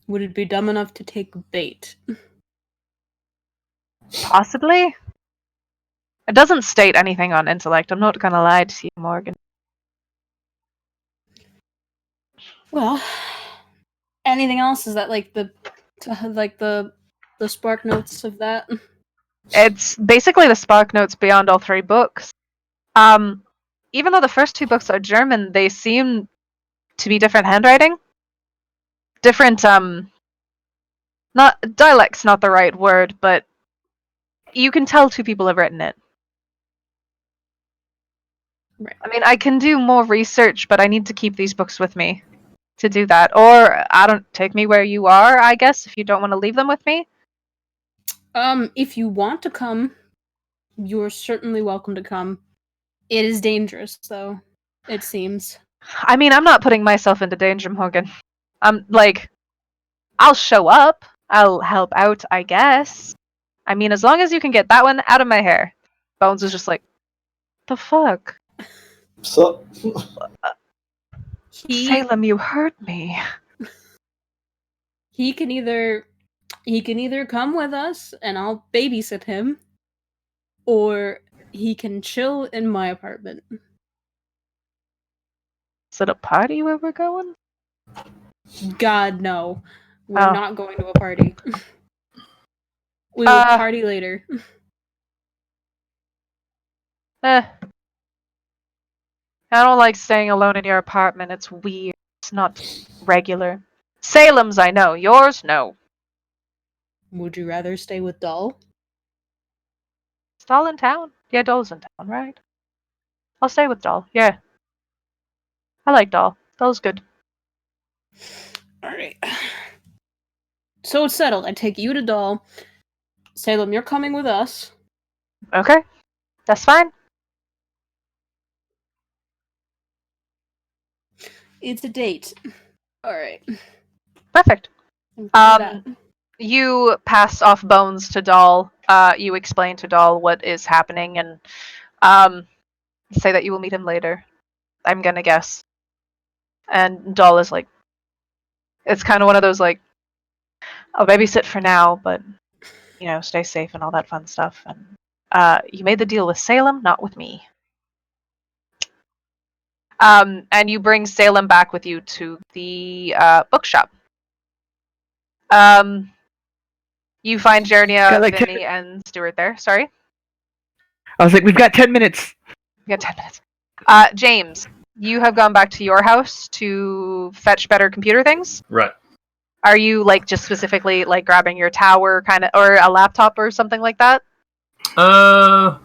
Would it be dumb enough to take bait? Possibly. It doesn't state anything on intellect. I'm not gonna lie to you, Morgan. Well, anything else? Is that like the spark notes of that? It's basically the Spark Notes beyond all three books. Even though the first two books are German, they seem to be different handwriting. Different, not dialect's not the right word, but you can tell two people have written it. Right. I mean, I can do more research, but I need to keep these books with me to do that. Or I don't take me where you are, I guess, if you don't want to leave them with me. If you want to come, you're certainly welcome to come. It is dangerous, though, it seems. I mean, I'm not putting myself into danger, Morgan. I'm like, I'll show up. I'll help out, I guess. I mean, as long as you can get that one out of my hair. Bones is just like, the fuck? So, Salem, you hurt me. He can either come with us and I'll babysit him, or he can chill in my apartment. Is it a party where we're going? God, no. We're Oh. not going to a party. We will party later. I don't like staying alone in your apartment. It's weird. It's not regular. Salem's, I know. Yours, no. Would you rather stay with Doll? Is Doll in town? Yeah, Doll's in town, right? I'll stay with Doll. Yeah. I like Doll. Doll's good. Alright. So it's settled. I take you to Doll. Salem, you're coming with us. Okay. That's fine. It's a date. Alright. Perfect. You pass off Bones to Doll. You explain to Doll what is happening and say that you will meet him later. I'm gonna guess. And Doll is like, it's kind of one of those like, I'll babysit for now, but you know, stay safe and all that fun stuff. And you made the deal with Salem, not with me. And you bring Salem back with you to the bookshop. You find Jernia, like Vinny, and Stuart there. Sorry? I was like, we've got 10 minutes. We got 10 minutes. James, you have gone back to your house to fetch better computer things. Right. Are you like just specifically like grabbing your tower kind of or a laptop or something like that? I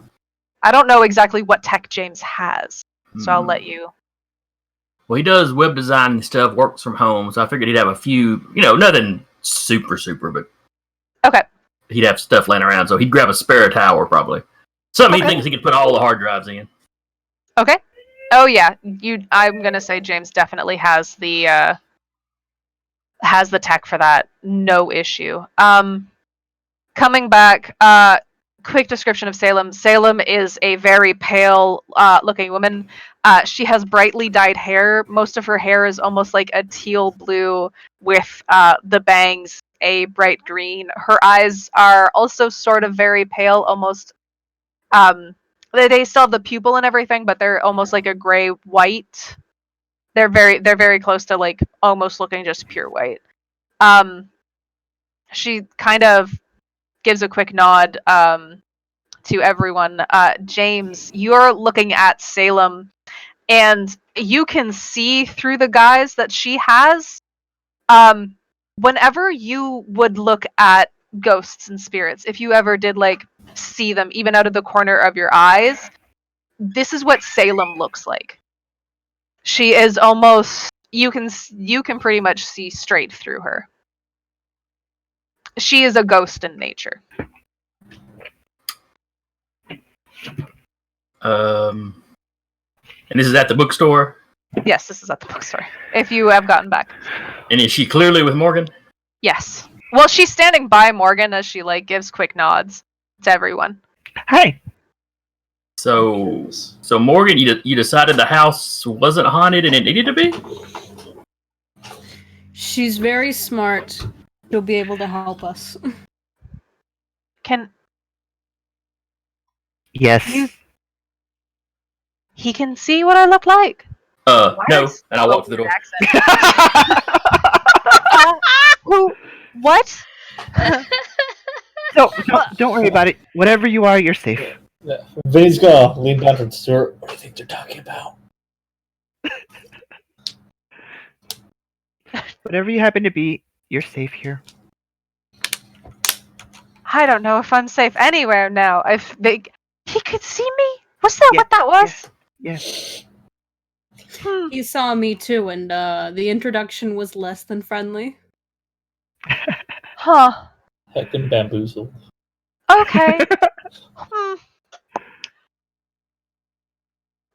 don't know exactly what tech James has, so I'll let you. Well, he does web design and stuff, works from home, so I figured he'd have a few, nothing super, but Okay. he'd have stuff laying around, so he'd grab a spare tower probably. Something he thinks he could put all the hard drives in. Okay. Oh yeah, I'm gonna say James definitely has the tech for that. No issue. Coming back, quick description of Salem. Salem is a very pale looking woman. She has brightly dyed hair. Most of her hair is almost like a teal blue with the bangs a bright green. Her eyes are also sort of very pale, almost they still have the pupil and everything, but they're almost like a gray white. They're very close to like almost looking just pure white. She kind of gives a quick nod to everyone. James, you're looking at Salem, and you can see through the guise that she has. Whenever you would look at ghosts and spirits, if you ever did like see them even out of the corner of your eyes, this is what Salem looks like. She is almost you can pretty much see straight through her. She is a ghost in nature. And this is at the bookstore? Yes, this is at the bookstore. If you have gotten back. And is she clearly with Morgan? Yes. Well, she's standing by Morgan as she like gives quick nods to everyone. Hi. So Morgan, you decided the house wasn't haunted and it needed to be? She's very smart. She'll be able to help us. Can Yes. he can see what I look like? Why No. is- And I'll walk to the door. Who? What? Don't worry about it. Whatever you are, you're safe. Yeah. Vinny's gonna lean down towards Stuart. What do you think they're talking about? Whatever you happen to be, you're safe here. I don't know if I'm safe anywhere now. If he could see me. Was that Yeah, what that was? Yes. He saw me too, and the introduction was less than friendly. Huh. Heckin' bamboozled. Okay.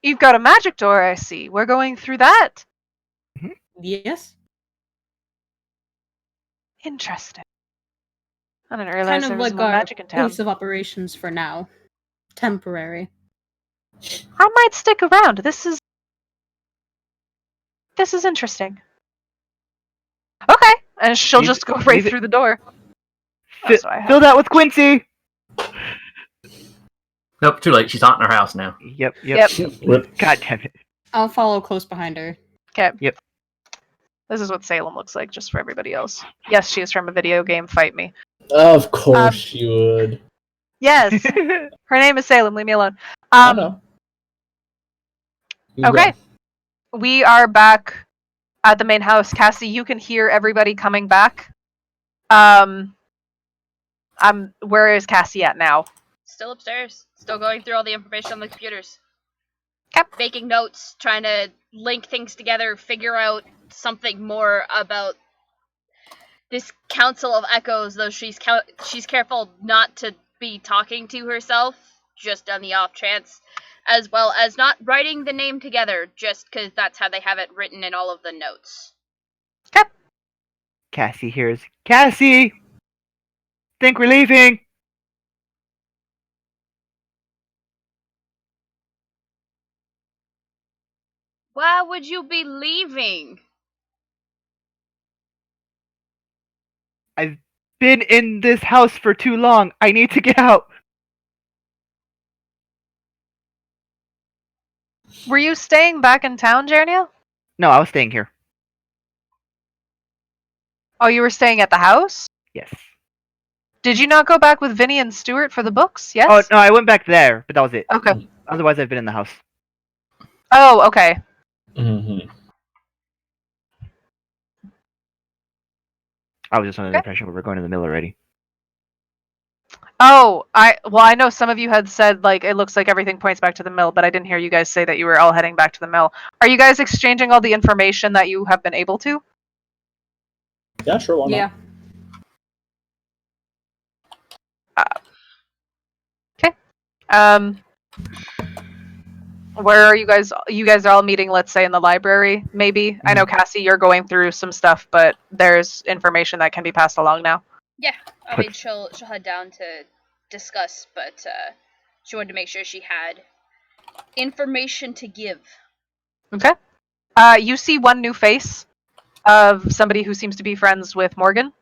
You've got a magic door, I see. We're going through that. Yes. Interesting. I didn't realize Kind there of was like more our magic in town. base of operations for now. Temporary. I might stick around. This is interesting. Okay, and she'll Leave just it- go right leave it- through the door. Fi- So I have- fill that with Quincy. Nope, too late. She's haunting her house now. Yep. Rip. God damn it. I'll follow close behind her. Okay. Yep. This is what Salem looks like, just for everybody else. Yes, she is from a video game. Fight me. Of course you would. Yes, her name is Salem. Leave me alone. I know. You Okay. go. We are back at the main house. Cassie, you can hear everybody coming back. Where is Cassie at now? Still upstairs. Still going through all the information on the computers. Yep. Making notes, trying to link things together, figure out something more about this Council of Echoes, though she's careful not to be talking to herself, just on the off chance, as well as not writing the name together, just because that's how they have it written in all of the notes. Cassie hears, Cassie! Think we're leaving! Why would you be leaving? I've been in this house for too long. I need to get out. Were you staying back in town, Jerniel? No, I was staying here. Oh, you were staying at the house? Yes. Did you not go back with Vinny and Stuart for the books? Yes? Oh, no, I went back there, but that was it. Okay. Otherwise, I've been in the house. Oh, okay. Mm-hmm. I was just under the Okay. impression we were going to the mill already. Oh, I know some of you had said, like, it looks like everything points back to the mill, but I didn't hear you guys say that you were all heading back to the mill. Are you guys exchanging all the information that you have been able to? Yeah, sure. Why not? Yeah. Where are you guys? You guys are all meeting, let's say, in the library, maybe? I know, Cassie, you're going through some stuff, but there's information that can be passed along now. Yeah, I mean, she'll head down to discuss, but she wanted to make sure she had information to give. Okay. You see one new face of somebody who seems to be friends with Morgan.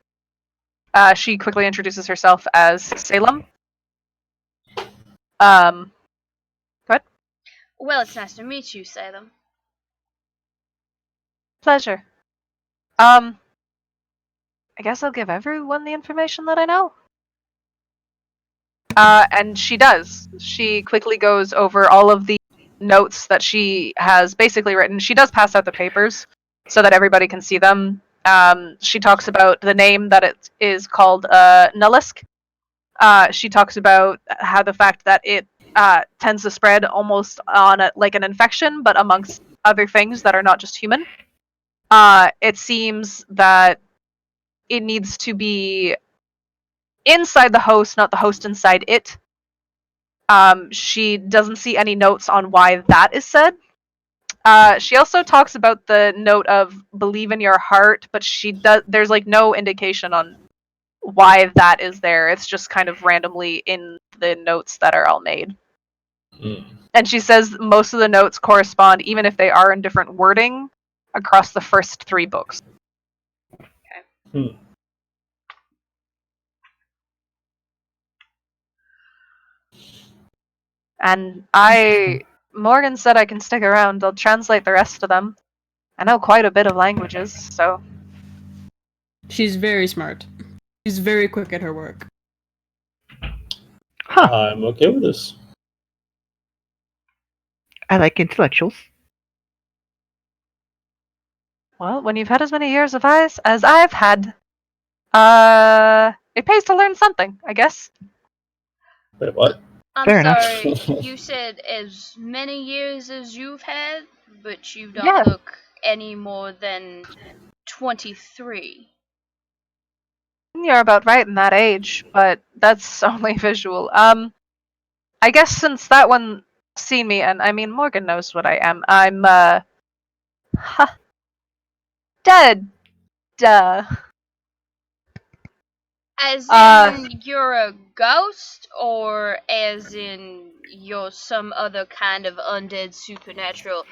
She quickly introduces herself as Salem. Go ahead. Well, it's nice to meet you, Salem. Pleasure. I guess I'll give everyone the information that I know. And she does. She quickly goes over all of the notes that she has basically written. She does pass out the papers so that everybody can see them. She talks about the name that it is called Nullisk. She talks about how the fact that it tends to spread almost on like an infection, but amongst other things that are not just human. It seems that it needs to be inside the host, not the host inside it. She doesn't see any notes on why that is said. She also talks about the note of believe in your heart, but there's like no indication on why that is there. It's just kind of randomly in the notes that are all made. Mm. And she says most of the notes correspond, even if they are in different wording, across the first 3 books. And Morgan said I can stick around. I'll translate the rest of them. I know quite a bit of languages, so. She's very smart. She's very quick at her work. Huh. I'm okay with this. I like intellectuals. Well, when you've had as many years of ice as I've had, it pays to learn something, I guess. Wait, what? I'm Fair enough. sorry, you said as many years as you've had, but you don't Yeah. look any more than 23. You're about right in that age, but that's only visual. I guess since that one seen me, and I mean Morgan knows what I am. I'm dead. Duh. As Uh, in you're a ghost, or as in you're some other kind of undead supernatural,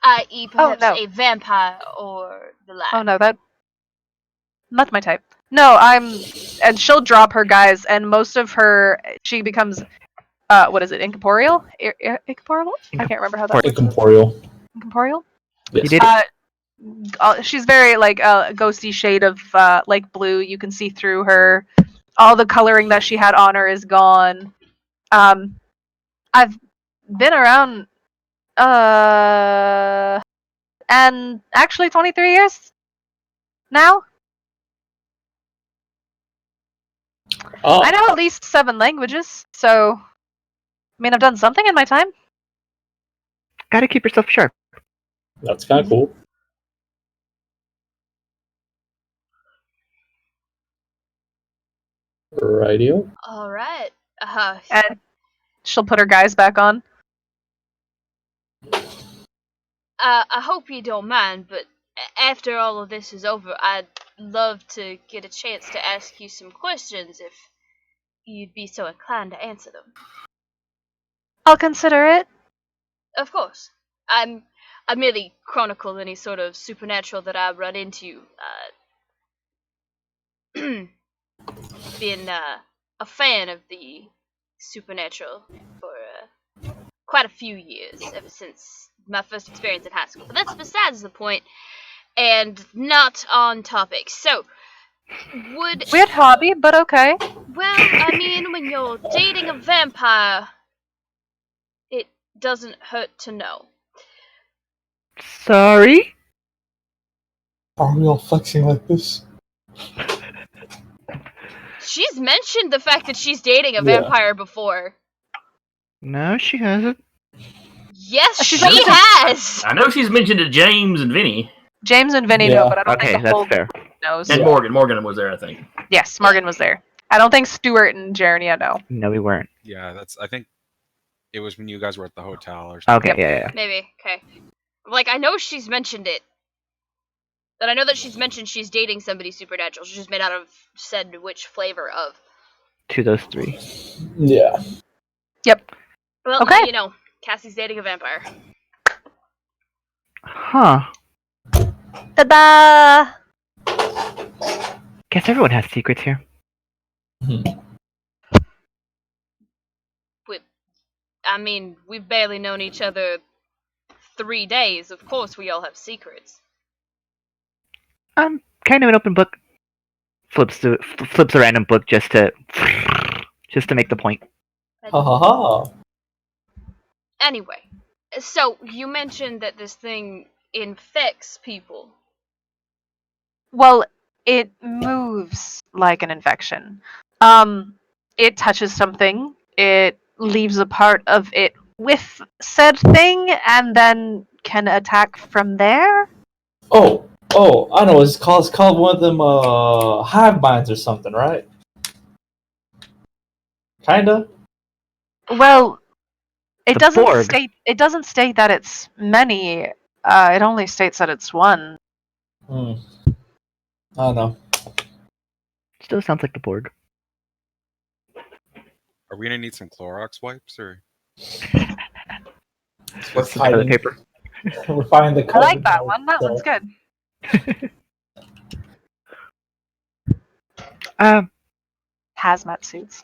i.e. perhaps no. a vampire or the like? Oh no, that's my type. No, and she'll drop her guys, and most of her, she becomes, what is it, incorporeal? Incorporeal? I can't remember how that works. Incorporeal. Incorporeal? Yes. You did it. She's very like a ghosty shade of like blue. You can see through her. All the coloring that she had on her is gone. I've been around and actually 23 years now. Oh, I know at least 7 languages, so I mean I've done something in my time. Gotta keep yourself sharp. that's kind of cool. Radio. Alright. And she'll put her guys back on. I hope you don't mind, but after all of this is over, I'd love to get a chance to ask you some questions if you'd be so inclined to answer them. I'll consider it. Of course. I merely chronicle any sort of supernatural that I run into. Been a fan of the supernatural for quite a few years, ever since my first experience in high school. But that's besides the point, and not on topic. So, Weird hobby, but okay. well, I mean, when you're dating a vampire, it doesn't hurt to know. Sorry? Are we all flexing like this? She's mentioned the fact that she's dating a Yeah. vampire before. No, she hasn't. Yes, She's she also- has! I know she's mentioned to James and Vinny. James and Vinny Yeah. know, but I don't Okay, think the whole that's fair. group knows. And Yeah. Morgan. Morgan was there, I think. Yes, Morgan was there. I don't think Stuart and Jernia know. No, we weren't. Yeah, I think it was when you guys were at the hotel or something. Okay, yeah. Maybe, okay. Like, I know she's mentioned it. But I know that she's mentioned she's dating somebody supernatural. She just may not have said which flavor of. To those 3. Yeah. Well, Okay. now you know. Cassie's dating a vampire. Huh. Ta-da! Guess everyone has secrets here. I mean, we've barely known each other 3 days. Of course we all have secrets. I'm kind of an open book. Flips a random book just to make the point. Ha ha ha. Anyway, so you mentioned that this thing infects people. Well, it moves like an infection. It touches something, it leaves a part of it with said thing, and then can attack from there? Oh, I know. It's called one of them hive minds or something, right? Kinda. Well, it The doesn't Borg. state. It doesn't state that it's many. It only states that it's one. I don't know. Still sounds like the Borg. Are we gonna need some Clorox wipes or? We're Some toilet fighting. paper. We're finding the. I like that code, one. That so- one's good. Hazmat suits.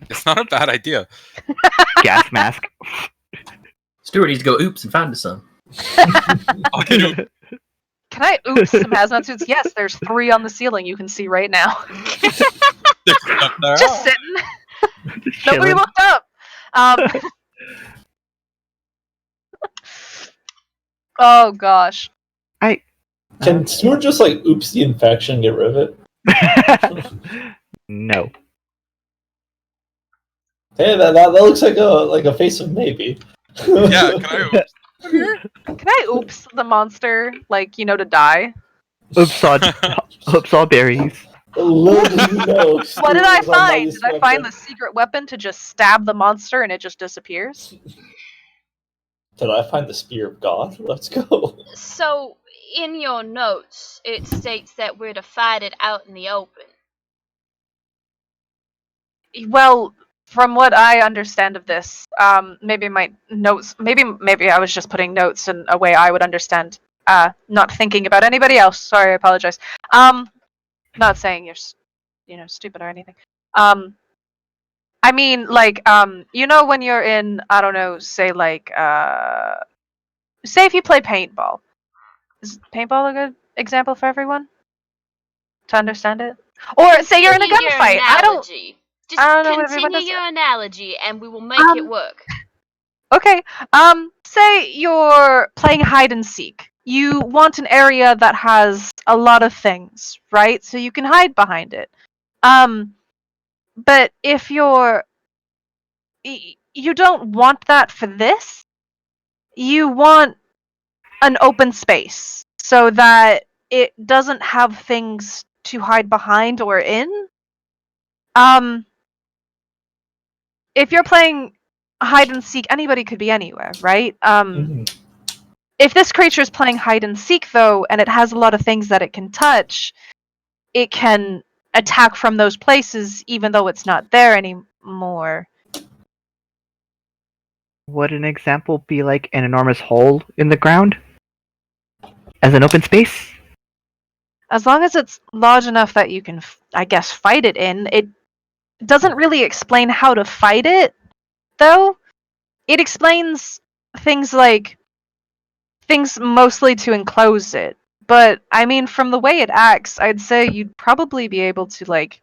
It's not a bad idea. Gas mask. Stuart needs to go oops and find us some. Okay, dude. Can I oops some hazmat suits? Yes, there's 3 on the ceiling you can see right now. There's stuff there. Just sitting. Just Nobody chilling. looked up. Oh gosh. Can Stuart just like oops the infection and get rid of it? No. Hey, that looks like a face of maybe. Yeah, can I oops? Can I oops the monster, like, to die? Oops all berries. Little do you know, What did I Stuart was on find? Mighty Did I find Spectre. the secret weapon to just stab the monster and it just disappears? Did I find the spear of God? Let's go. So, in your notes, it states that we're to fight it out in the open. Well, from what I understand of this, maybe my notes, maybe I was just putting notes in a way I would understand, not thinking about anybody else. Sorry, I apologize. Not saying you're, stupid or anything. I mean, like, when you're in, I don't know, say like, say if you play paintball. Is paintball a good example for everyone to understand it? Or say you're in a Continue your gunfight. analogy. Just I don't know what everyone continue does. your analogy, and we will make it work. Okay. Say you're playing hide and seek. You want an area that has a lot of things, right? So you can hide behind it. But if you don't want that for this, you want an open space so that it doesn't have things to hide behind or in. If you're playing hide and seek, anybody could be anywhere, right? Mhm. If this creature is playing hide and seek, though, and it has a lot of things that it can touch, it can attack from those places even though it's not there anymore. Would an example be like an enormous hole in the ground? As an open space? As long as it's large enough that you can, I guess, fight it in. It doesn't really explain how to fight it, though. It explains things like things mostly to enclose it. But I mean, from the way it acts, I'd say you'd probably be able to, like,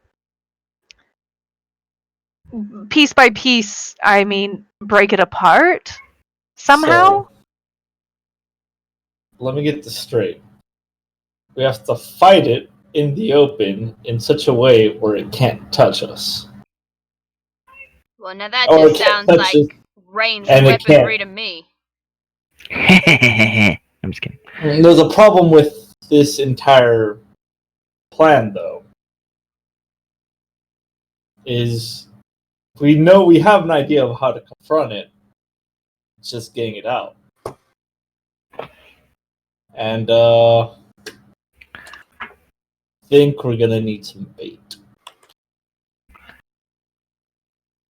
piece by piece, I mean, break it apart somehow. So, let me get this straight. We have to fight it in the open in such a way where it can't touch us. Well, now that Or just it can't sounds touch us, like ranged and it weaponry can't. to me. I'm just kidding. There's a problem with this entire plan, though. Is we know we have an idea of how to confront it. It's just getting it out. And think we're gonna need some bait.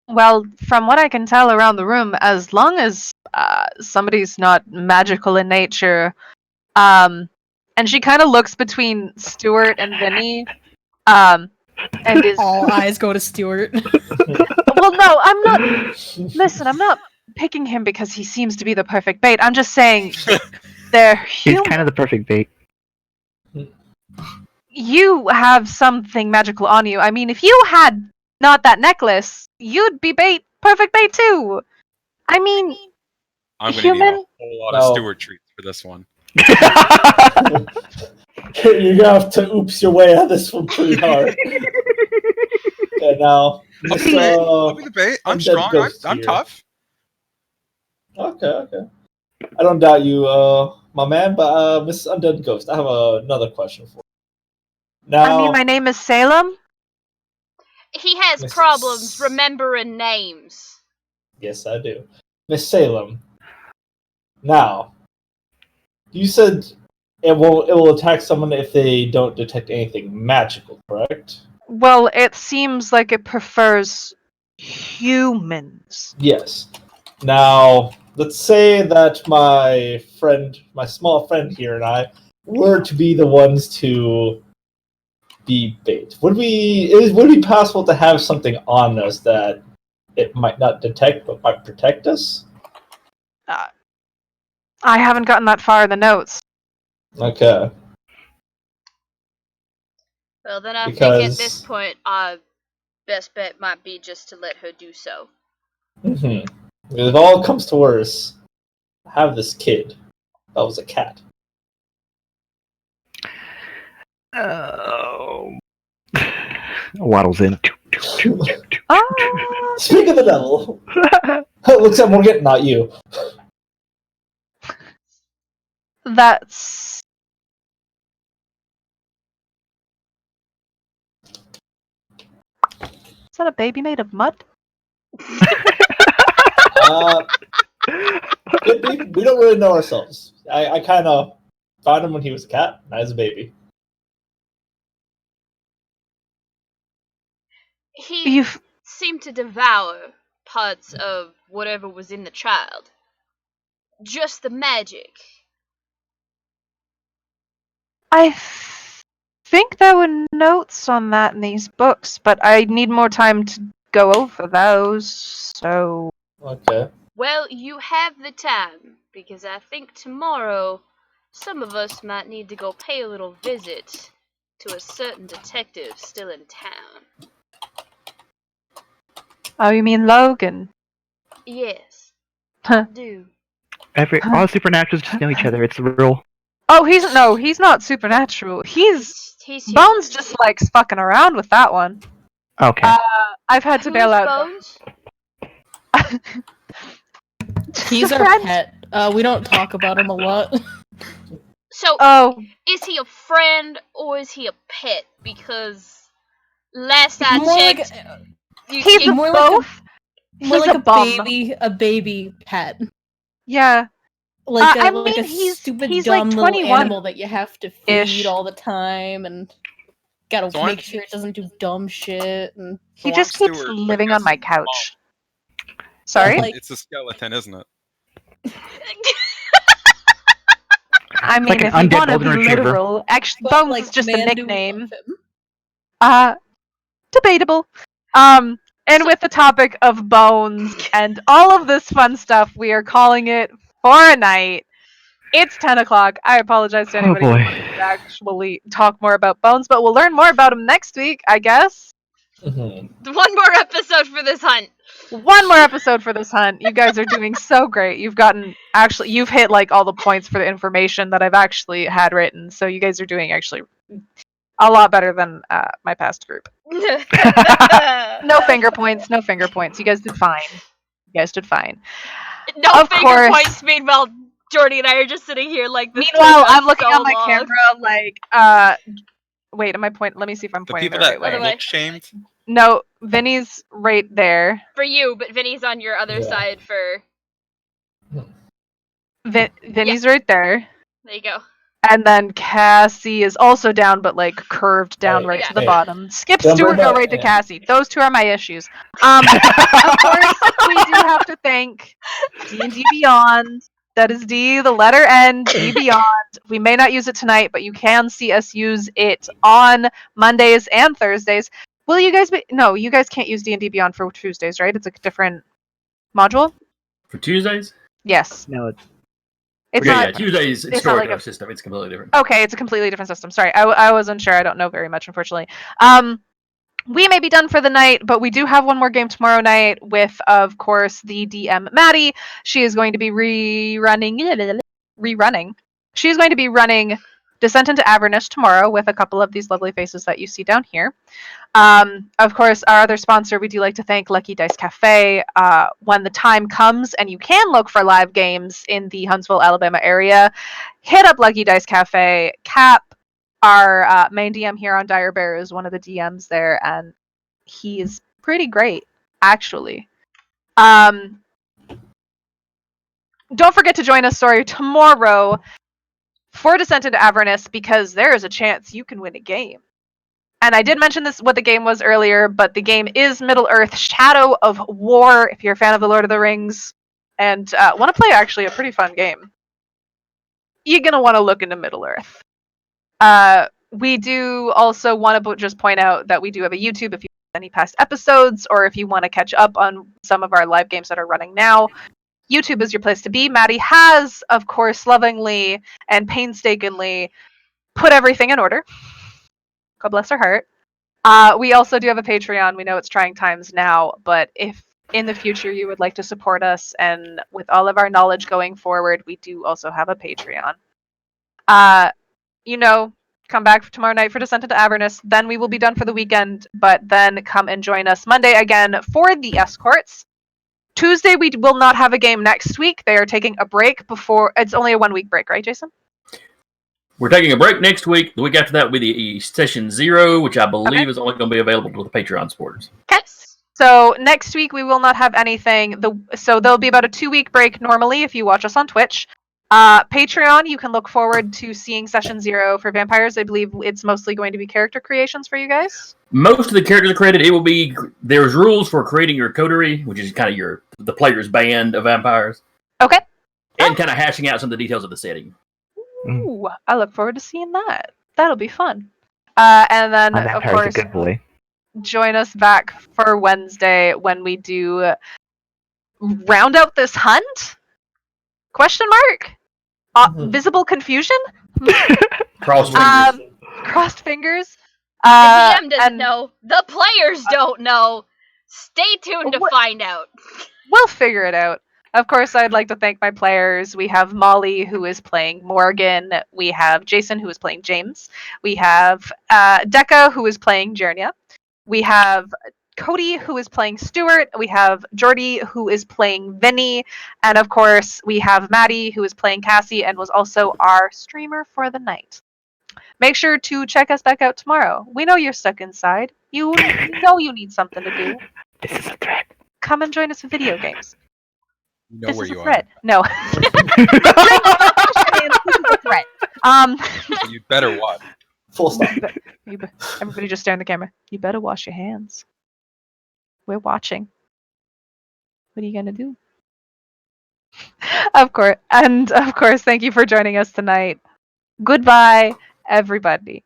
Well, from what I can tell around the room, as long as somebody's not magical in nature, and she kind of looks between Stuart and Vinny, and is All eyes go to Stuart. well, no, I'm not. Listen, I'm not picking him because he seems to be the perfect bait. I'm just saying they're He's human. kind of the perfect bait. You have something magical on you. I mean, if you had not that necklace, you'd be perfect bait too. I mean, I'm gonna need a human. whole lot No. of Stewart treats for this one. You're gonna have to oops your way out of this one pretty hard. Okay, now I'll Miss be the bait. I'll be the bait. I'm Undead strong. Ghost I'm here. tough. Okay. I don't doubt you, my man, but Miss Undead Ghost, I have another question for you. Now, I mean, my name is Salem. He has Miss- problems remembering names. yes, I do. Miss Salem. Now, you said it will attack someone if they don't detect anything magical, correct? Well, it seems like it prefers humans. Yes. Now, let's say that my small friend here, and I were to be the ones to be bait? Would it be possible to have something on us that it might not detect but might protect us? I haven't gotten that far in the notes. Okay. Well, then I think Because at this point, our best bet might be just to let her do so. if it all comes to worse, I have this kid. That was a cat. Oh. Waddles in. Speak of the devil. Looks like Morgan, not you. That's... Is that a baby made of mud? Could be. We don't really know ourselves. I kind of found him when he was a cat, not as a baby. He You've... seemed to devour parts of whatever was in the child. Just the magic. I think there were notes on that in these books, but I need more time to go over those, so... Okay. Well, you have the time, because I think tomorrow some of us might need to go pay a little visit to a certain detective still in town. Oh, you mean Logan? Yes, Huh. I do. All supernaturals just know each other. It's the rule. Oh, he's not supernatural. He's Bones human. just likes fucking around with that one. Okay. I've had to bail Who's out. Bones? He's a our friend. pet. We don't talk about him a lot. So, Oh, is he a friend or is he a pet? Because last I More like checked, he's a more like a- both. more He's like a bum. a baby pet. Yeah. Like I like mean, a he's stupid like dumb little 21 animal that you have to ish. feed all the time and gotta So make I'm- sure it doesn't do dumb shit and He So just I'm keeps Stuart, living I on my guess. couch. Sorry? like- It's a skeleton, isn't it? I mean, like an if you undead want to be golden retriever. literal, actually, but, Bones like, is just a man, do we nickname. love him? Debatable. And with the topic of bones and all of this fun stuff, we are calling it for a night. It's 10 o'clock. I apologize to Oh anybody who boy. wanted to actually talk more about bones, but we'll learn more about him next week, I guess. One more episode for this hunt. One more episode for this hunt. You guys are doing so great. You've hit like all the points for the information that I've actually had written. So you guys are doing actually a lot better than my past group. No finger points. No finger points. You guys did fine. You guys did fine. No Of finger course. points. Meanwhile, Jordy and I are just sitting here like this. Meanwhile, took us I'm looking so on my long. camera like wait, am I pointing? Let me see if I'm The pointing the people right that way. way. look shamed. No, Vinny's right there. For you, but Vinny's on your other Yeah. side for. Vinny's right there. There you go. And then Cassie is also down, but like curved down Hey, right yeah. to the hey. bottom. Skip Don't Stewart, bring go up- right to yeah. Cassie. Those two are my issues. Of course, we do have to thank D&D Beyond. That is D, the letter N, D Beyond. We may not use it tonight, but you can see us use it on Mondays and Thursdays. Will you guys be... No, you guys can't use D&D Beyond for Tuesdays, right? It's a different module? For Tuesdays? Yes. No, It's Okay, not... yeah, Tuesdays, it's it's not like Storco a- system. It's completely different. Okay, it's a completely different system. Sorry, I wasn't sure. I don't know very much, unfortunately. We may be done for the night, but we do have one more game tomorrow night with, of course, the DM Maddie. She is going to be rerunning. She is going to be running Descent into Avernus tomorrow with a couple of these lovely faces that you see down here. Of course, our other sponsor, we do like to thank Lucky Dice Cafe. When the time comes and you can look for live games in the Huntsville, Alabama area, hit up Lucky Dice Cafe. Cap, our main DM here on Dire Bear, is one of the DMs there, and he is pretty great, actually. Don't forget to join us, tomorrow for Descent into Avernus, because there is a chance you can win a game. And I did mention this what the game was earlier, but the game is Middle-earth: Shadow of War. If you're a fan of the Lord of the Rings and want to play actually a pretty fun game, you're gonna want to look into Middle-earth. we do also want to just point out that we do have a YouTube if you have any past episodes, or if you want to catch up on some of our live games that are running now. YouTube is your place to be. Maddie has, of course, lovingly and painstakingly put everything in order. God bless her heart. We also do have a Patreon. We know it's trying times now, but if in the future you would like to support us, and with all of our knowledge going forward, we do also have a Patreon. Come back tomorrow night for Descent into Avernus. Then we will be done for the weekend, but then come and join us Monday again for the Escorts. Tuesday, we will not have a game next week. They are taking a break before. It's only a 1 week break, right, Jason? We're taking a break next week. The week after that will be the session 0, which I believe is only going to be available to the Patreon supporters. Yes. So next week we will not have anything. So there'll be about a 2-week break normally if you watch us on Twitch. Patreon, you can look forward to seeing session 0 for vampires. I believe it's mostly going to be character creations for you guys. Most of the characters are created. It will be there's rules for creating your coterie, which is kind of the player's band of vampires. Okay. And kind of hashing out some of the details of the setting. Ooh, I look forward to seeing that. That'll be fun. And then, My of vampire's course, a good boy. join us back for Wednesday when we do round out this hunt? Question mark? Visible confusion? Cross fingers. Crossed fingers. The DM doesn't and know. The players don't know. Stay tuned to find out. We'll figure it out. Of course, I'd like to thank my players. We have Molly, who is playing Morgan. We have Jason, who is playing James. We have Decca, who is playing Jernia. We have Cody, who is playing Stuart. We have Jordy, who is playing Vinny. And of course, we have Maddie, who is playing Cassie and was also our streamer for the night. Make sure to check us back out tomorrow. We know you're stuck inside. You know you need something to do. This is a threat. Come and join us for video games. You know This where is a you threat. are. No. This is a threat. So you better watch. Full stop. Everybody just stare in the camera. You better wash your hands. We're watching. What are you gonna do? Of course, thank you for joining us tonight. Goodbye, everybody.